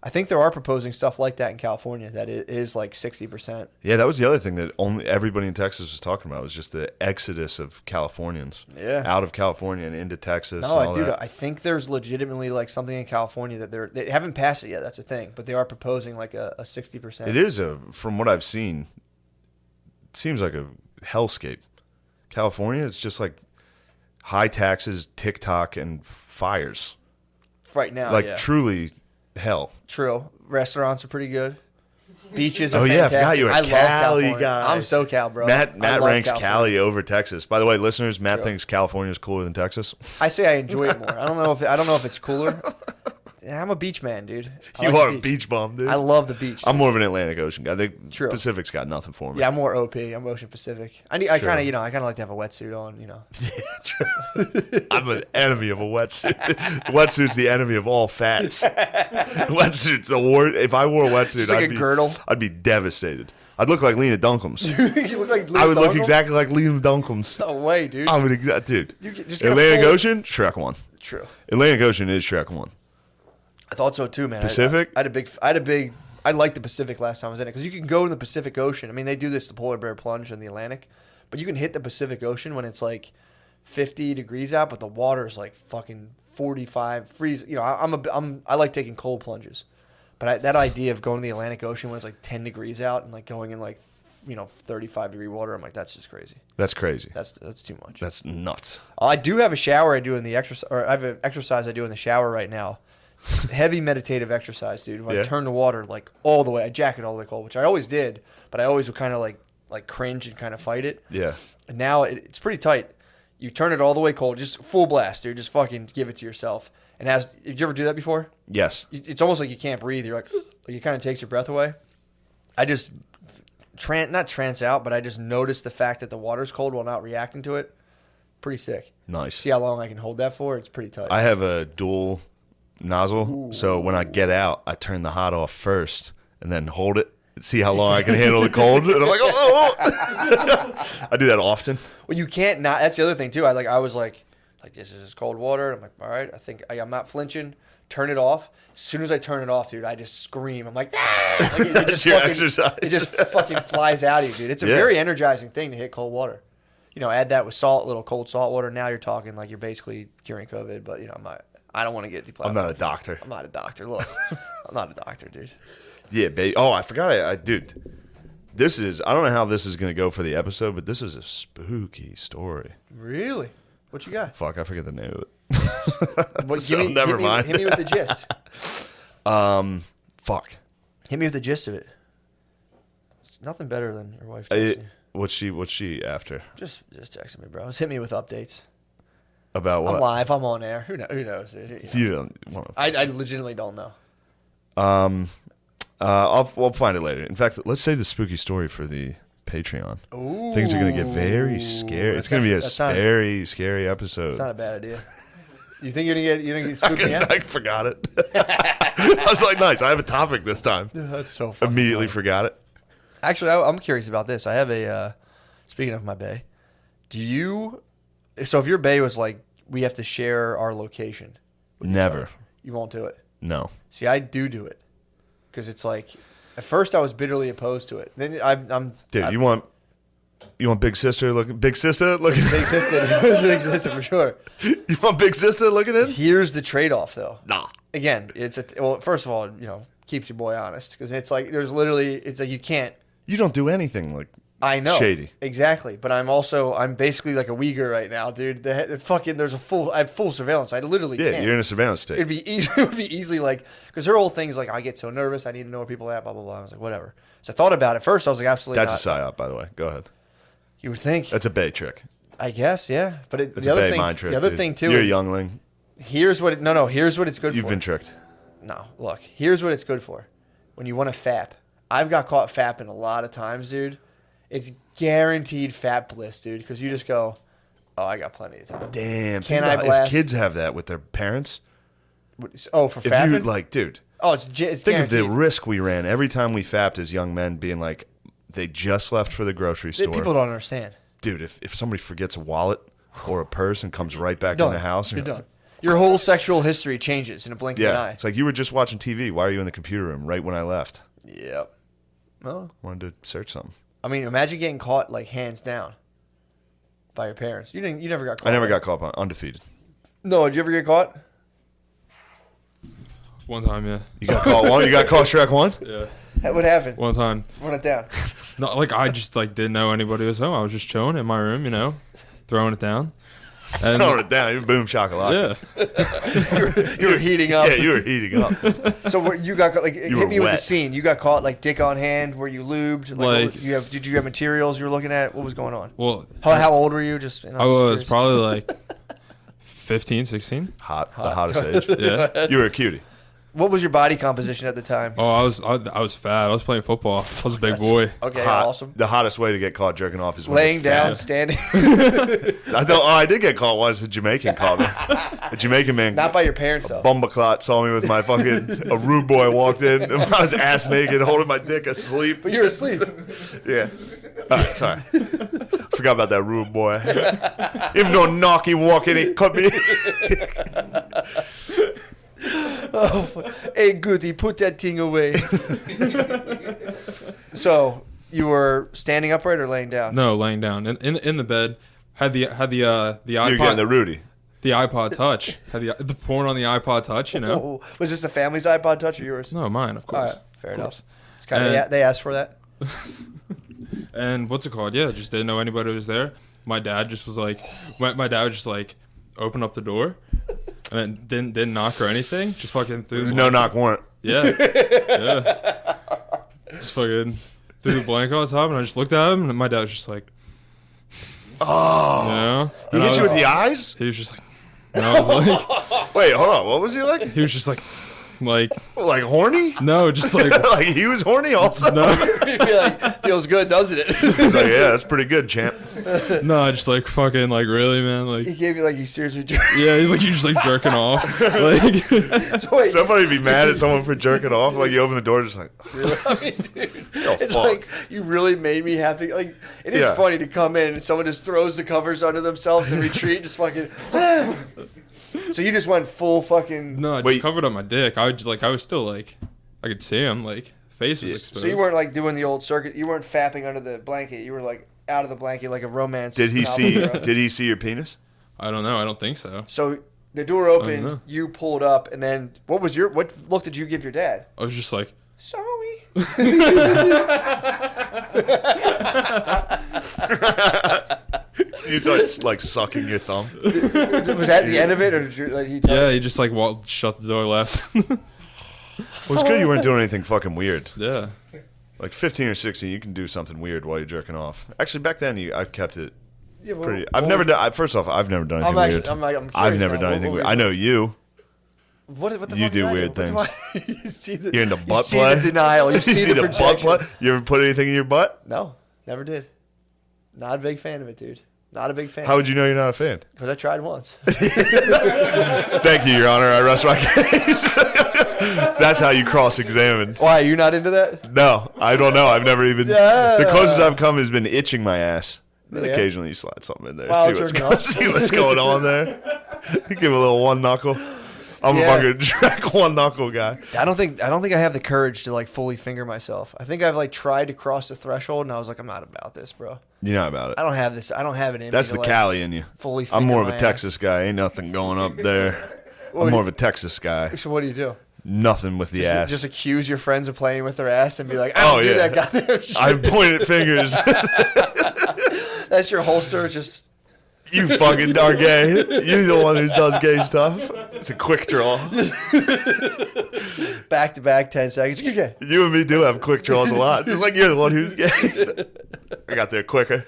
I think there are proposing stuff like that in California that it is like 60%. Yeah, that was the other thing that only everybody in Texas was talking about was just the exodus of Californians. Yeah. Out of California and into Texas. No, and all dude, that. I think there's legitimately like something in California that they haven't passed it yet. That's a thing, but they are proposing like a 60%. It is from what I've seen, it seems like a hellscape. California, it's just like high taxes, TikTok, and fires. right now. Like yeah. truly hell. True. Restaurants are pretty good. Beaches are Oh yeah, I fantastic. forgot you were a love Cali California. guy. I'm so Cal, bro. Matt I love ranks California. Cali over Texas. By the way, listeners, Matt True. thinks California is cooler than Texas. I say I enjoy it more. I don't know if it's cooler. Yeah, I'm a beach man, dude. I You like are the a beach bum, dude. I love the beach. I'm more of an Atlantic Ocean guy. The True. Pacific's got nothing for me. Yeah, I'm more OP. I'm Ocean Pacific. I True. kind of like to have a wetsuit on. I'm an enemy of a wetsuit. The wetsuit's the enemy of all fats. Wetsuit's the worst. If I wore a wetsuit, Just like a girdle. I'd be devastated. I'd look like Lena Duncombe's. You look like I would look Dunkel? exactly like Lena Duncombe's. No way, dude. I'm an exact dude. You just get a Atlantic full- Ocean, Shrek 1. True. Atlantic Ocean is Shrek 1. I thought so too, man. Pacific? I liked the Pacific last time I was in it because you can go to the Pacific Ocean. I mean, they do this, the polar bear plunge in the Atlantic, but you can hit the Pacific Ocean when it's like 50 degrees out, but the water's like fucking 45 freeze. I like taking cold plunges, but that idea of going to the Atlantic Ocean when it's like 10 degrees out and like going in like 35-degree water, I'm like, that's just crazy. That's crazy. That's too much. That's nuts. I do have a shower I do in the exercise, or I have an exercise I do in the shower right now. Heavy meditative exercise, dude. When I turn the water like all the way, I jack it all the way cold, which I always did, but I always would kind of like cringe and kind of fight it. Yeah. And now it's pretty tight. You turn it all the way cold, just full blast, dude. Just fucking give it to yourself. And did you ever do that before? Yes. It's almost like you can't breathe. You're like it kind of takes your breath away. I just not trance out, but I just notice the fact that the water's cold while not reacting to it. Pretty sick. Nice. See how long I can hold that for? It's pretty tight. I have a dual nozzle, so when I get out, I turn the hot off first and then hold it. See how long I can handle the cold, and I'm like, oh. I do that often. Well, you can't not. That's the other thing too. I was like this is cold water. I'm like, all right. I think I'm not flinching. Turn it off. As soon as I turn it off, dude, I just scream. I'm like, ah! Like, That's your exercise. It just fucking flies out of you, dude. It's a very energizing thing to hit cold water. Add that with salt, little cold salt water. Now you're talking like you're basically curing COVID. But I don't want to get deplatformed. I'm not a doctor. I'm not a doctor. Look, I'm not a doctor, dude. Yeah, baby. Oh, I forgot. Dude, this is. I don't know how this is going to go for the episode, but this is a spooky story. Really? What you got? Fuck, I forget the name of it. Well, So, never mind. Hit me with the gist. Fuck. Hit me with the gist of it. It's nothing better than your wife texting you. What's she after? Just texting me, bro. Just hit me with updates. About what? I'm live. I'm on air. Who knows? Dude? You don't want to. I legitimately don't know. We'll find it later. In fact, let's save the spooky story for the Patreon. Ooh. Things are going to get very scary. It's going to be a scary episode. It's not a bad idea. You think you're gonna get spooky out? I forgot it. I was like, nice. I have a topic this time. That's so funny. Immediately forgot it. Actually, I'm curious about this. I have a. Speaking of my bae, so if your bae was like, we have to share our location. Never. You won't do it. No. See, I do it because it's like, at first I was bitterly opposed to it. Then I'm. Dude, you want big sister looking? Big sister looking? Big sister. Big sister for sure. You want big sister looking in? Here's the trade-off, though. Nah. Again, first of all, keeps your boy honest because it's like it's like you can't. You don't do anything like. I know. Shady. Exactly. But I'm basically like a Uyghur right now, dude. I have full surveillance. I literally Yeah, can't. you're in a surveillance state. It would be easily like, because her whole thing is like, I get so nervous. I need to know where people are at, blah, blah, blah. I was like, whatever. So I thought about it. First, I was like, absolutely That's not. a psyop, by the way. Go ahead. You would think. That's a bae trick. I guess, yeah. But It's the a other bae thing, mind trick. the other dude. thing too You're a is, youngling. here's what it's good for. You've been tricked. No, look, here's what it's good for. When you want to fap. I've got caught fapping a lot of times, dude. it's guaranteed fat bliss, dude. Because you just go, oh, I got plenty of time. Damn. Can I If blast? kids have that with their parents, Oh, for if you fapping? like, dude, Oh, it's think of guaranteed. the risk we ran every time we fapped as young men, being like, they just left for the grocery store. People don't understand. Dude, if somebody forgets a wallet or a purse and comes right back Done. in the house, You're done. Your whole sexual history changes in a blink of an yeah, eye. it's like you were just watching TV. Why are you in the computer room right when I left? Yep. Well, Wanted to search something. I mean, imagine getting caught like hands down by your parents. You never got caught. I never right? got caught on undefeated. No, did you ever get caught? One time, yeah. You got caught one. You got caught Shrek one. Yeah. What happened? One time. Run it down. No, like I just like didn't know anybody was home. I was just chilling in my room, you know, throwing it down. And Throwing it down. You boom shakalaka. yeah. You were heating up. Yeah, you were heating up. So what, you got like You hit were me with the wet. scene. You got caught like dick on hand. Were you lubed? Like- Did you have materials you were looking at? What was going on? Well, How old were you? Just I was probably like 15, 16. Hot. The hottest age. Yeah. You were a cutie. What was your body composition at the time? Oh, I was fat. I was playing football. I was a big boy. Okay, Hot. awesome. The hottest way to get caught jerking off is when Laying you're down, fat. standing. I did get caught once. A Jamaican caught me. A Jamaican man. Not by your parents though. Bumbleclot saw me with my fucking a rude boy walked in. And I was ass naked, holding my dick asleep. But you're asleep. Yeah. Sorry. Forgot about that rude boy. Even though knocky walk in, he cut me. Oh, hey, Goody, put that thing away. So you were standing upright or laying down? No, laying down in the bed. Had the You're getting iPod the Rudy. the iPod Touch. Had the porn on the iPod Touch. You know. Oh, was this the family's iPod Touch or yours? No, mine, of All course. right, fair Of enough. course. It's kind of they asked for that. And what's it called? Yeah, just didn't know anybody was there. My dad just was like, my dad would just like open up the door, and then didn't knock or anything. Just fucking threw. There's the no blanket- knock warrant. Yeah, yeah. Just fucking threw the blanket on top, and I just looked at him, and my dad was just like, Oh. you know, He And I hit you was- with the eyes? He was just like, and I was like, Wait, hold on. What was he like? he was just like Like horny? no, just like Like he was horny also? no, You feel like, feels good, doesn't it? He's like, yeah, that's pretty good, champ. no, just like fucking like really, man, He like gave you like he seriously. yeah, he's like you just like jerking off, like So wait, Somebody be mad at someone for jerking off. Like you open the door, just like, I mean, dude, the it's fuck? like you really made me have to. Like it is Yeah. funny to come in and someone just throws the covers under themselves and retreat, just fucking. So you just went full fucking. no, I just Wait. covered up my dick. I was still like, I could see him, like face was exposed. So you weren't like doing the old circuit. You weren't fapping under the blanket. You were like out of the blanket, like a romance. did he novel see? hero. Did he see your penis? I don't know. I don't think so. So the door know. opened. You pulled up, and then what look did you give your dad? I was just like, Sorry. You start like sucking your thumb. Was that the end of it, or did you, like he? tell yeah, you? he just like shut the door, left. Well, it's good you weren't doing anything fucking weird. Yeah. Like 15 or 16, you can do something weird while you're jerking off. Actually, back then, I kept it Yeah, well, pretty. I've never done. First off, I've never done anything I'm weird. actually. I'm I've curious never now. done anything What weird. were I know you. What the You fuck do did I weird What things. you see the, You're into you butt see play. the denial. You see the butt projection. play. You ever put anything in your butt? No, never did. Not a big fan of it, dude. Not a big fan. How would you know you're not a fan? Because I tried once. Thank you, Your Honor. I rest my case. That's how you cross-examine. Why, are you not into that? No, I don't know. I've never even. Yeah. The closest I've come has been itching my ass. Then Yeah. occasionally you slide something in there. Wow, See jerking off. see what's going on there. Give a little one knuckle. I'm Yeah. a fucking Shrek one knuckle guy. I don't think I have the courage to like fully finger myself. I think I've like tried to cross the threshold, and I was like, I'm not about this, bro. You're not about it. I don't have this. I don't have it in That's me the to, like, Cali in you. fully. I'm more of finger a my Texas guy. Ain't nothing going up there. What I'm more do of a Texas guy. ass. So what do you do? Nothing with the Just, ass. just accuse your friends of playing with their ass and be like, I don't do that goddamn shit. I've pointed fingers. That's your holster. It's just You fucking are gay. You're the one who does gay stuff. It's a quick draw. back to back 10 seconds. Okay. You and me do have quick draws a lot. Just like you're the one who's gay. I got there quicker.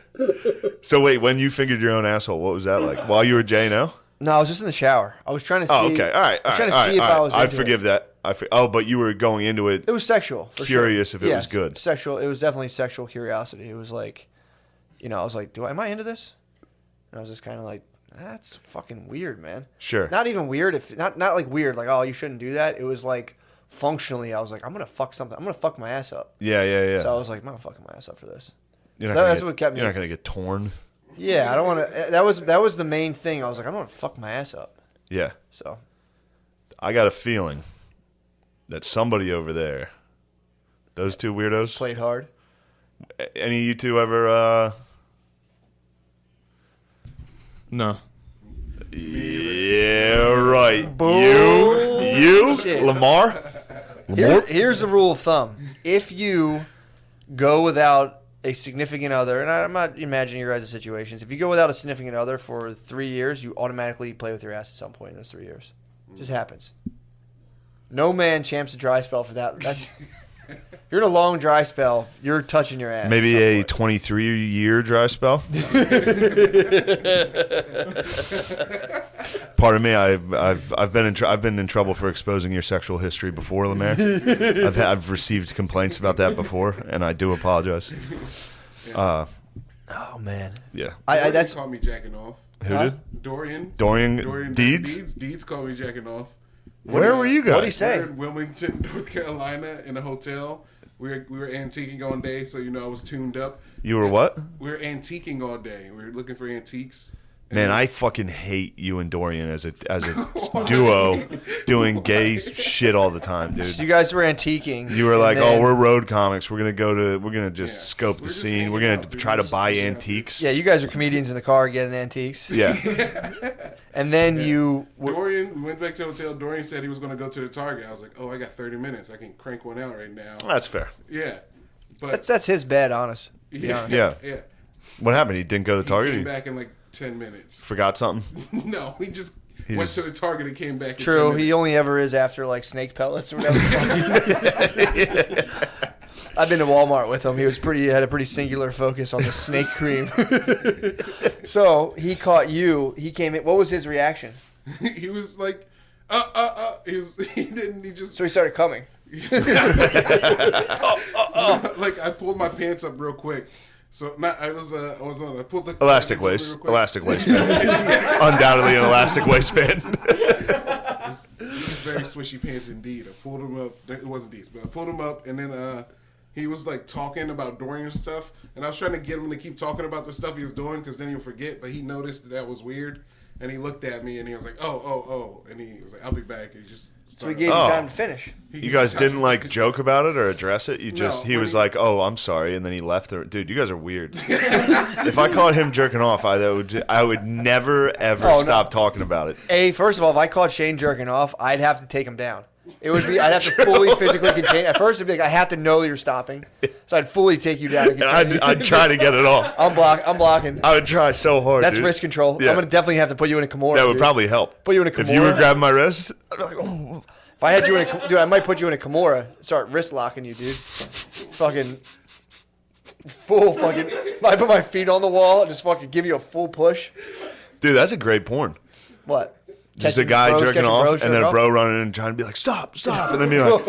So wait, when you fingered your own asshole, what was that like? While you were J now? No, I was just in the shower. I was trying to see. Oh, okay. All right. I was trying to see if I was. I into forgive it. that. But you were going into it. It was sexual. For Curious sure. if it was good. Sexual. It was definitely sexual curiosity. It was like, I was like, am I into this? And I was just kind of like, that's fucking weird, man. Sure. Not even weird. Not like weird, like, oh, you shouldn't do that. It was like functionally, I was like, I'm going to fuck something. I'm going to fuck my ass up. Yeah. So I was like, I'm not fucking my ass up for this. That's what kept me. You're not going to get torn. Yeah, I don't want to. That was the main thing. I was like, I don't want to fuck my ass up. Yeah. So I got a feeling that somebody over there, those two weirdos, played hard. Any of you two ever? No. Yeah, right. Boom. You, Shit. Lamar. Here's the rule of thumb: if you go without a significant other, and I'm not imagining your guys' situations, if you go without a significant other for 3 years, you automatically play with your ass at some point in those 3 years. It just happens. No man champs a dry spell for that. That's you're in a long dry spell. You're touching your ass. Maybe a 23-year dry spell. Pardon me. I've been in trouble for exposing your sexual history before, Lemaire. I've received complaints about that before, and I do apologize. Oh man. Yeah. That's called me jacking off. Who did? Dorian Deeds? Deeds called me jacking off. Where were you guys? What'd he say? We were in Wilmington, North Carolina, in a hotel. We were antiquing all day, so I was tuned up. You were what? We were antiquing all day. We were looking for antiques. Man, I fucking hate you and Dorian as a duo doing gay shit all the time, dude. You guys were antiquing. You were like, then, "Oh, we're road comics. We're gonna just scope the scene. We're gonna try to buy antiques." Yeah, you guys are comedians in the car getting antiques. Yeah. And then we went back to the hotel. Dorian said he was going to go to the Target. I was like, "Oh, I got 30 minutes. I can crank one out right now." That's fair. Yeah, but that's his bed, honest. Yeah. Yeah. What happened? He didn't go to the Target. He came back in like 10 minutes. Forgot something. No, he just went to the Target and came back. True, in 10 he only ever is after like snake pellets or whatever. I've been to Walmart with him. He had a pretty singular focus on the snake cream. So he caught you. He came in. What was his reaction? He was like, He just. So he started coming. Like I pulled my pants up real quick. So I pulled the elastic waistband. Undoubtedly an elastic waistband. These very swishy pants indeed. I pulled them up. It wasn't these, but I pulled them up, and then he was like talking about Dorian stuff, and I was trying to get him to keep talking about the stuff he was doing because then he'll forget. But he noticed that was weird, and he looked at me and he was like, "Oh," and he was like, "I'll be back." And he just so he gave you time to finish. You guys didn't like joke about it or address it. He was like, "Oh, I'm sorry," and then he left. Dude, you guys are weird. If I caught him jerking off, I would never ever stop talking about it. First of all, if I caught Shane jerking off, I'd have to take him down. I'd have to fully physically contain. At first, it'd be like, I have to know you're stopping, so I'd fully take you down. And I'd try to get it off. I'm blocking. I would try so hard. That's risk control. Yeah. I'm gonna definitely have to put you in a Kimura. That would probably help. Put you in a Kimura. If you were grabbing my wrist, I'd be like, oh. If I had you in a, dude, I might put you in a Kimura. Start wrist locking you, dude. Fucking full fucking. I put my feet on the wall and just fucking give you a full push. Dude, that's a great porn. What? Just a guy jerking off, and then a bro running in and trying to be like, stop, and then be like,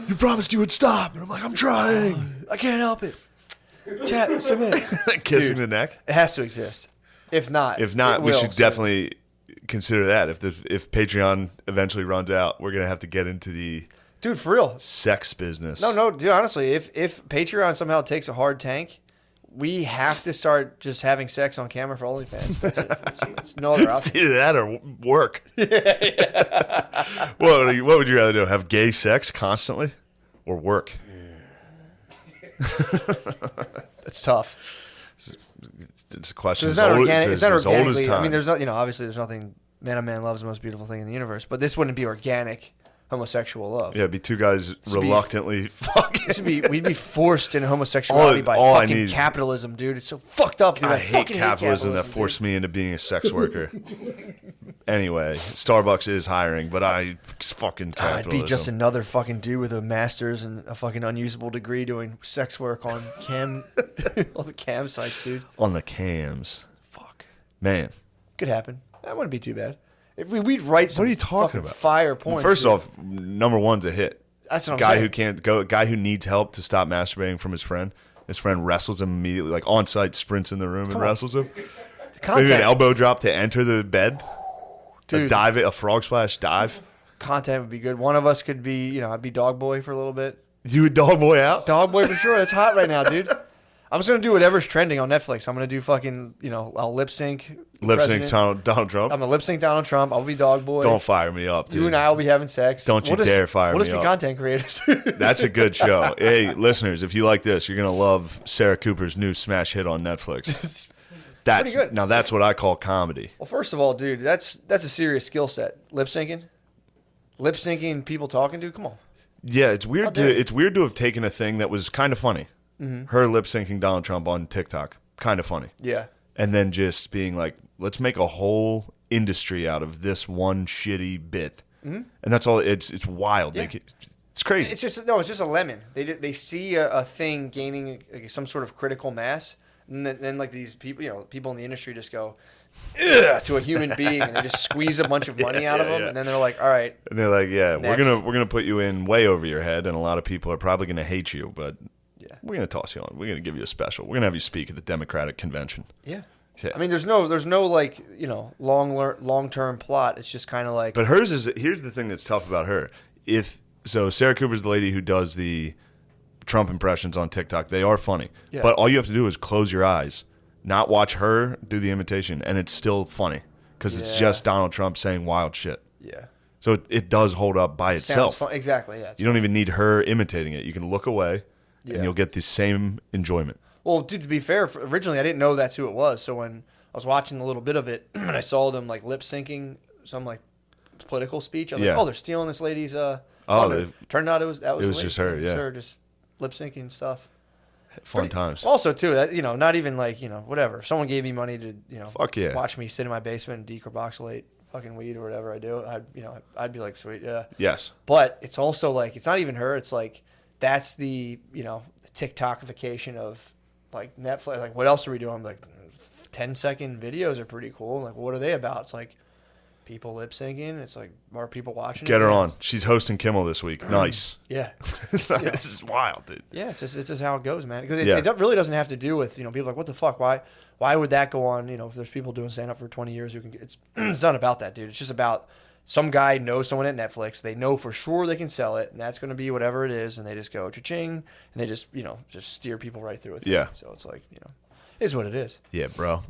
you promised you would stop, and I'm like, I'm trying. I can't help it. Chat, submit. Kissing the neck. It has to exist. If not, we should definitely consider that. If Patreon eventually runs out, we're gonna have to get into the for real sex business. No, dude. Honestly, if Patreon somehow takes a hard tank, we have to start just having sex on camera for OnlyFans. That's it. It's no other option. It's either that or work. What would you rather do? Have gay sex constantly, or work? It's tough. It's a question. It's not organic. It's not as old as organically. time. I mean, there's not. Obviously, there's nothing. Man, a man loves the most beautiful thing in the universe. But this wouldn't be organic homosexual love. Yeah, it'd be two guys reluctantly fucking. We'd be forced in homosexuality by fucking capitalism, dude. It's so fucked up, dude. I hate capitalism that forced me into being a sex worker. Anyway, Starbucks is hiring, but I fucking capitalism. I'd be just another fucking dude with a master's and a fucking unusable degree doing sex work on all the cam sites, dude. On the cams. Fuck. Man. Could happen. That wouldn't be too bad. If we'd write some what are you talking about? Fire porn. First off, number one's a hit. That's what I'm guy saying. who can't go, guy who needs help to stop masturbating from his friend. His friend wrestles him immediately, like on site, sprints in the room and wrestles him. Maybe an elbow drop to enter the bed. Dude. A frog splash dive. Content would be good. One of us could be, I'd be dog boy for a little bit. You would dog boy out? Dog boy for sure. That's hot right now, dude. I'm just gonna do whatever's trending on Netflix. I'm gonna do fucking, I'll lip sync. Lip sync Donald Trump. I'm a lip sync Donald Trump. I'll be dog boy. Don't fire me up, dude. You and I will be having sex. Don't you dare fire me We'll just be up. content creators. That's a good show. Hey, listeners, if you like this, you're gonna love Sarah Cooper's new smash hit on Netflix. pretty good. Now that's what I call comedy. Well, first of all, dude, that's a serious skill set. Lip syncing people talking to. Come on. Yeah, it's weird dare you. it's weird to have taken a thing that was kind of funny. Mm-hmm. Her lip syncing Donald Trump on TikTok, kind of funny. Yeah. And then just being like, let's make a whole industry out of this one shitty bit. Mm-hmm. And that's all. It's wild. Yeah. It's crazy. It's just a lemon. They see a thing gaining some sort of critical mass, and then like these people, people in the industry just go ugh, to a human being, and they just squeeze a bunch of money out of them, and then they're like, all right. And they're like, yeah, Next. we're gonna put you in way over your head, and a lot of people are probably gonna hate you, but Yeah. we're gonna toss you on. We're gonna give you a special. We're gonna have you speak at the Democratic convention. Yeah. Yeah. I mean, there's no like long term plot. It's just kind of like. But hers is, here's the thing that's tough about her. So Sarah Cooper's the lady who does the Trump impressions on TikTok. They are funny. Yeah. But all you have to do is close your eyes, not watch her do the imitation, and it's still funny because it's Yeah. just Donald Trump saying wild shit. Yeah. So it does hold up by Sounds itself. fun. Exactly. Yeah. You don't even need her imitating it. You can look away, Yeah. and you'll get the same enjoyment. Well, dude, to be fair, originally I didn't know that's who it was. So when I was watching a little bit of it, and I saw them like lip syncing some like political speech, I was Yeah. like, oh, they're stealing this lady's. Turned out it was it was the just lady. her, It was yeah. her just lip syncing stuff. Fun times. Also, too, that not even like whatever. If someone gave me money to Fuck yeah. watch me sit in my basement and decarboxylate fucking weed or whatever I do, I'd be like, sweet, yeah. Yes. But it's also like it's not even her. It's like that's the the TikTokification of like Netflix. Like, what else are we doing? I'm like, 10-second videos are pretty cool. Like, what are they about? It's like people lip syncing. It's like more people watching. Get it. her Yeah. on. She's hosting Kimmel this week. Nice. Yeah. This is wild, dude. Yeah, it's just how it goes, man. Because Yeah. it really doesn't have to do with people like, what the fuck? Why would that go on? If there's people doing stand up for 20 years who can, it's not about that, dude. It's just about some guy knows someone at Netflix. They know for sure they can sell it, and that's going to be whatever it is. And they just go cha-ching, and they just just steer people right through it. Yeah. So it's like is what it is. Yeah, bro.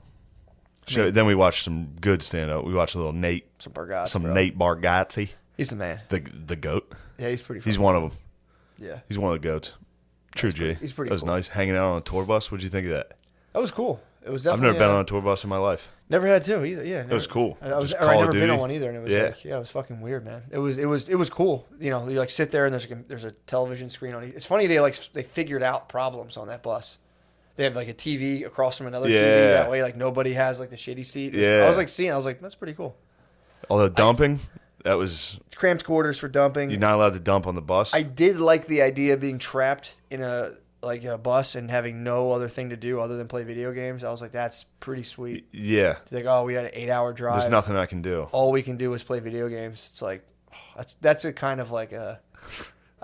Then we watched some good stand up. We watched a little Nate. Some Bargatze, Some bro. Nate Bargatze. He's the man. The goat. Yeah, he's pretty. He's funny. one of them. Yeah, He's one of the goats. True G. he's pretty That was cool. nice. Hanging out on a tour bus. What'd you think of that? that was cool. It was I've definitely. never been on a tour bus in my life. Never had to either. Yeah, It was cool. I was. Just Or I Call never of been on Duty. one either, and it was Yeah. it was fucking weird, man. It was cool. You like sit there and there's a television screen on. It's funny they figured out problems on that bus. They have like a TV across from another TV. Yeah. That way, like nobody has like the shitty seat. Yeah. I was like that's pretty cool. Although dumping, that was, It's cramped quarters for dumping. you're not allowed to dump on the bus. I did like the idea of being trapped in a bus and having no other thing to do other than play video games. I was like, that's pretty sweet. Yeah. Like, oh, we had an 8-hour drive. There's nothing I can do. All we can do is play video games. It's like that's a kind of like I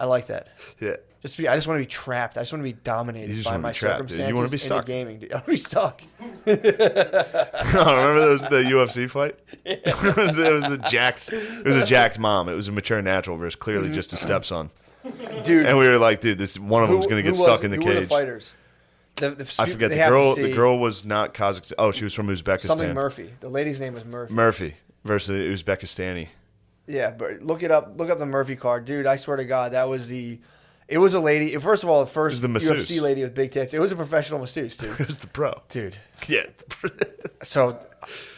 like that. Yeah. I just want to be trapped. I just want to be You dominated just by wanna be my trapped, dude. circumstances. You wanna be into stuck. gaming, dude. I want to be stuck. Remember the UFC fight? it was a jacked mom. It was a mature natural versus clearly just a stepson. Dude, And we were like, dude, this one of them's gonna get stuck in the who were the cage. fighters? I forget they the have to girl. see The girl was not Kazakhstan. Oh, she was from Uzbekistan. something Murphy. The lady's name was Murphy. Murphy versus Uzbekistani. Yeah, but look it up. Look up the Murphy card, dude. I swear to God, that was It was a lady. First of all, the first the masseuse. UFC lady with big tits. It was a professional masseuse, dude. It was the pro. Dude. Yeah. So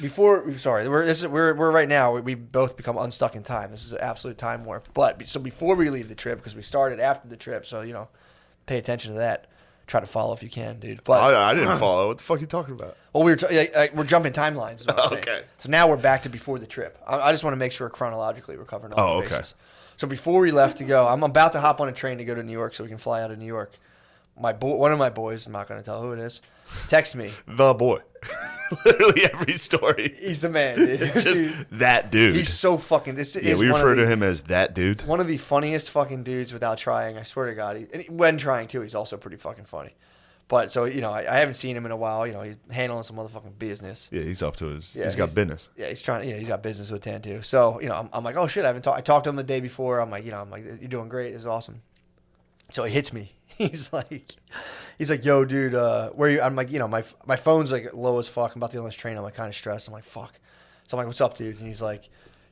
we're right now. We both become unstuck in time. This is an absolute time warp. But so before we leave the trip, because we started after the trip, so pay attention to that. Try to follow if you can, dude. But I didn't follow. What the fuck are you talking about? well, we're jumping timelines. Is what I'm saying. Okay. So now we're back to before the trip. I just want to make sure chronologically we're covering all the okay. bases. So before we left to go, I'm about to hop on a train to go to New York so we can fly out of New York. One of my boys, I'm not going to tell who it is, text me. The boy. Literally every story. He's the man, dude. It's just that dude. He's so fucking. This yeah, is we one refer of to the, him as that dude. one of the funniest fucking dudes without trying. I swear to God. When trying too, he's also pretty fucking funny. But so I haven't seen him in a while. He's handling some motherfucking business. Yeah, he's up to his. Yeah, he's got business. Yeah, he's trying. He's got business to attend to. So I'm like, oh shit, I haven't talked. I talked to him the day before. I'm like, you're doing great. This is awesome. So he hits me. He's like, yo, dude, where you? I'm like, my phone's like low as fuck. I'm about to get on this train. I'm like kind of stressed. I'm like, fuck. So I'm like, what's up, dude? And he's like,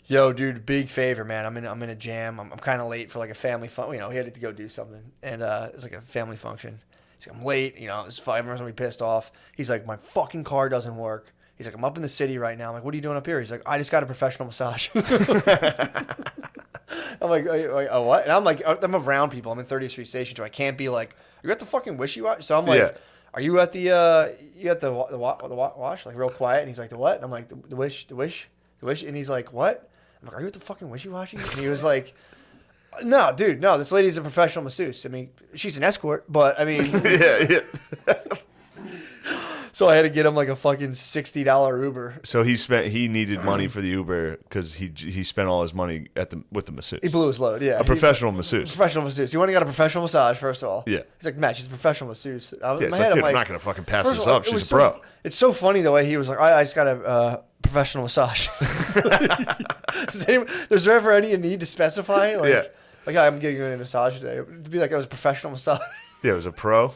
yo, dude, big favor, man. I'm in a jam. I'm kind of late for like a family fun. He had to go do something, and it's like a family function. He's like, I'm late. Everyone's gonna be pissed off. He's like, my fucking car doesn't work. He's like, I'm up in the city right now. I'm like, what are you doing up here? He's like, I just got a professional massage. I'm like, oh, what? And I'm like, I'm around people. I'm in 30th Street Station, so I can't be like, are you at the fucking wishy-washy? So I'm like, are you at the wash? Like real quiet. And he's like, the what? And I'm like, the wish. And he's like, what? I'm like, are you at the fucking wishy-washy? And he was like, no, dude, no. This lady's a professional masseuse. I mean, she's an escort, but I mean, yeah. So I had to get him like a fucking $60 Uber. So he needed money for the Uber because he spent all his money with the masseuse. He blew his load. Yeah, a professional masseuse. Professional masseuse. He went and got a professional massage first of all. Yeah. He's like, Matt, she's a professional masseuse. Yeah, it's like, dude, I'm not gonna fucking pass this up. She's a pro. It's so funny the way he was like, I just got a professional massage. There's there ever any need to specify? Like, yeah. Like, I'm getting a massage today. It'd be like I was a professional massage. Yeah, it was a pro.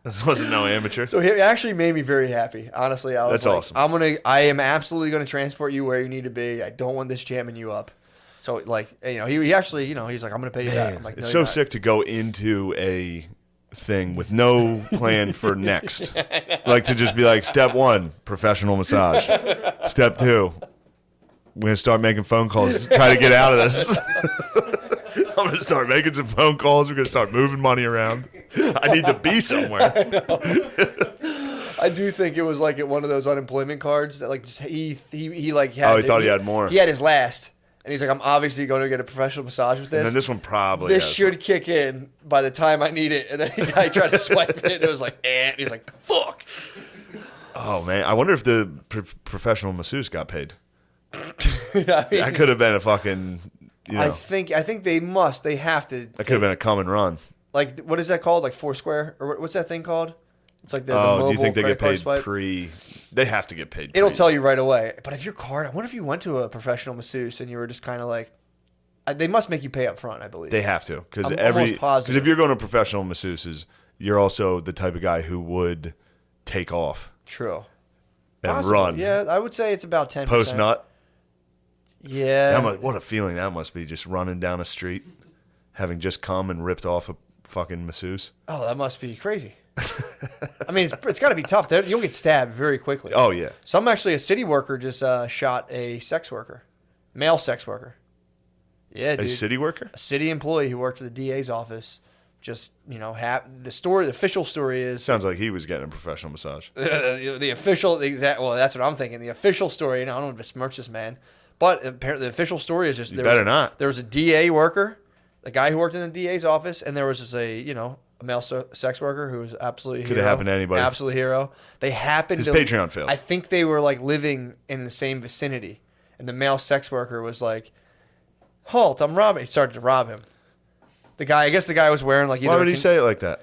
This wasn't no amateur. So it actually made me very happy. Honestly, I was That's like, awesome. I am absolutely gonna transport you where you need to be. I don't want this jamming you up. So like, he actually, he's like, I'm gonna pay you back. I'm like, it's so sick to go into a thing with no plan for next. Like to just be like, step 1, professional massage. Step 2, we're gonna start making phone calls to try to get out of this. I'm going to start making some phone calls. We're going to start moving money around. I need to be somewhere. I do think it was like at one of those unemployment cards that like just, he like had. Oh, he thought he had more. He had his last. And he's like, I'm obviously going to get a professional massage with this. And then this one probably This should kick in by the time I need it. And then the guy tried to swipe it and it was like, and he's like, fuck. Oh, man. I wonder if the professional masseuse got paid. I mean, That could have been a fucking... I think they have to. That could have been a come and run. Like, what is that called? Like Foursquare? Or what's that thing called? It's like the do you think they get paid swipe. They have to get paid It'll tell you right away. But if your card, I wonder if you went to a professional masseuse and you were just kind of like, they must make you pay up front, I believe. They have to. Because if you're going to professional masseuses, you're also the type of guy who would take off. True. And Possibly. run. Yeah, I would say it's about 10%. Post nut. Yeah. What a feeling that must be, just running down a street, having just come and ripped off a fucking masseuse. Oh, that must be crazy. I mean, it's got to be tough. You'll get stabbed very quickly. Oh, yeah. A city worker just shot a sex worker, male sex worker. Yeah, dude. A city worker? A city employee who worked for the DA's office. Just, the official story is... Sounds like he was getting a professional massage. the official, well, that's what I'm thinking. The official story, and I don't want to besmirch this man, but apparently the official story is just... There was a DA worker, a guy who worked in the DA's office, and there was just a male sex worker who was absolutely Could have happened to anybody. Absolute hero. They happened His Patreon failed. I think they were like living in the same vicinity, and the male sex worker was like, halt, I'm robbing. He started to rob him. I guess the guy was wearing like... Why would he say it like that?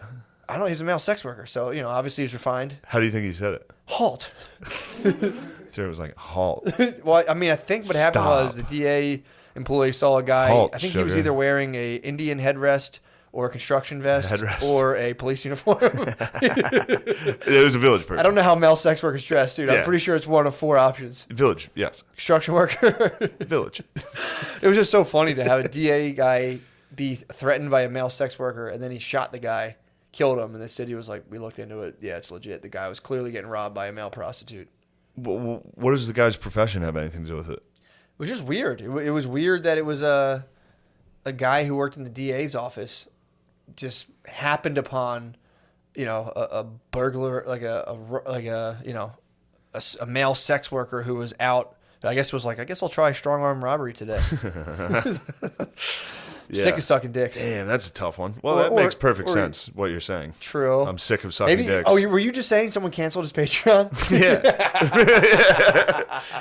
I don't know. He's a male sex worker, so, obviously he's refined. How do you think he said it? Halt. So it was like, halt. Well, I mean, I think what happened was the DA employee saw a guy. Halt, I think sugar. he was either wearing a Indian headrest or a construction vest or a police uniform. It was a village person. I don't know how male sex workers dress, dude. Yeah. I'm pretty sure it's one of 4 options. Village, yes. Construction worker. Village. It was just so funny to have a DA guy be threatened by a male sex worker, and then he shot the guy, killed him, and the city was like, we looked into it. Yeah, it's legit. The guy was clearly getting robbed by a male prostitute. What does the guy's profession have anything to do with it? It was just weird. It was weird that it was a guy who worked in the DA's office just happened upon, a burglar, like a male sex worker who was out. I guess was like, I guess I'll try strong arm robbery today. Yeah. Sick of sucking dicks. Damn, that's a tough one. Well, Or- that makes perfect or- sense, what you're saying. True. I'm sick of sucking Maybe. dicks. Oh, were you just saying someone canceled his Patreon? Yeah.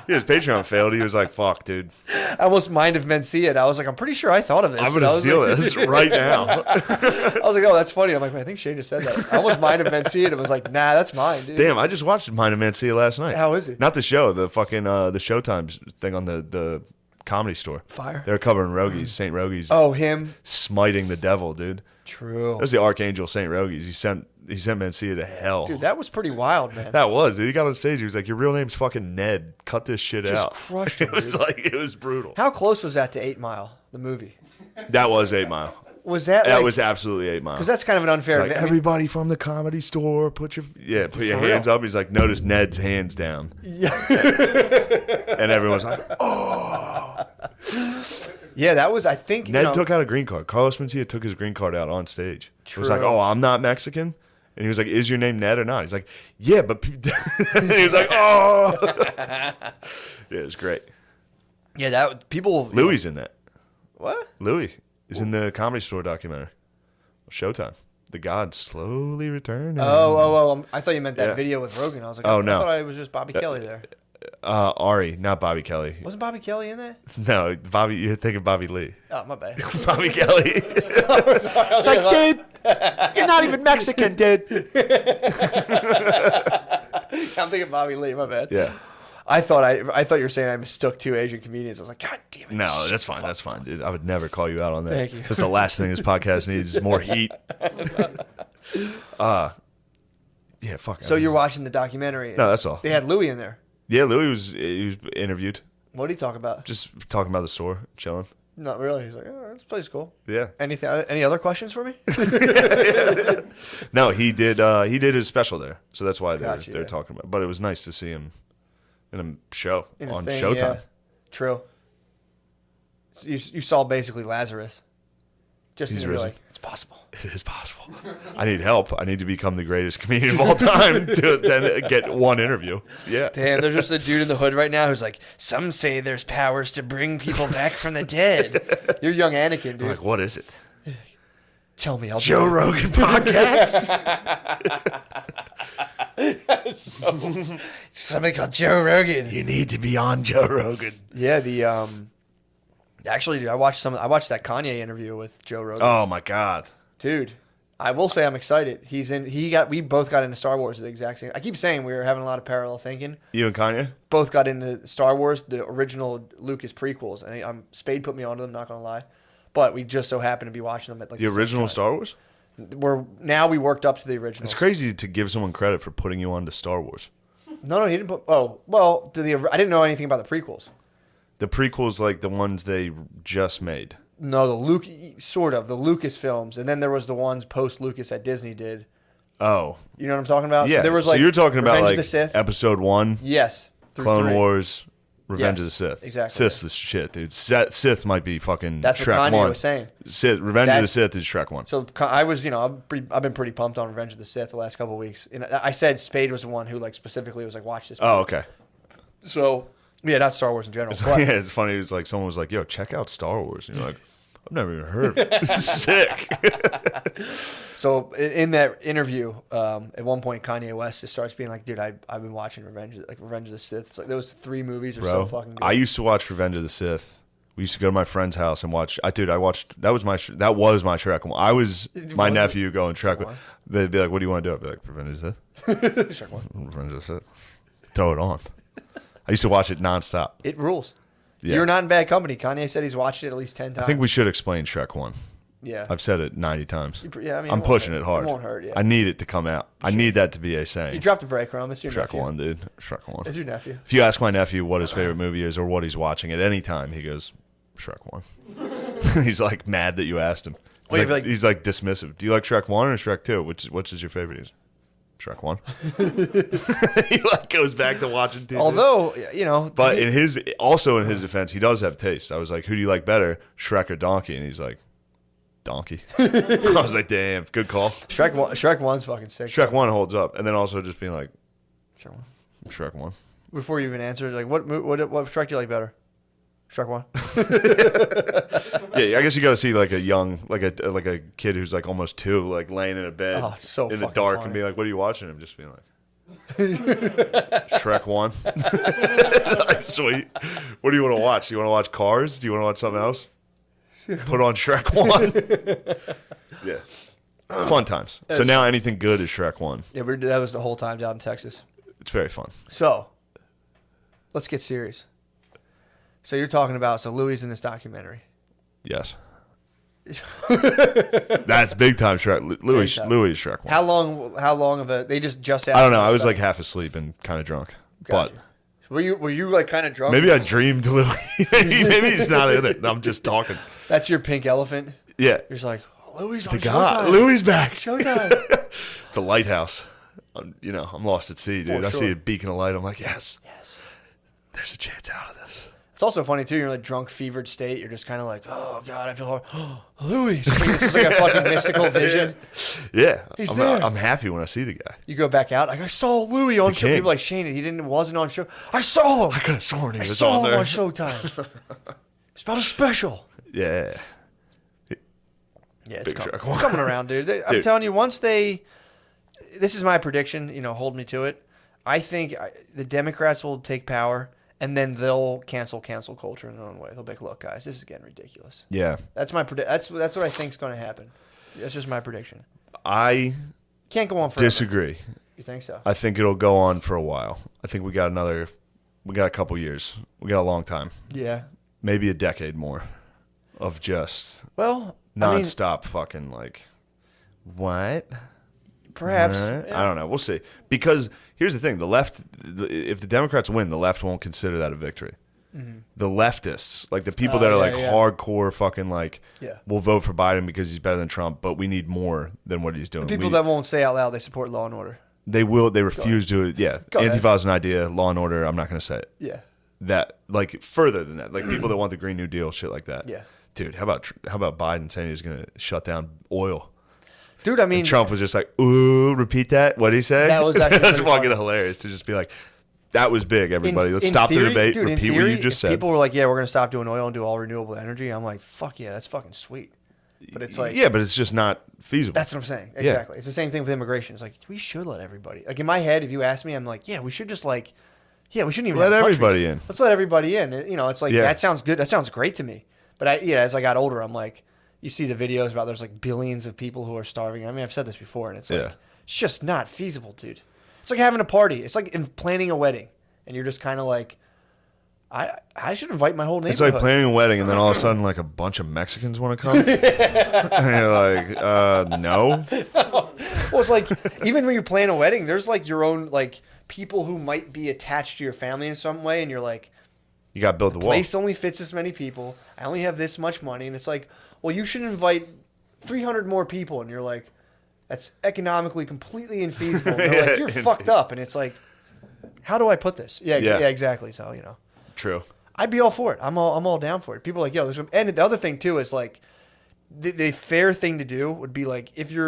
His Patreon failed. He was like, fuck, dude. I almost mind if men see it. I was like, I'm pretty sure I thought of this. I'm And I going to was steal like- this right now. I was like, oh, that's funny. I'm like, I think Shane just said that. I almost mind if men see it. It was like, nah, that's mine, dude. Damn, I just watched Mind of Mancia last night. How is it? Not the show, the fucking the Showtime thing on the Comedy Store. Fire. They were covering Rogies, St. Rogies, Oh, him. smiting the devil, dude. True. That was the Archangel St. Rogies. He sent Mancia to hell. Dude, that was pretty wild, man. That was, dude. He got on stage. He was like, "Your real name's fucking Ned. Cut this shit Just out." crushed him, It was dude. like it was brutal. How close was that to 8 Mile, the movie? That was 8 Mile. Was that That like, was absolutely 8 Mile. because that's kind of an unfair. It's like, I mean, everybody from the Comedy Store, put your hands real. up. He's like, notice Ned's hands down, yeah. and everyone's like, "Oh." Yeah, that was. I think Ned took out a green card. Carlos Mencia took his green card out on stage. He was like, True. "Oh, I'm not Mexican," and he was like, "Is your name Ned or not?" He's like, "Yeah, but," and he was like, "Oh." Yeah, it was great. Yeah, that people. Louis in that. What? Louis is in the Comedy Store documentary. Showtime. The gods slowly return. Oh! I thought you meant that Yeah. video with Rogan. I was like, Oh, I no. thought it was just Bobby Kelly there. Ari, not Bobby Kelly. Wasn't Bobby Kelly in that? No, Bobby. You're thinking Bobby Lee. Oh, my bad. Bobby Kelly. It's like, dude, you're not even Mexican, dude. I'm thinking Bobby Lee. My bad. Yeah. I thought you were saying I mistook two Asian comedians. I was like, God damn it. No, that's fine. That's fine, dude. I would never call you out on that. Thank you. That's the last thing this podcast needs is more heat. Yeah, fuck. So you're watching the documentary. No, that's all. They had Louis in there. Yeah, Louis was interviewed, What did he talk about? just talking about the store, chilling. Not really. He's like, oh, this place is cool. Yeah. Anything? Any other questions for me? No, he did his special there, so that's why Gotcha, they're yeah. talking about. But it was nice to see him in a show In a on thing, Showtime. yeah. True. So you saw basically Lazarus. Just He's and you're risen. like, it's possible. It is possible. I need help. I need to become the greatest comedian of all time to then get one interview. Yeah. Damn, there's just a dude in the hood right now who's like, some say there's powers to bring people back from the dead. You're young Anakin, I'm dude. like, what is it? Tell me, I'll Joe do it. Rogan podcast? It's something called Joe Rogan. You need to be on Joe Rogan. Yeah, the actually, dude, I watched that Kanye interview with Joe Rogan. Oh my God. Dude, I will say I'm excited. We both got into Star Wars at the exact same. I keep saying we were having a lot of parallel thinking. You and Kanye? Both got into Star Wars, the original Lucas prequels, and Spade put me onto them. Not gonna lie, but we just so happened to be watching them at like The same original time. Star Wars? We worked up to the original. It's crazy to give someone credit for putting you on to Star Wars. No, he didn't put. Oh, well, I didn't know anything about the prequels. The prequels, like the ones they just made. No, the Lucas films, and then there was the ones post Lucas that Disney did. Oh. You know what I'm talking about? Yeah. So there was so like you're talking about Revenge like of the Sith. episode 1, Yes. through Clone 3. Wars, Revenge Yes, of the Sith. exactly. Sith's the shit, dude. Sith might be fucking That's what Shrek Kanye 1. was saying. Revenge of the That's- Sith is Shrek 1. So I was, I've been pretty pumped on Revenge of the Sith the last couple of weeks. And I said Spade was the one who like specifically was like, watch this. Oh, movie. okay. So yeah, not Star Wars in general. But Yeah, it's funny. It was like someone was like, "Yo, check out Star Wars." And you're like, "I've never even heard of it." Sick. So in that interview, at one point Kanye West just starts being like, "Dude, I've been watching Revenge of the Sith. It's like those 3 movies are so Bro, fucking good." I used to watch Revenge of the Sith. We used to go to my friend's house and watch. I watched. That was my Shrek one. I was my nephew going Shrek. one? They'd be like, "What do you want to do?" I'd be like, "Revenge of the Sith." Shrek 1. Revenge of the Sith. Throw it on. I used to watch it nonstop. It rules. Yeah. You're not in bad company. Kanye said he's watched it at least 10 times. I think we should explain Shrek 1. Yeah. I've said it 90 times. Yeah, I mean, I'm it won't pushing hurt. it hard. It won't hurt, yeah. I need it to come out. I need that to be a saying. You dropped a breadcrumb. It's your Shrek nephew. 1, dude. Shrek 1. It's your nephew. If you ask my nephew what his favorite movie is or what he's watching at any time, he goes, Shrek 1. He's like mad that you asked him. He's like dismissive. Do you like Shrek 1 or Shrek 2? Which is your favorite? He's Shrek 1. He like goes back to watching 2. Although, But in his defense, he does have taste. I was like, who do you like better, Shrek or Donkey? And he's like, Donkey. I was like, damn, good call. Shrek 1's fucking sick. Shrek 1 holds up. And then also just being like, Shrek 1. Shrek 1. Before you even answered, like, what Shrek do you like better? Shrek 1. Yeah, I guess you got to see like a young, like a kid who's like almost 2, like laying in a bed So in the fucking dark funny. and be like, "What are you watching?" Him just being like, "Shrek 1." Like, sweet. What do you want to watch? Do you want to watch Cars? Do you want to watch something else? Put on Shrek 1. Yeah, fun times. So now anything good is Shrek 1. Yeah, that was the whole time down in Texas. It's very fun. So, let's get serious. So you're talking about, Louis is in this documentary. Yes. That's big time Shrek. Louis is Shrek 1. How long of a, they just asked I don't know. you I was stuff? like half asleep and kind of drunk. Gotcha. Were you like kind of drunk? Maybe I dreamed Louis. maybe he's not in it. I'm just talking. That's your pink elephant? Yeah. You're just like, Louis on The God. Showtime. Louis back. Showtime. It's a lighthouse. I'm lost at sea, dude. For I sure. see a beacon of light. I'm like, yes. Yes. There's a chance out of this. It's also funny too. You're in like drunk, fevered state. You're just kind of like, oh god, I feel hard. Louis. It's just like a fucking mystical vision. Yeah. He's there. I'm happy when I see the guy. You go back out. Like I saw Louis on show. king. People like Shane. Wasn't on show. I saw him. I could have sworn he I was saw on him there. on Showtime. It's about a special. Yeah. Yeah, it's Big coming, Shrek. it's coming around, dude. I'm Dude. telling you, this is my prediction. Hold me to it. I think the Democrats will take power, and then they'll cancel culture in their own way. They'll be like, "Look, guys, this is getting ridiculous." Yeah. That's my That's what I think is going to happen. That's just my prediction. I Can't go on forever. disagree. You think so? I think it'll go on for a while. I think we got a couple years. We got a long time. Yeah. Maybe a decade more of just Well, I mean, nonstop fucking like, what? perhaps. I don't know. We'll see. Because here's the thing: the left, if the Democrats win, the left won't consider that a victory. Mm-hmm. The leftists, like the people that are like hardcore fucking like, Yeah. we'll vote for Biden because he's better than Trump, but we need more than what he's doing. People that won't say out loud they support law and order. They will. They refuse to. Yeah. Go ahead. Antifa is an idea. Law and order. I'm not going to say it. Yeah. That like further than that, like people that want the Green New Deal, shit like that. Yeah. Dude, how about Biden saying he's going to shut down oil? Dude, I mean, And Trump was just like, ooh, repeat that. What did he say? That was actually That's pretty fucking funny. hilarious to just be like, that was big, everybody. Let's in stop theory, the debate. dude, in Repeat theory, what you just if said. people were like, yeah, we're going to stop doing oil and do all renewable energy. I'm like, fuck yeah, that's fucking sweet. But it's like, yeah, but it's just not feasible. that's what I'm saying. Yeah. Exactly. It's the same thing with immigration. It's like, we should let everybody. Like in my head, if you ask me, I'm like, yeah, we should just like, yeah, we shouldn't even Let have countries. everybody in. Let's let everybody in. It's like, Yeah. that sounds good. That sounds great to me. But as I got older, I'm like, you see the videos about there's like billions of people who are starving. I mean, I've said this before, and it's like, Yeah. it's just not feasible, dude. It's like having a party. It's like in planning a wedding, and you're just kind of like, I should invite my whole neighborhood. It's like planning a wedding, and then all of a sudden, like a bunch of Mexicans want to come. And you're like, no. Well, it's like even when you plan a wedding, there's like your own like people who might be attached to your family in some way, and you're like, You got to build the wall. place only fits this many people. I only have this much money, and it's like, well, you should invite 300 more people, and you're like, that's economically completely infeasible. And they're like, you're fucked up, and it's like, how do I put this? Yeah, exactly. So True. I'd be all for it. I'm all down for it. People are like, yo, and the other thing too is like, the fair thing to do would be like if you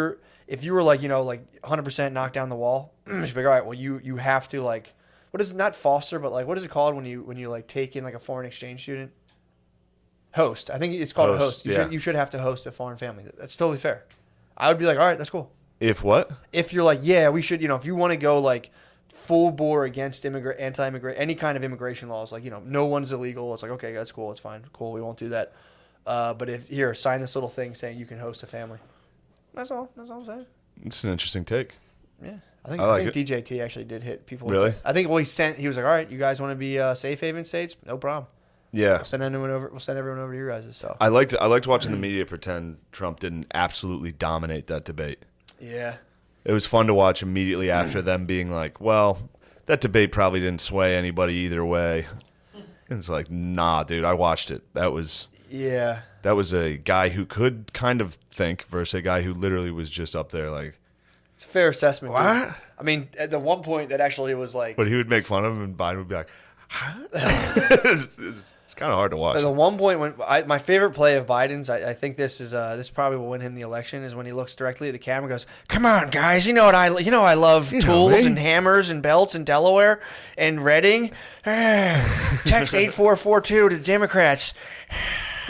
were like like 100% knock down the wall, you should be like, all right, well you have to like, what is it, not foster, but like what is it called when you like take in like a foreign exchange student? Host. I think it's called a host. You should have to host a foreign family. That's totally fair. I would be like, all right, that's cool. If what? If you're like, yeah, we should, if you want to go like full bore against anti-immigrant, any kind of immigration laws, like, no one's illegal. It's like, okay, that's cool. It's fine. Cool. We won't do that. But sign this little thing saying you can host a family. That's all I'm saying. It's an interesting take. Yeah. I I like think DJT actually did hit people. Really? I think, he was like, all right, you guys want to be safe haven states? No problem. Yeah. We'll send everyone over to you guys. So. I liked watching the media pretend Trump didn't absolutely dominate that debate. Yeah. It was fun to watch immediately after them being like, well, that debate probably didn't sway anybody either way. And it's like, nah, dude, I watched it. That was a guy who could kind of think versus a guy who literally was just up there like. It's a fair assessment. What? Dude. I mean, at the one point that actually was like. But he would make fun of him and Biden would be like, it's kind of hard to watch. The one point when my favorite play of Biden's, I think this probably will win him the election, is when he looks directly at the camera and goes, "Come on, guys, I love tools and hammers and belts in Delaware and Reading. Text 8442 to Democrats."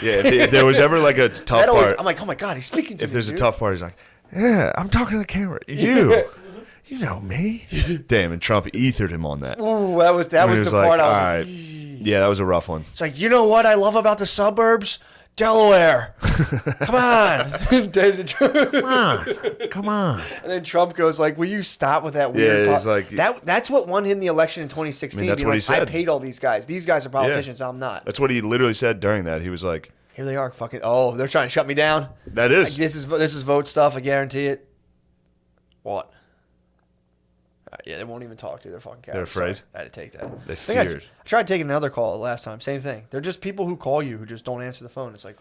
Yeah, if there was ever like a tough part, I'm like, oh my god, he's speaking to me. If there's dude. a tough part, he's like, "Yeah, I'm talking to the camera. You know me." Damn, and Trump ethered him on that. Ooh, that was the part I was all like, right. Yeah, that was a rough one. It's like, you know what I love about the suburbs? Delaware. Come on. Come on. And then Trump goes like, will you stop with that weird Yeah, it's like, that's what won him the election in 2016. I mean, that's what he said. I paid all these guys. These guys are politicians. I'm not. That's what he literally said during that. He was like, here they are fucking, they're trying to shut me down. That is. Like, this is vote stuff. I guarantee it. What? Yeah, they won't even talk to you. They're fucking cowards. They're afraid. Sorry. I had to take that. They feared. I tried taking another call last time. Same thing. They're just people who call you who just don't answer the phone. It's like,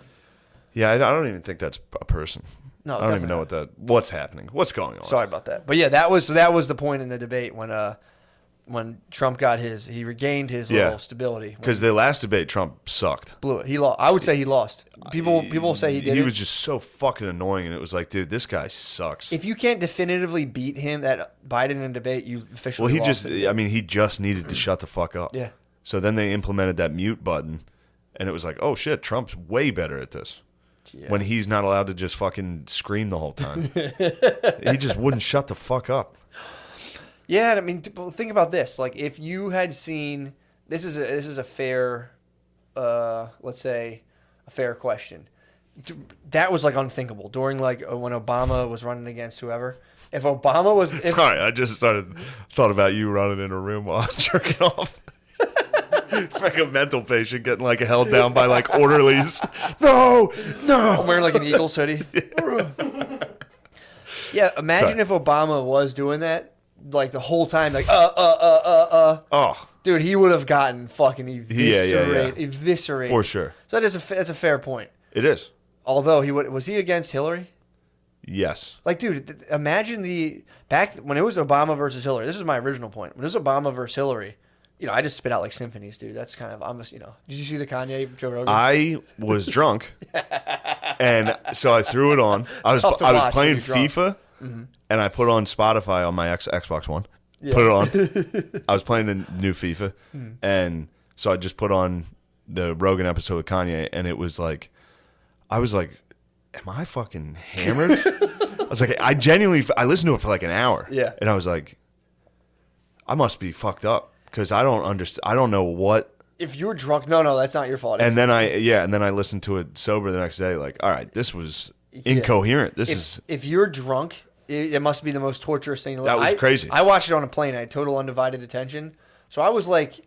yeah, I don't even think that's a person. no, I don't even know what's happening. What's going on? Sorry about that. But yeah, that was the point in the debate when Trump got he regained his little stability. Because the last debate, Trump sucked. Blew it. He lost. I would say he lost. People say he did. He was just so fucking annoying, and it was like, dude, this guy sucks. If you can't definitively beat him at Biden in a debate, you officially lost it. He just needed to shut the fuck up. Yeah. So then they implemented that mute button, and it was like, oh shit, Trump's way better at this. Yeah. When he's not allowed to just fucking scream the whole time. He just wouldn't shut the fuck up. Yeah, I mean, think about this. Like, if you had seen this is a fair, let's say, a fair question. That was like unthinkable during like when Obama was running against whoever. If Obama was, Sorry, I just thought about you running in a room while I was jerking off. Like a mental patient getting like held down by like orderlies. No. I'm wearing like an Eagles hoodie. Yeah, imagine if Obama was doing that like the whole time, like Oh, dude, he would have gotten fucking eviscerated. Yeah. Eviscerated For sure. So that's a fair point. It is. Although was he against Hillary? Yes. Like, dude, imagine back when it was Obama versus Hillary. This is my original point. When it was Obama versus Hillary, I just spit out like symphonies, dude. That's kind of Did you see the Kanye Joe Rogan? I was drunk, and so I threw it on. I was playing FIFA, and I put on Spotify on my Xbox One. Yeah. Put it on. I was playing the new FIFA, and so I just put on the Rogan episode with Kanye, and it was like, I was like, am I fucking hammered? I was like, I listened to it for like an hour. Yeah. And I was like, I must be fucked up because I don't understand. I don't know what. If you were drunk, no, that's not your fault. And then I listened to it sober the next day. Like, all right, this was incoherent. If you're drunk, it must be the most torturous thing to live. That was crazy. I watched it on a plane. I had total undivided attention. So I was like,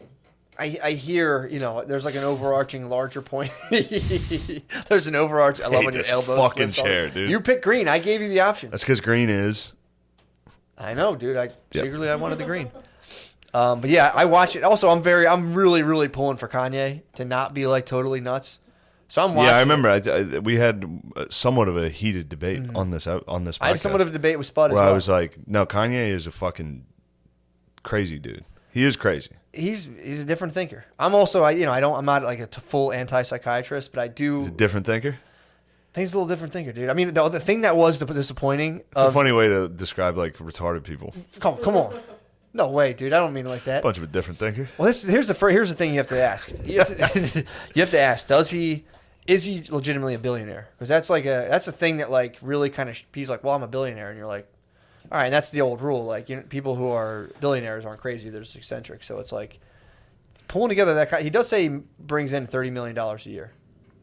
I hear, there's like an overarching larger point. There's an overarching. I love when your elbows fucking chair, dude. You picked green. I gave you the option. That's because green is. I know, dude. Secretly I wanted the green. But yeah, I watch it. Also, I'm really, really pulling for Kanye to not be like totally nuts. So I'm watching. Yeah, I remember. We had somewhat of a heated debate on this podcast. I had somewhat of a debate with Spud as well. well. I was like, no, Kanye is a fucking crazy dude. He is crazy. He's a different thinker. I'm also I'm not like a full anti-psychiatrist, but I do. He's a different thinker. I think he's a little different thinker, dude. I mean, the thing that was disappointing. It's a funny way to describe like retarded people. Come on. No way, dude. I don't mean it like that. Bunch of a different thinker. Well, here's the thing you have to ask. You have to ask: is he legitimately a billionaire? Because that's a thing that like really kind of he's like, well, I'm a billionaire, and you're like, all right. And that's the old rule. Like people who are billionaires aren't crazy; they're just eccentric. So it's like pulling together that kind. He does say he brings in $30 million a year.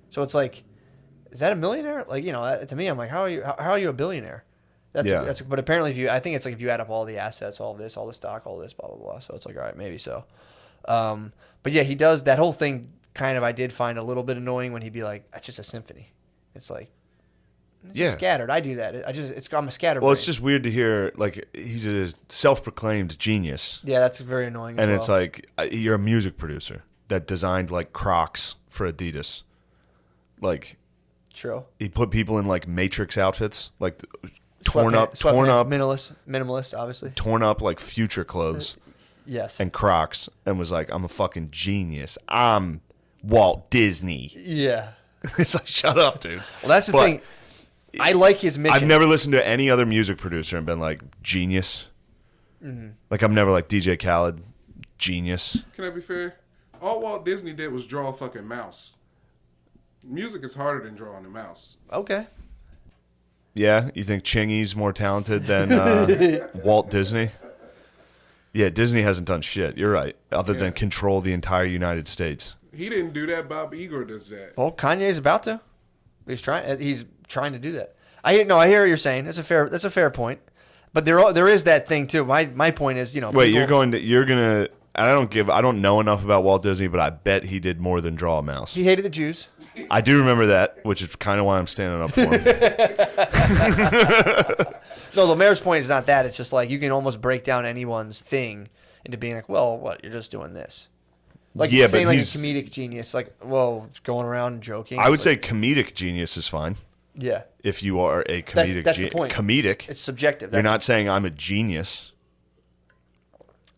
So it's like, is that a millionaire? Like to me, I'm like, how are you a billionaire? But apparently, I think it's like if you add up all the assets, all this, all the stock, all this, blah blah blah. So it's like, all right, maybe so. But yeah, he does that whole thing. Kind of, I did find a little bit annoying when he'd be like, "That's just a symphony." It's like, just scattered. I do that. I'm a scatterbrain. Well, it's just weird to hear like he's a self-proclaimed genius. Yeah, that's very annoying. And it's like you're a music producer that designed like Crocs for Adidas. Like, true. He put people in like Matrix outfits, like torn up, minimalist, obviously. Torn up like Future clothes. Yes. and Crocs and was like, I'm a fucking genius. I'm Walt Disney. Yeah. It's like, shut up, dude. Well, that's the But thing. I like his mission. I've never listened to any other music producer and been like, genius. Like, I'm never like DJ Khaled, genius. Can I be fair? All Walt Disney did was draw a fucking mouse. Music is harder than drawing a mouse. Okay. Yeah, you think Chingy's more talented than Walt Disney? Yeah, Disney hasn't done shit. You're right. Other than control the entire United States. He didn't do that. Bob Igor does that. Well, Kanye's about to. He's trying to do that. I hear what you're saying. That's a fair point. But there is that thing too. My point is, Wait, you're gonna. I don't know enough about Walt Disney, but I bet he did more than draw a mouse. He hated the Jews. I do remember that, which is kind of why I'm standing up for him. No, the mayor's point is not that. It's just like you can almost break down anyone's thing into being like, well, what? You're just doing this. Like Yeah, saying but like a he's- comedic genius, like, well, going around and joking. I would It's say like, comedic genius is fine yeah, if you are a comedic. That's the point. Comedic. it's subjective. You're not saying I'm a genius.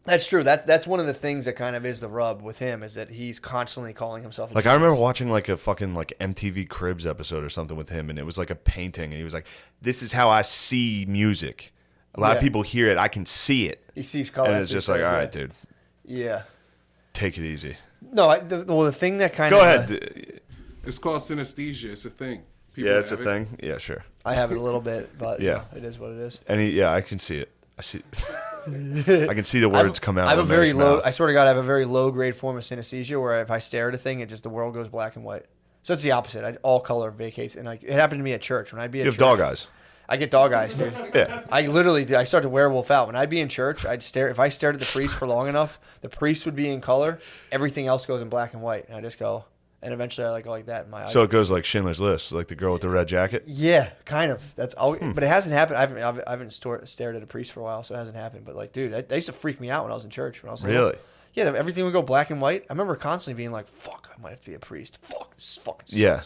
That's true. That's one of the things that kind of is the rub with him is that he's constantly calling himself a Like, I genius. remember watching like a fucking like MTV Cribs episode or something with him, and it was like a painting, and he was like, "This is how I see music. A lot of Yeah. people hear it. I can see it." He sees color. And it's just like, all right, dude, Yeah. take it easy. No, the thing that kind Go of ahead. It's called synesthesia. It's a thing. People Yeah, it's a have it. thing. Yeah, sure. I have it a little bit, but Yeah. it is what it is. Yeah, I can see it. I see. I can see the words come out. I have a of very Mary's low. mouth. I swear to God, I have a very low grade form of synesthesia where if I stare at a thing, the world goes black and white. So it's the opposite. All color vacates, and it happened to me at church when I'd be at You have church. dog eyes. I get dog eyes, dude. Yeah. I literally do. I start to werewolf out. When I'd be in church, I'd stare. If I stared at the priest for long enough, the priest would be in color. Everything else goes in black and white, and I just go. And eventually, I go like that in my eyes. So it goes like Schindler's List, like the girl with the red jacket. Yeah, kind of. That's all. But it hasn't happened. I haven't stared at a priest for a while, so it hasn't happened. But like, dude, that used to freak me out when I was in church. When I was little. Really? Yeah, everything would go black and white. I remember constantly being like, "Fuck, I might have to be a priest. Fuck, this fucking sucks." Yeah.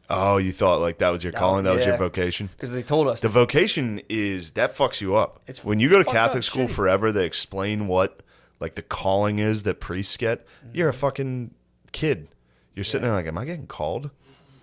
Oh, you thought like that was your calling? That was your yeah. vocation? Because they told us The vocation is that fucks you up. It's when you go to fucked Catholic up, school shitty. forever, they explain what like the calling is that priests get. You're a fucking kid. You're sitting there like, am I getting called?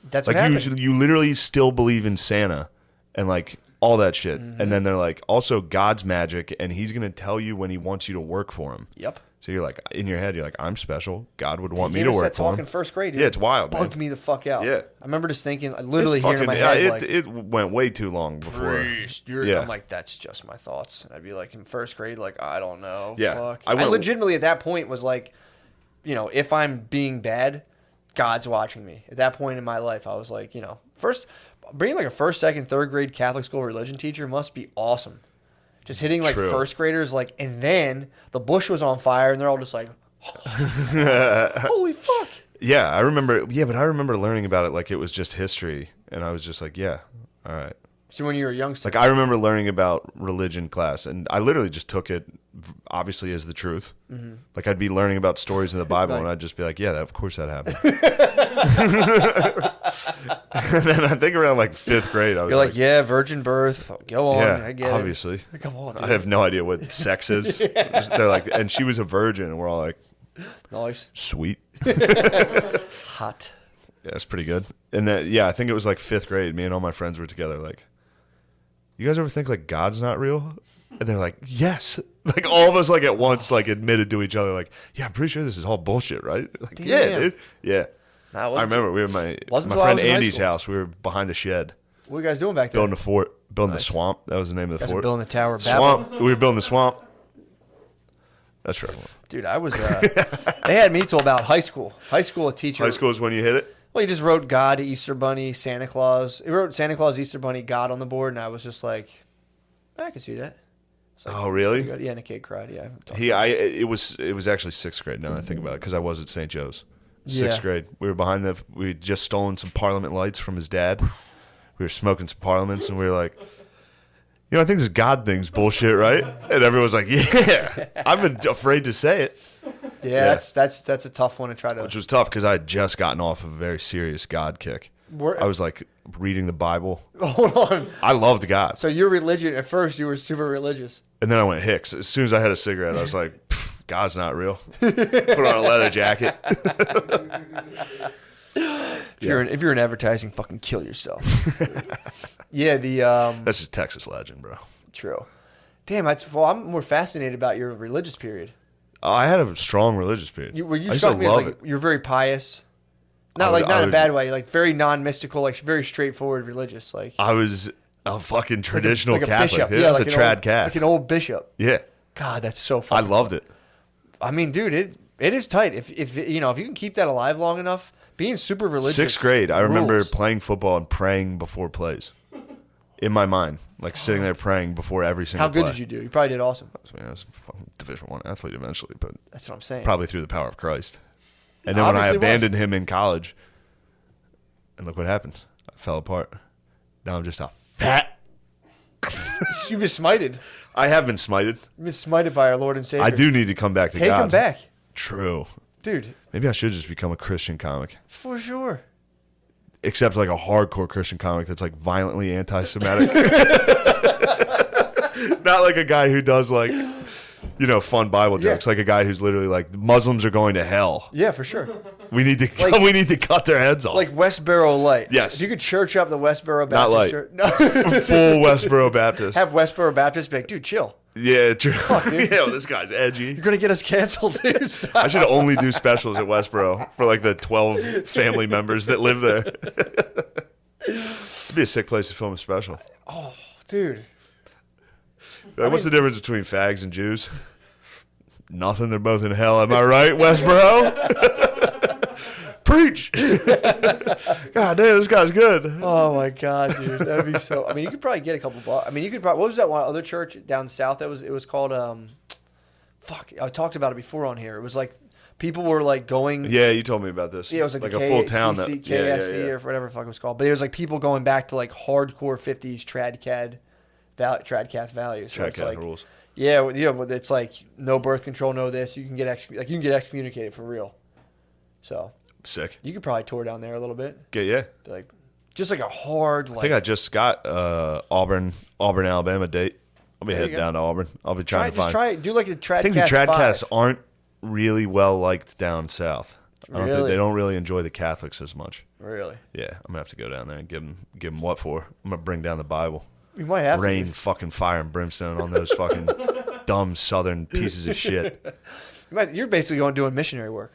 that's Like what happened. you literally still believe in Santa and like all that shit. Mm-hmm. And then they're like, also God's magic, and He's gonna tell you when He wants you to work for Him. Yep. So you're like in your head, you're like, I'm special. God would want They me gave to us work that for talk Him. in first grade. Dude. Yeah, it's wild, man. Bugged me the fuck out. Yeah. I remember just thinking, literally hearing in my Fucking- head, like, it went way too long before. priest. Yeah. I'm like, that's just my thoughts. And I'd be like, in first grade, like, I don't know. Yeah. Fuck. I I went- legitimately at that point was like, if I'm being bad, God's watching me. At that point in my life, I was like, first, being like a first, second, third grade Catholic school religion teacher must be awesome. Just hitting like True. first graders, like, and then the bush was on fire, and they're all just like, holy fuck. Yeah, I remember. Yeah, but I remember learning about it like it was just history, and I was just like, yeah, all right. So when you were a youngster, Like I remember learning about religion class, and I literally just took it obviously as the truth. Mm-hmm. Like I'd be learning about stories in the Bible, Right. and I'd just be like, yeah, of course that happened. And then I think around like 5th grade, I was you're like, yeah, virgin birth. Go on. yeah, I get obviously. it. Come on. I Dude. have no idea what sex is. They're like, and she was a virgin, and we're all like, Nice. sweet. Hot. Yeah, it's pretty good. And then, yeah, I think it was like 5th grade. Me and all my friends were together. Like, you guys ever think like God's not real? And they're like, yes. Like all of us, like at once, like admitted to each other, like, yeah, I'm pretty sure this is all bullshit, right? Like, yeah, Damn. dude. Yeah. Nah, I remember we were at my Wasn't till I friend was in high Andy's school. house. We were behind a shed, What are you guys doing back there? building a fort, building the swamp. That was the name of the guys are fort. building the Tower of Babel. Swamp. We were building the swamp. That's right. Dude, I was. They had me till about high school. High school, a teacher. High school is when you hit it. Well, he just wrote God, Easter Bunny, Santa Claus. He wrote Santa Claus, Easter Bunny, God on the board, and I was just like, I can see that. It's like, Oh, really? pretty good. Yeah, and a kid cried. Yeah. It was actually 6th grade now that I think about it, because I was at St. Joe's. 6th Yeah. grade. We were we had just stolen some Parliament lights from his dad. We were smoking some Parliaments, and we were like, I think this God thing's bullshit, right? And everyone was like, yeah. I've been afraid to say it. Yeah, that's a tough one to try to. Which was tough because I had just gotten off of a very serious God kick. I was like reading the Bible. Hold on. I loved God. So your religion, at first, you were super religious. And then I went Hicks. As soon as I had a cigarette, I was like, God's not real. Put on a leather jacket. If you're in advertising, fucking kill yourself. Yeah, That's a Texas legend, bro. True. Damn, I'm more fascinated about your religious period. I had a strong religious period. You I used struck to me as love like it. you're very pious. I Not in a would- bad way, like very non-mystical, like very straightforward religious, like I was a fucking traditional like a Catholic. bishop. Yeah, I was like a an trad old, cat. like an old bishop. Yeah, God, that's so I fun. loved it. I mean, dude, it is tight. If you know, if you can keep that alive long enough, being super religious. Sixth grade, I remember rules. playing football and praying before plays. In my mind, like sitting there praying before every single How good play. did you do? You probably did awesome. I mean, I was a Division I athlete eventually, but That's what I'm saying. probably through the power of Christ. And then when I Obviously was. abandoned him in college, and look what happens. I fell apart. Now I'm just a fat. You've been smited. I have been smited. You've been smited by our Lord and Savior. I do need to come back to Take God. him back, True. dude, Maybe I should just become a Christian comic. for sure. Except like a hardcore Christian comic that's like violently anti-Semitic. Not like a guy who does like, you know, fun Bible Yeah. jokes. Like a guy who's literally like, Muslims are going to hell. Yeah, for sure. We need to Like- we need to cut their heads off. Like Westboro Light. Yes. If you could church up the Westboro Baptist Not light. Church. No. Full Westboro Baptist. Have Westboro Baptist be like, dude, chill. Yeah, true. dude. Yeah, well, this guy's edgy. You're gonna get us canceled, dude. Stop. I should only do specials at Westboro for like the 12 family members that live there. It'd be a sick place to film a special. Dude. Like, what's the difference between fags and Jews? Nothing. They're both in hell. Am I right, Westboro? Preach. God damn, this guy's good. Oh my god, dude. That'd be so. I mean, you could probably get a couple bucks. I mean, you could probably. What was that one other church down south? It was called. Fuck. I talked about it before on here. It was like people were like going. Yeah, you told me about this. Yeah, it was like a full town. That, KSC or whatever the fuck it was called. But it was like people going back to like hardcore 50s tradcath values. So it's Check out like, the rules. yeah, but it's like no birth control, no this. You can get excommunicated for real. So Sick. you could probably tour down there a little bit. Yeah. Be like just like a hard like. I think I just got Auburn, Alabama date. I'll be There you heading go. down to Auburn. I'll be trying to find. Do like a tradcath. I think the Tradcasts 5. aren't really well liked down south. I don't think Really? they don't really enjoy the Catholics as much. Really? Yeah, I'm gonna have to go down there and give them what for? I'm gonna bring down the Bible. We might have Rain to. fucking fire and brimstone on those fucking dumb southern pieces of shit. You're basically going doing missionary work.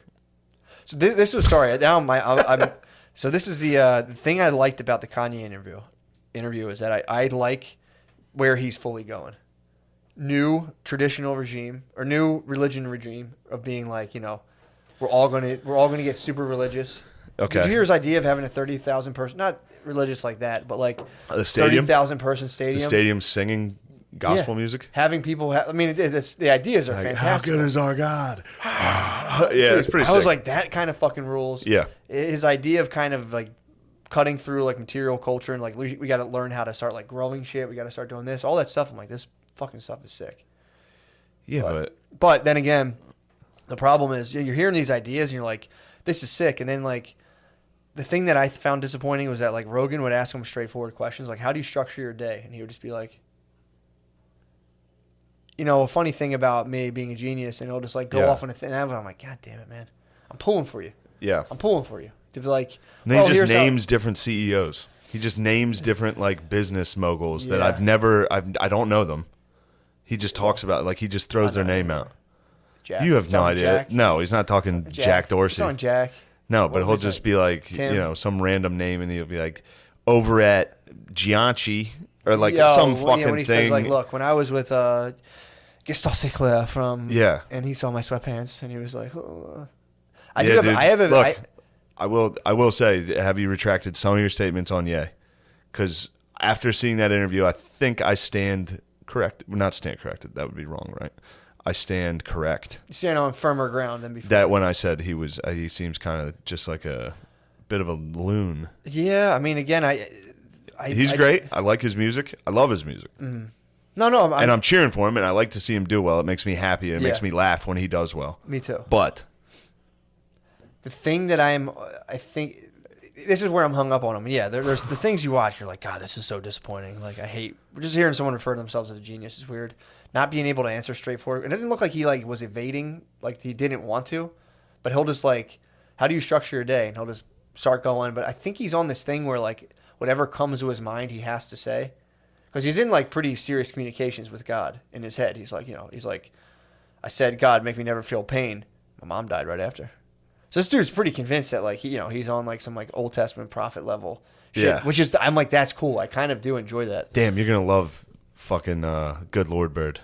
So this was sorry. Now I'm so this is the thing I liked about the Kanye interview is that I like where he's fully going. New traditional regime or new religion regime of being like, you know, we're all gonna get super religious. Okay. Did you hear his idea of having a 30,000 person, not religious like that, but like The stadium? 30,000 person stadium? The stadium singing gospel Yeah. music. Having people, I mean, the ideas are Like, how fantastic. good is our God? Yeah, it's pretty I sick. was like, that kind of fucking rules. Yeah. His idea of kind of like cutting through like material culture and like we got to learn how to start like growing shit. We got to start doing this, all that stuff. I'm like, this fucking stuff is sick. Yeah, but But then again, the problem is you're hearing these ideas and you're like, this is sick. And then like the thing that I found disappointing was that like Rogan would ask him straightforward questions like, how do you structure your day? And he would just be like, you know, a funny thing about me being a genius, and he'll just like go Yeah. off on a thing. And I'm like, God damn it, man. I'm pulling for you. yeah. I'm pulling for you. To be like, And then well, he just here's how- names different CEOs. He just names different like business moguls that Yeah. I don't know them. He just talks about like he just throws their name out. Jack. You have He's no talking idea. Jack. No, he's not talking Jack Dorsey. He's talking Jack. No, but What he'll was just it? be like, Tim? you know, some random name, and he'll be like, over at Gianchi or like Yo, some when- fucking when he thing. says like, look, when I was with Gaston Sinclair from Yeah. and he saw my sweatpants and he was like, oh. I Yeah, do have, dude. I have a, Look, I will say, have you retracted some of your statements on Ye? Because after seeing that interview, I think I stand correct. Not stand corrected. That would be wrong, right? I stand correct. you stand on firmer ground than before. That when I said he seems kind of just like a bit of a loon. Yeah, I mean, again, He's great. I like his music. I love his music. No, And I'm cheering for him, and I like to see him do well. It makes me happy. It Yeah. makes me laugh when he does well. me too. But The thing that I think this is where I'm hung up on him. Yeah, there's the things you watch. You're like, God, this is so disappointing. Like, I hate just hearing someone refer to themselves as a genius is weird. Not being able to answer straightforward. And it didn't look like he like was evading, like he didn't want to. But he'll just like, how do you structure your day? And he'll just start going. But I think he's on this thing where like whatever comes to his mind, he has to say. Because he's in like pretty serious communications with God in his head. He's like, he's like, I said, God, make me never feel pain. My mom died right after. So this dude's pretty convinced that like he's on like some like Old Testament prophet level shit. Yeah. Which is, I'm like, that's cool. I kind of do enjoy that. Damn, you're gonna love fucking Good Lord Bird.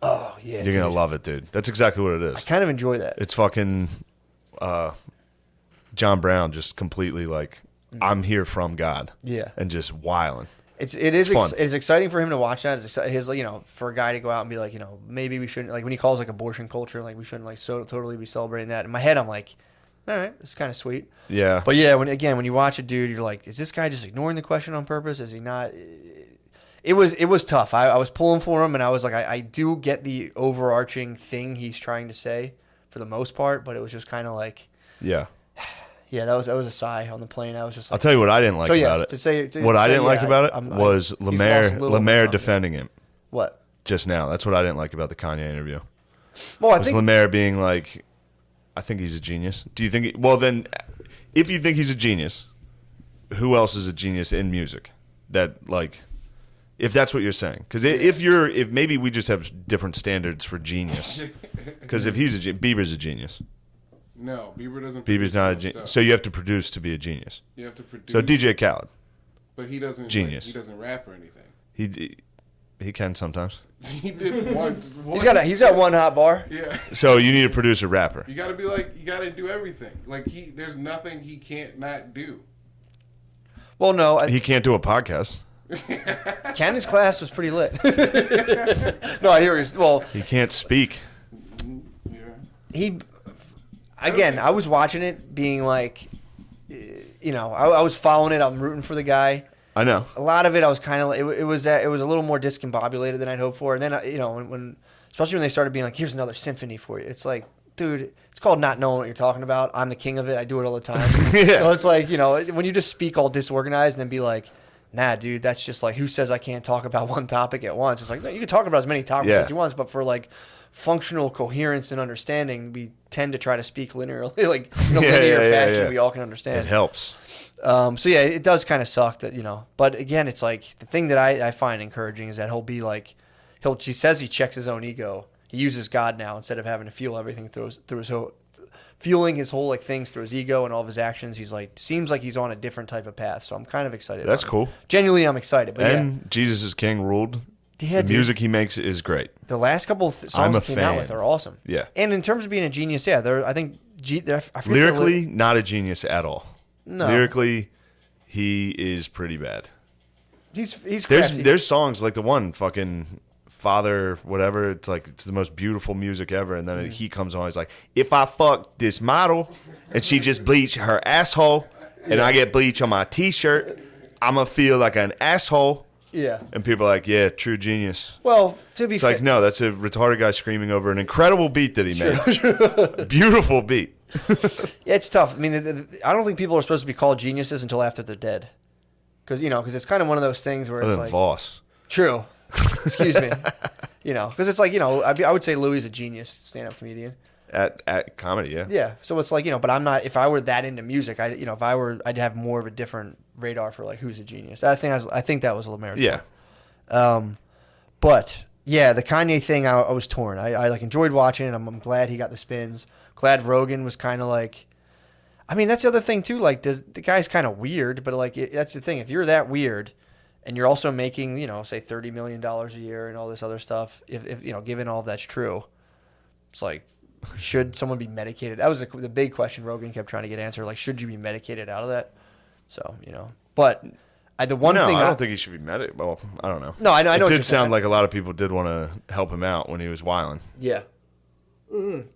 Oh yeah, You're gonna love it, dude. That's exactly what it is. I kind of enjoy that. It's fucking John Brown just completely like, I'm here from God. Yeah. And just wilding. It is fun. it's exciting for him to watch that. It's his for a guy to go out and be like, maybe we shouldn't, like when he calls like abortion culture, like we shouldn't like so totally be celebrating that. In my head, I'm like, all right, it's kind of sweet. Yeah. But yeah, when you watch a dude, you're like, is this guy just ignoring the question on purpose? Is he not? It was tough. I was pulling for him, and I was like, I do get the overarching thing he's trying to say for the most part, but it was just kind of like, yeah. Yeah, that was a sigh on the plane. I was just like, I'll tell you what I didn't like about it. What I didn't like about it was Lemaire defending him. What? Just now. That's what I didn't like about the Kanye interview. Well, I was think Lemaire being like, I think he's a genius. Do you think? Well, then, if you think he's a genius, who else is a genius in music? That like, if that's what you're saying, because if maybe we just have different standards for genius. Because if he's Bieber's a genius. No, Bieber doesn't. Bieber's not a genius. So you have to produce to be a genius. You have to produce. So DJ Khaled. But he doesn't. Genius. He doesn't rap or anything. He can sometimes. He did once. He's got one hot bar. Yeah. So you need to produce a rapper. You got to be like, you got to do everything. Like there's nothing he can't not do. Well, no, he can't do a podcast. Cannon's class was pretty lit. No, I hear you. Well, he can't speak. Yeah. I was watching it, being like, I was following it. I'm rooting for the guy. I know. A lot of it, I was kind of. It was a little more discombobulated than I'd hoped for. And then when especially when they started being like, "Here's another symphony for you," it's like, dude, it's called not knowing what you're talking about. I'm the king of it. I do it all the time. Yeah. So it's like, when you just speak all disorganized and then be like, nah, dude, that's just like, who says I can't talk about one topic at once? It's like, no, you can talk about as many topics as you want, but for like functional coherence and understanding, we tend to try to speak linearly, like linear fashion. We all can understand. It helps. So yeah, it does kind of suck that, but again, it's like the thing that I find encouraging is that he'll be like, he says he checks his own ego. He uses God now instead of having to feel everything through his whole, feeling his whole like things through his ego and all of his actions. He's like, seems like he's on a different type of path. So I'm kind of excited. That's cool. Genuinely, I'm excited. But and Jesus is King ruled. Yeah, the music he makes is great. The last couple songs he came out with are awesome. Yeah. And in terms of being a genius, I think lyrically, not a genius at all. No. Lyrically, he is pretty bad. He's crafty. There's songs like the one fucking Father whatever. It's like it's the most beautiful music ever, and then he comes on. He's like, if I fuck this model and she just bleach her asshole, and I get bleach on my T-shirt, I'ma feel like an asshole. Yeah. And people are like, yeah, true genius. Well, to be fair. It's like, no, that's a retarded guy screaming over an incredible beat that he made. Beautiful beat. Yeah, it's tough. I mean, I don't think people are supposed to be called geniuses until after they're dead. Because it's kind of one of those things where it's like. Voss. True. Excuse me. Because it's like, I would say Louis is a genius stand-up comedian. At comedy, yeah. Yeah. So it's like, but I'm not, if I were that into music, I'd have more of a different radar for like who's a genius. I think that was Lemaire's point. But yeah, the Kanye thing, I was torn. I like enjoyed watching it. I'm glad he got the spins. Glad Rogan was kind of like, I mean, that's the other thing too. Like, the guy's kind of weird, but like, that's the thing. If you're that weird and you're also making, say $30 million a year and all this other stuff, if given all of that's true, it's like, should someone be medicated? That was the big question Rogan kept trying to get answered. Like, should you be medicated out of that? So, but I don't think he should be medicated. Well, I don't know. No, I know. It did sound like a lot of people did want to help him out when he was wilding. Yeah. Mm-hmm.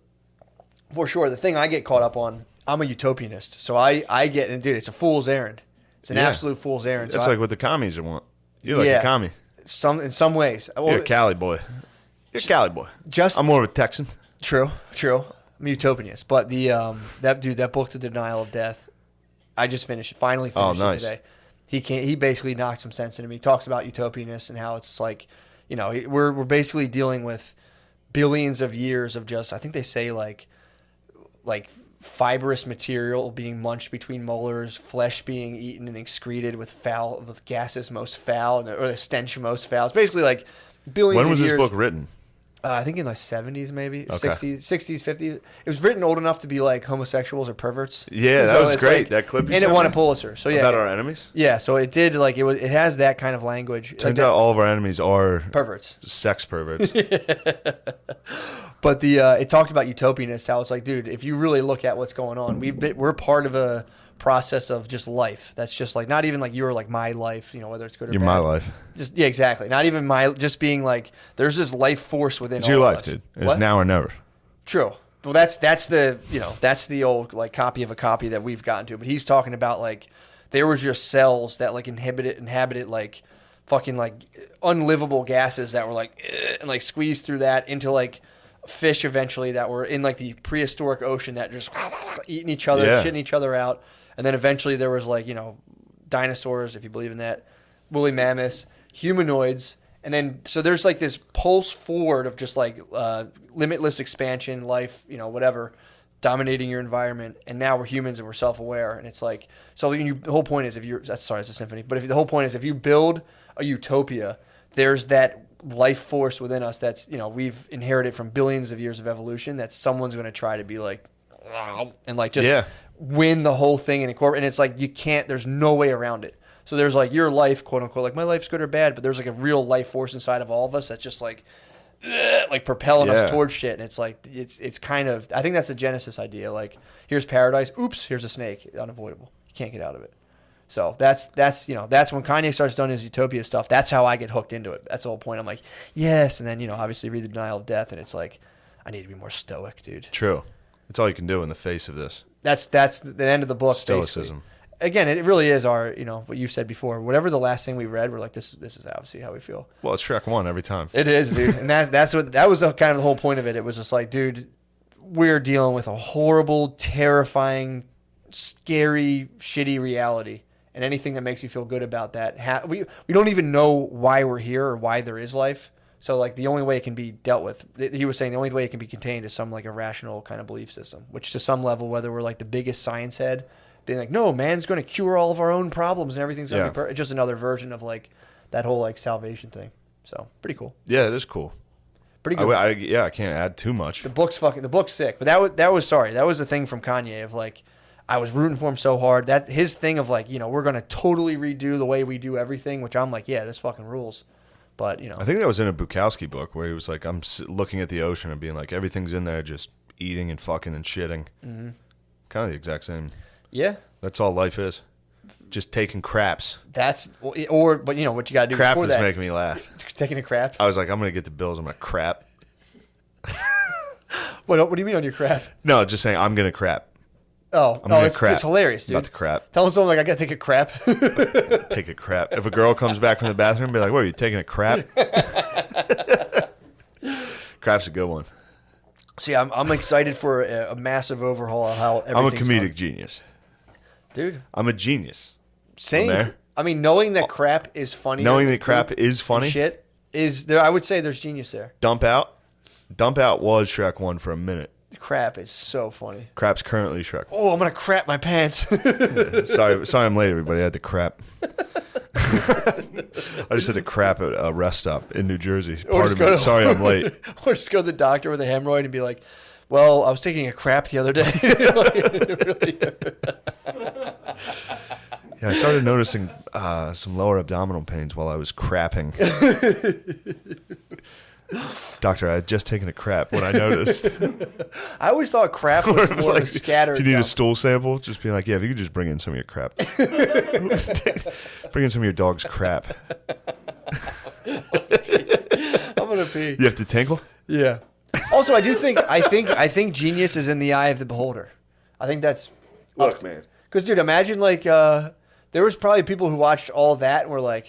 For sure. The thing I get caught up on, I'm a utopianist. So I get, and dude, it's a fool's errand. It's an absolute fool's errand. It's like what the commies want. You're like a commie. In some ways. Well, you're a Cali boy. You're a Cali boy. I'm more of a Texan. True. I'm a utopianist. But that book, The Denial of Death, I just finally finished it today. He basically knocked some sense into me. He talks about utopianness and how it's like, you know, we're basically dealing with billions of years of just, I think they say like fibrous material being munched between molars, flesh being eaten and excreted with gases most foul, or the stench most foul. It's basically like billions of years. When was this book written? I think in the 70s, maybe. Okay. 60s, 50s. It was written old enough to be like homosexuals or perverts. Yeah, that was great. That clip you and sent it won a me? Pulitzer. So yeah. About our enemies? Yeah, so it did, like, it has that kind of language. Turns out all of our enemies are perverts. Sex perverts. But it talked about utopianness, how it's like, dude, if you really look at what's going on, we're part of a process of just life. That's just like, not even like you're like my life, you know, whether it's good or bad. You're my life. Just, yeah, exactly. Not even just being like, there's this life force within It's all your of life, us. dude. It's What? now or never. True. Well, that's the old like copy of a copy that we've gotten to. But he's talking about like there was just cells that like inhabited like fucking like unlivable gases that were like and like squeezed through that into like fish eventually that were in like the prehistoric ocean that just eating each other, shitting each other out. And then eventually there was like, you know, dinosaurs, if you believe in that, woolly mammoths, humanoids. And then, so there's like this pulse forward of just like limitless expansion, life, you know, whatever, dominating your environment. And now we're humans and we're self-aware. And it's like, so the whole point is it's a symphony, but the whole point is if you build a utopia, there's that life force within us that's, you know, we've inherited from billions of years of evolution that someone's going to try to be like, and like just win the whole thing and incorporate. And it's like, there's no way around it. So there's like your life, quote unquote, like my life's good or bad, but there's like a real life force inside of all of us that's just like propelling us towards shit. And it's like, it's kind of, I think that's the Genesis idea. Like, here's paradise. Oops, here's a snake. Unavoidable. You can't get out of it. So that's when Kanye starts doing his utopia stuff. That's how I get hooked into it. That's the whole point. I'm like, yes. And then, you know, obviously read The Denial of Death. And it's like, I need to be more stoic, dude. True. That's all you can do in the face of this. That's the end of the book. Stoicism. Basically. Again, it really is our, you know, what you said before. Whatever the last thing we read, we're like, this is obviously how we feel. Well, it's Shrek 1 every time. It is, dude. And that was kind of the whole point of it. It was just like, dude, we're dealing with a horrible, terrifying, scary, shitty reality. And anything that makes you feel good about that, we don't even know why we're here or why there is life. So, like, the only way it can be dealt with, he was saying the only way it can be contained is some, like, irrational kind of belief system, which to some level, whether we're, like, the biggest science head, being like, no, man's going to cure all of our own problems and everything's going to be perfect. It's just another version of, like, that whole, like, salvation thing. So, pretty cool. Yeah, it is cool. Pretty good. I can't add too much. The book's sick. But that was the thing from Kanye of, like, I was rooting for him so hard. That his thing of, like, you know, we're going to totally redo the way we do everything, which I'm like, yeah, this fucking rules. But, you know. I think that was in a Bukowski book where he was like, I'm looking at the ocean and being like, everything's in there just eating and fucking and shitting. Mm-hmm. Kind of the exact same. Yeah. That's all life is. Just taking craps. But you know, what you got to do Crap before is that. making me laugh. Taking a crap? I was like, I'm going to get the bills. I'm going to crap. What do you mean on your crap? No, just saying I'm going to crap. It's hilarious, dude. About to crap. Telling someone like I gotta take a crap. Take a crap. If a girl comes back from the bathroom, be like, "What are you taking a crap?" Crap's a good one. See, I'm excited for a massive overhaul of how everything's I'm a comedic done. genius, dude. I'm a genius. Knowing that crap is funny. Knowing that crap is funny. Shit is there. I would say there's genius there. Dump out was Shrek 1 for a minute. Crap is so funny. Crap's currently Shrek. Oh, I'm gonna crap my pants. Sorry, I'm late, everybody. I had to crap. I just had to crap at a rest stop in New Jersey. Sorry, I'm late. Or just go to the doctor with a hemorrhoid and be like, "Well, I was taking a crap the other day." Yeah, I started noticing some lower abdominal pains while I was crapping. Doctor, I had just taken a crap when I noticed. I always thought crap was more like, of a scattered. If you need a stool sample, just be like, yeah, if you could just bring in some of your crap. Bring in some of your dog's crap. I'm gonna pee. You have to tinkle? Yeah. Also, I think genius is in the eye of the beholder. I think that's Look, man. Because, dude, imagine like there was probably people who watched all that and were like,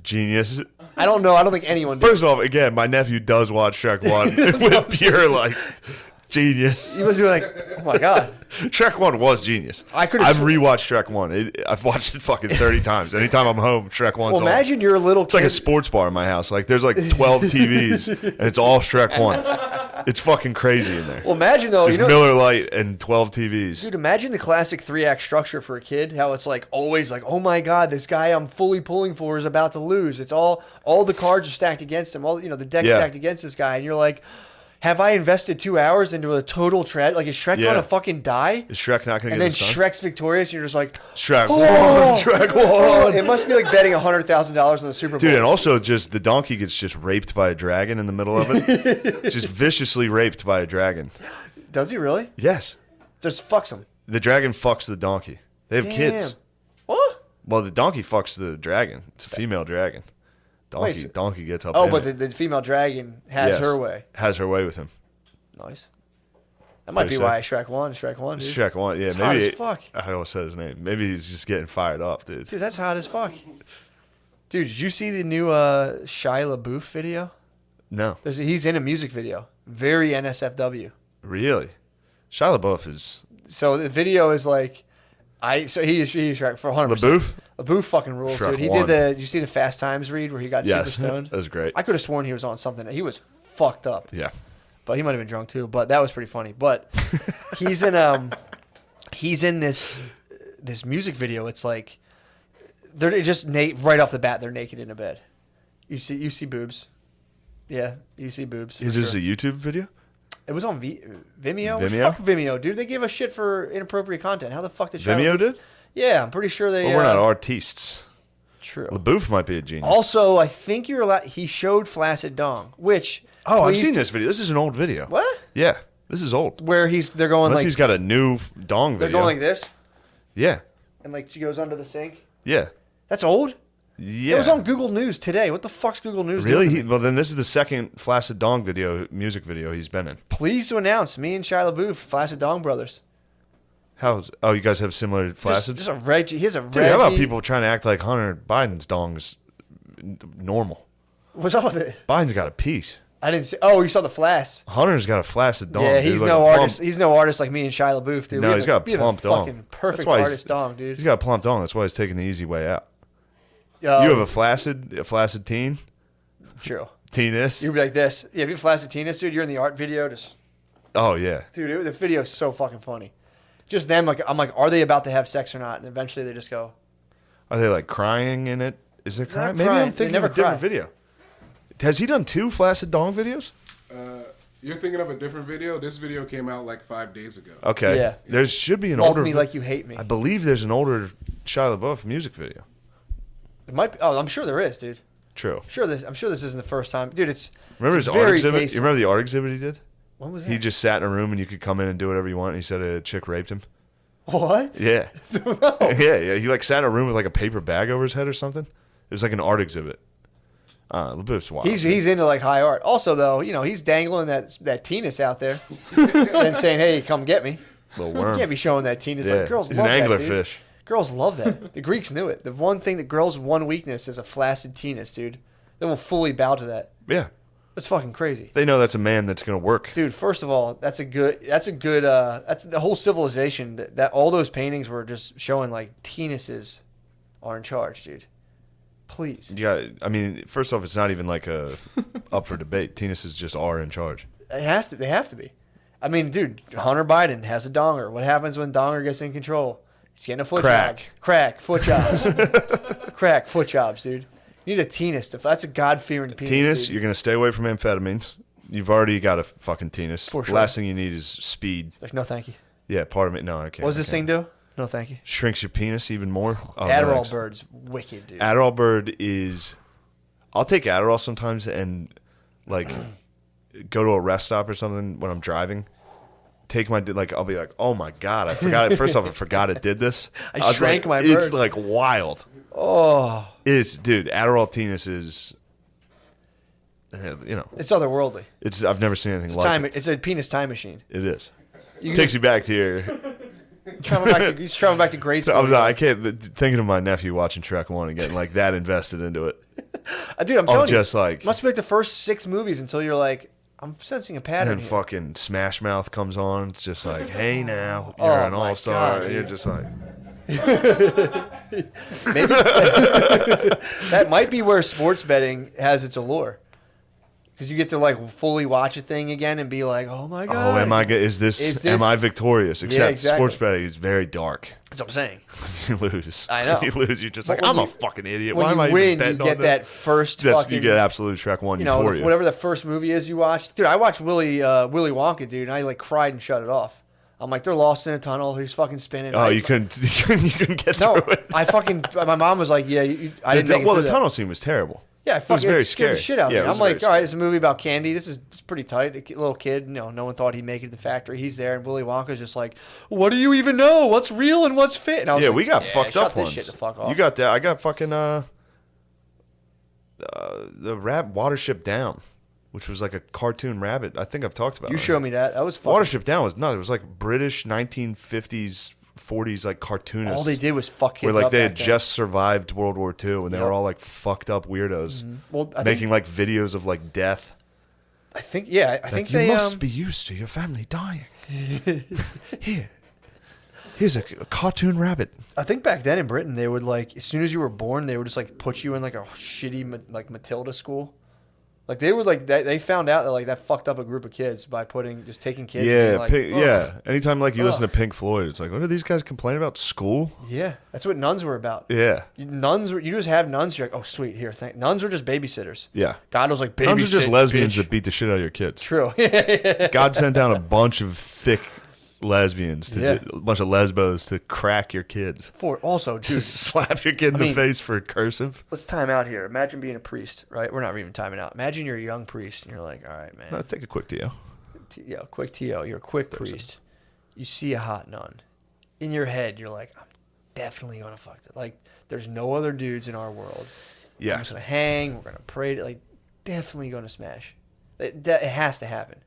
genius. I don't know. I don't think anyone did. First of all, again, my nephew does watch Shrek 1 with pure, like, Genius. He must be like, oh my god. Shrek 1 was genius. I've rewatched Shrek 1. I've watched it fucking 30 times. Anytime I'm home, Shrek 1's Well, imagine you're a little It's like a sports bar in my house. Like, there's like 12 TVs, and it's all Shrek 1. It's fucking crazy in there. Well, imagine, though, There's Miller Lite and 12 TVs. Dude, imagine the classic 3-act structure for a kid. How it's like always like, oh my god, this guy I'm fully pulling for is about to lose. It's all the cards are stacked against him. All the deck's stacked against this guy, and you're like, have I invested 2 hours into a total tragedy? Like, is Shrek gonna fucking die? Is Shrek not gonna and get then his son? Shrek's victorious, and you're just like, Shrek oh! won. Shrek won. It must be like betting $100,000 on the Super Bowl. Dude, and also just the donkey gets just raped by a dragon in the middle of it. Just viciously raped by a dragon. Does he really? Yes. Just fucks him. The dragon fucks the donkey. They have kids. What? Well, the donkey fucks the dragon. It's a female dragon. Donkey gets up. Oh, but the female dragon has her way. Has her way with him. Nice. That might be why Shrek won. Shrek 1, dude. Shrek 1, yeah. It's maybe hot as fuck. I almost said his name. Maybe he's just getting fired up, dude. Dude, that's hot as fuck. Dude, did you see the new Shia LaBeouf video? No. He's in a music video. Very NSFW. Really? Shia LaBeouf is... So the video is like... he's Shrek for 100%. LaBeouf? LaBeouf fucking rules, Shrek dude. He 1. did you see the Fast Times read where he got super stoned? That was great. I could have sworn he was on something. He was fucked up. Yeah. But he might have been drunk too. But that was pretty funny. But he's in this music video. It's like they're just right off the bat. They're naked in a bed. You see boobs. Yeah, you see boobs. Is this a YouTube video? It was on Vimeo. Vimeo? Fuck Vimeo, dude. They gave us shit for inappropriate content. How the fuck did Vimeo did? Yeah, I'm pretty sure they. Well, we're not artistes. True. LaBeouf might be a genius. Also, I think you're allowed. He showed flaccid dong, which. Oh, I've seen this video. This is an old video. What? Yeah, this is old. Where they're going Unless like. he's got a new dong video. They're going like this, Yeah. and like she goes under the sink. Yeah. That's old. Yeah. It was on Google News today. What the fuck's Google News Really? doing? Well, then this is the second Flaccid Dong music video he's been in. Pleased to announce, me and Shia LaBeouf, Flaccid Dong brothers. Oh, you guys have similar flacids? Just a Reggie. Here's a Dude, Reggie. how about people trying to act like Hunter Biden's dong is normal? What's up with it? Biden's got a piece. I didn't see. Oh, you saw the flash. Hunter's got a flaccid dong. Yeah, dude, he's like no a plump- artist. He's no artist like me and Shia LaBeouf, dude. No, he's got a we have plump dong. Fucking perfect That's why artist dong, dude. He's got a plump dong. That's why he's taking the easy way out. You Um, have a flaccid teen? True. Teenus? You'd be like this. Yeah, if you flaccid Teenus, dude, you're in the art video. Just Oh, yeah. dude, the video is so fucking funny. Just them, like I'm like, are they about to have sex or not? And eventually they just go. Are they like crying in it? Is there crying? not Maybe crying. I'm They thinking never of a different cry. video. Has he done 2 flaccid dong videos? You're thinking of a different video. This video came out like 5 days ago. Okay. Yeah. There should be an Love older. me like you hate me. I believe there's an older Shia LaBeouf music video. It might be. Oh, I'm sure there is, dude. True. I'm sure this isn't the first time, dude. Remember it's his art very exhibit? tasteful. You remember the art exhibit he did? When was that? He just sat in a room and you could come in and do whatever you want. And he said a chick raped him. What? Yeah. Yeah. He like sat in a room with like a paper bag over his head or something. It was like an art exhibit. LaBeouf's wild. He's into like high art. Also, though, he's dangling that Teenus out there and saying, "Hey, come get me." little You worm. can't be showing that Teenus. Yeah. Like girls He's love an that, dude. anglerfish. Girls love that. The Greeks knew it. The one thing that girls' one weakness is a flaccid Teenus, dude. They will fully bow to that. Yeah. That's fucking crazy. They know that's a man that's gonna work. Dude, first of all, that's the whole civilization that all those paintings were just showing like Teenuses are in charge, dude. Please. You got. I mean, first off, it's not even like up for debate. Teenuses just are in charge. They have to be. I mean, dude, Hunter Biden has a donger. What happens when donger gets in control? He's getting a foot job. Crack, foot jobs. Crack, foot jobs, dude. You need a Teenus. That's a God-fearing penis. Teenus, dude. you're gonna stay away from amphetamines. You've already got a fucking Teenus. For The sure. last thing you need is speed. Like, no, thank you. Yeah, part of it. No, I can't. What does I this can't. thing do? No, thank you. Shrinks your penis even more. Oh, no, Adderall thanks. Bird's wicked, dude. Adderall Bird is. I'll take Adderall sometimes and like go to a rest stop or something when I'm driving. Take my I'll be like, oh my god, I forgot it. First off, I forgot it did this. I shrank my It's bird. like wild. Oh, Dude, Adderall Teenus is. it's otherworldly. I've never seen anything like it. It's a penis time machine. It is. You Takes you back to your. he's traveling back to grade school. I can't thinking of my nephew watching Shrek 1 and getting like that invested into it. Dude, I'm telling you, just like must be like the first 6 movies until you're like, I'm sensing a And pattern then here. fucking Smash Mouth comes on. It's just like, hey now, Oh you're an my all-star. God, And you're dude. just like, Maybe that might be where sports betting has its allure. Because you get to like fully watch a thing again and be like, "Oh my god!" oh, am I? Is this? Am I victorious? Except exactly. sports betting is very dark. That's what I'm saying. You lose. I know. You lose. You're just But like, when I'm a you- fucking idiot. When Why am I you win, even betting you on get this? that first You fucking. get absolute Shrek 1 You know, euphoria. whatever the first movie is you watched, dude. I watched Willy Wonka, dude, and I like cried and shut it off. I'm like, they're lost in a tunnel. He's fucking spinning. Oh, you couldn't get No, through it. I fucking. My mom was like, "Yeah, I didn't make it Well, through the that." tunnel scene was terrible. Yeah, It was very scared the scary. shit out of Yeah, me. it was I'm like, very all right, it's a movie about candy. It's pretty tight. A little kid, no one thought he'd make it to the factory. He's there, and Willy Wonka's just like, what do you even know? What's real and what's fit? And I was Yeah, like, we got fucked shut up this once. shit the fuck off. You got that. I got fucking the Watership Down, which was like a cartoon rabbit. I think I've talked about You it. showed me that. That was fucking. Watership Down was nuts. It was like British 1950s, 40s like cartoonists. All they did was fuck where kids like up they back had then. just survived World War II and they Yep. were all like fucked up weirdos, Well, I making like videos of like death. think I Like, think you they must be used to your family dying. Here's a cartoon rabbit. I think back then in Britain they would like as soon as you were born they would just like put you in like a shitty like Matilda school. Like they would like they found out that like that fucked up a group of kids by just taking kids. Yeah, and being like, "Ugh." yeah. Anytime like you listen to Ugh. Pink Floyd, it's like, what do these guys complain about? School? Yeah, that's what nuns were about. Yeah, You just have nuns. You're like, oh sweet, here. Nuns are just babysitters. yeah. God was like, babysit. Nuns are just lesbians bitch. that beat the shit out of your kids. True. God sent down a bunch of thick lesbians, a bunch of lesbos to crack your kids. For also, dude, Just slap your kid in I the mean- face for cursive. let's time out here. Imagine being a priest, right? We're not even timing out. Imagine you're a young priest and you're like, all right, man. Let's take a quick deal. Quick TO. You're a quick priest. You see a hot nun. In your head, you're like, I'm definitely going to fuck it. Like, there's no other dudes in our world. I'm Yeah. just going to hang. We're going to pray. Like, definitely going to smash. It has to happen.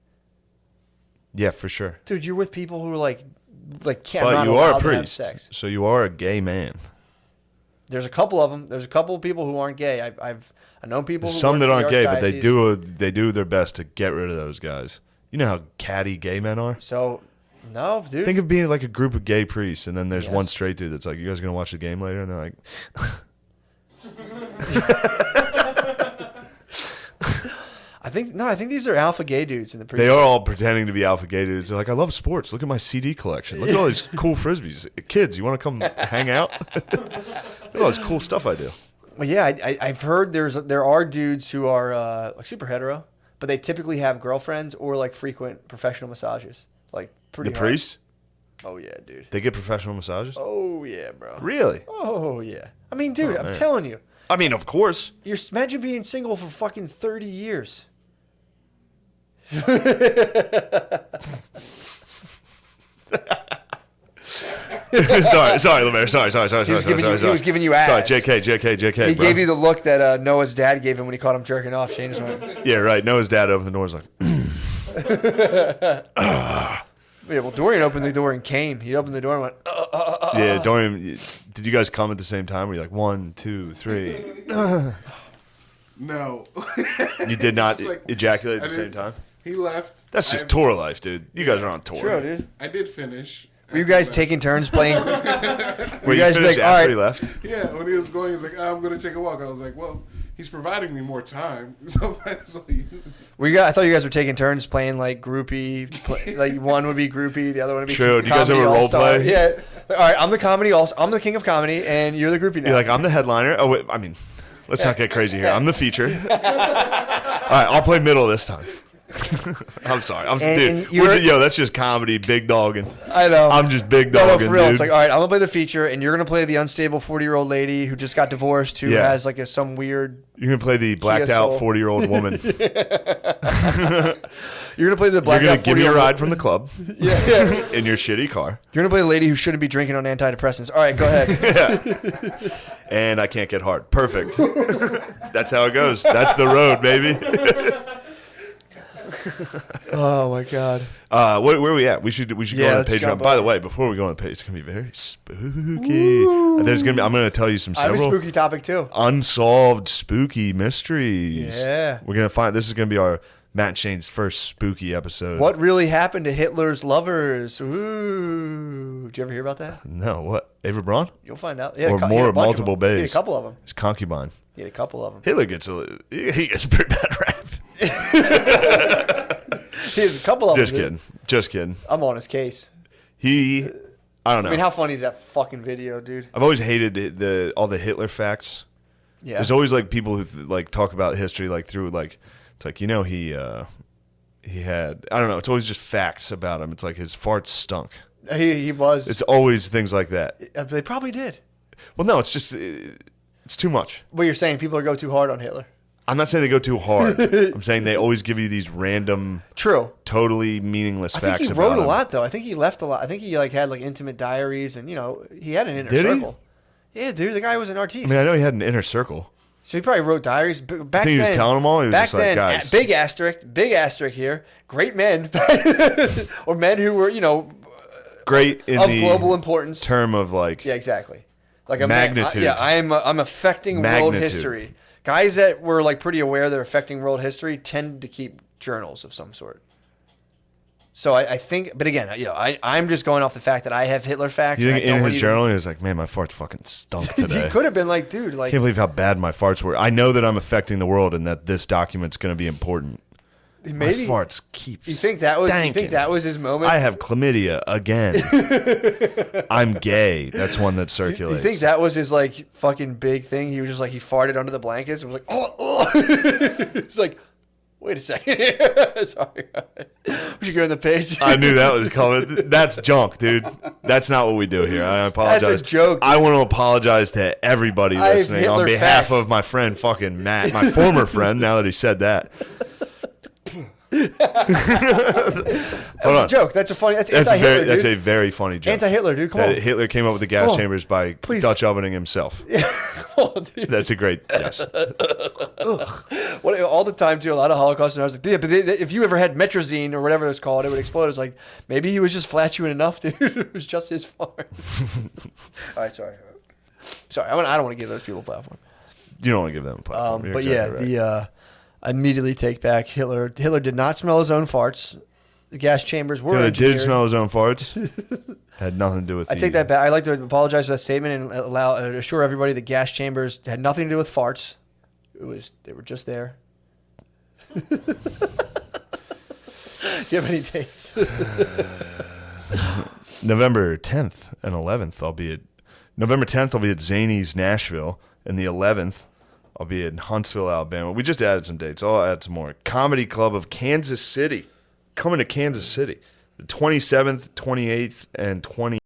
Yeah, for sure. Dude, you're with people who are like can't But not you allowed are a to have priest, sex. so you are a gay man. There's a couple of them. There's a couple of people who aren't gay. I know people. There's who some work that for the aren't gay, but they archdiocese. do their best to get rid of those guys. You know how catty gay men are? So, no, dude. Think of being like a group of gay priests, and then there's Yes. one straight dude that's like, you guys going to watch the game later? And they're like, I think these are alpha gay dudes in the they are all pretending to be alpha gay dudes. They're like, I love sports. Look at my CD collection. Look at all these cool Frisbees. Kids, you want to come hang out? Look at all this cool stuff I do. Well, yeah, I've heard there are dudes who are like super hetero, but they typically have girlfriends or like frequent professional massages. Like pretty The hard. priests, Oh yeah, dude. they get professional massages? Oh yeah, bro. Really? Oh yeah. I mean, dude, Oh, I'm man. telling you, I mean, of course. imagine being single for fucking 30 years. sorry, Lemaire. Sorry. He was giving you ass. Sorry, JK. He bro. gave you the look that Noah's dad gave him when he caught him jerking off. Shane just went, Yeah, right. Noah's dad opened the door. Was like, yeah, well, Dorian opened the door and came. He opened the door and went, yeah, Dorian. Did you guys come at the same time? Were you like 1, 2, 3? No. You did not It's like- ejaculate at I the same didn't- time. He left. That's just I- tour life, dude. You guys are on tour. True, dude. I did finish. Were you guys taking turns playing? Were you guys finished like, after all right. he left? Yeah, when he was going, he's like, I'm going to take a walk. I was like, well, he's providing me more time. So might as well use it. I thought you guys were taking turns playing like groupie. Like one would be groupie, the other one would be True. Do you guys comedy ever role all-star. play? Yeah. All right, I'm the comedy. I'm the king of comedy, and you're the groupie now. You're like, I'm the headliner. Oh, wait, I mean, let's not get crazy here. I'm the feature. All right, I'll play middle this time. I'm sorry. And Dude, you're- yo, that's just comedy, big dogging. I know. I'm just big No, dogging, for real. dude. It's like, all right, I'm gonna play the feature, and you're gonna play the unstable 40-year-old lady who just got divorced, who Yeah. has like some weird. You're going to play the blacked out Soul. 40-year-old woman. You're gonna play the You're black. going to give me a ride from the club Yeah. in your shitty car. You're gonna play the lady who shouldn't be drinking on antidepressants. All right, go ahead. And I can't get hard. Perfect. That's how it goes. That's the road, baby. Oh my god. Where are we at? We should go on let's the Patreon. jump By the over. way, before we go on the page, it's gonna be very spooky. I'm gonna tell you some I have a several spooky topic too. unsolved spooky mysteries. Yeah. We're gonna find this is gonna be our Matt and Shane's first spooky episode. What really happened to Hitler's lovers? Ooh. Did you ever hear about that? No, what? Ava Braun? You'll find out. Or more multiple He had bays. a couple of them. His concubine. He had a couple of them. Hitler gets a pretty bad rap. He has a couple of Just them. kidding. Just kidding. I'm on his case. I don't know. I mean, how funny is that fucking video, dude? I've always hated all the Hitler facts. Yeah. There's always like people who like talk about history like through like it's like he had I don't know. It's always just facts about him. It's like his farts stunk. He was. It's always things like that. They probably did. Well, no, it's just it's too much. What you're saying, people are go too hard on Hitler. I'm not saying they go too hard. I'm saying they always give you these random, True, totally meaningless I facts. think he about wrote a him. lot, though. I think he left a lot. I think he like had like intimate diaries, and he had an inner Did he? circle. Yeah, dude, the guy was an artiste. I mean, I know he had an inner circle. So he probably wrote diaries. Back I think he was then, telling them all. He was back just like, then, guys, big asterisk here. Great men, or men who were great in of the global importance. term of like Yeah, exactly. Like a magnitude. I'm affecting world Magnitude. history. Guys that were like pretty aware they're affecting world history tend to keep journals of some sort. So I think, but again, I'm just going off the fact that I have Hitler facts. You think and I in don't his journal he was like, man, my farts fucking stunk today. He could have been like, dude, like, I can't believe how bad my farts were. I know that I'm affecting the world and that this document's going to be important. maybe. My farts keep You think that was? You think stinking. that was his moment? I have chlamydia again. I'm gay. That's one that You circulates. think that was his like fucking big thing? He was just like he farted under the blankets and was like, oh. It's like, wait a second. Sorry. We should go on the page. I knew that was coming. That's junk, dude. That's not what we do here. I apologize. That's a joke. I want to apologize to everybody I have listening on Hitler behalf facts. of my friend fucking Matt, my former friend, now that he said that. Hold on. a joke. That's a funny. That's That's anti-Hitler. that's dude. a very funny joke. Anti-Hitler, dude. Come That on. Hitler came up with the gas Come on. chambers by Please. Dutch ovening himself. Come on, dude. That's a great yes. What, all the time too. A lot of Holocaust and I was like, yeah, but if you ever had Metrazine or whatever it's called, it would explode. It's like maybe he was just flatulent enough, dude. It was just his fart. All right, sorry. I don't want to give those people a platform. You don't want to give them a platform. You're But exactly yeah, right. I immediately take back Hitler. Hitler did not smell his own farts. The gas chambers were Hitler did engineered. smell his own farts. Had nothing to do with I take that back. I'd like to apologize for that statement and assure everybody the gas chambers had nothing to do with farts. They were just there. Do you have any dates? November 10th and 11th, November 10th, I'll be at Zany's Nashville, and the 11th, I'll be in Huntsville, Alabama. We just added some dates. I'll add some more. Comedy Club of Kansas City, coming to Kansas City, the 27th, 28th, and 20th.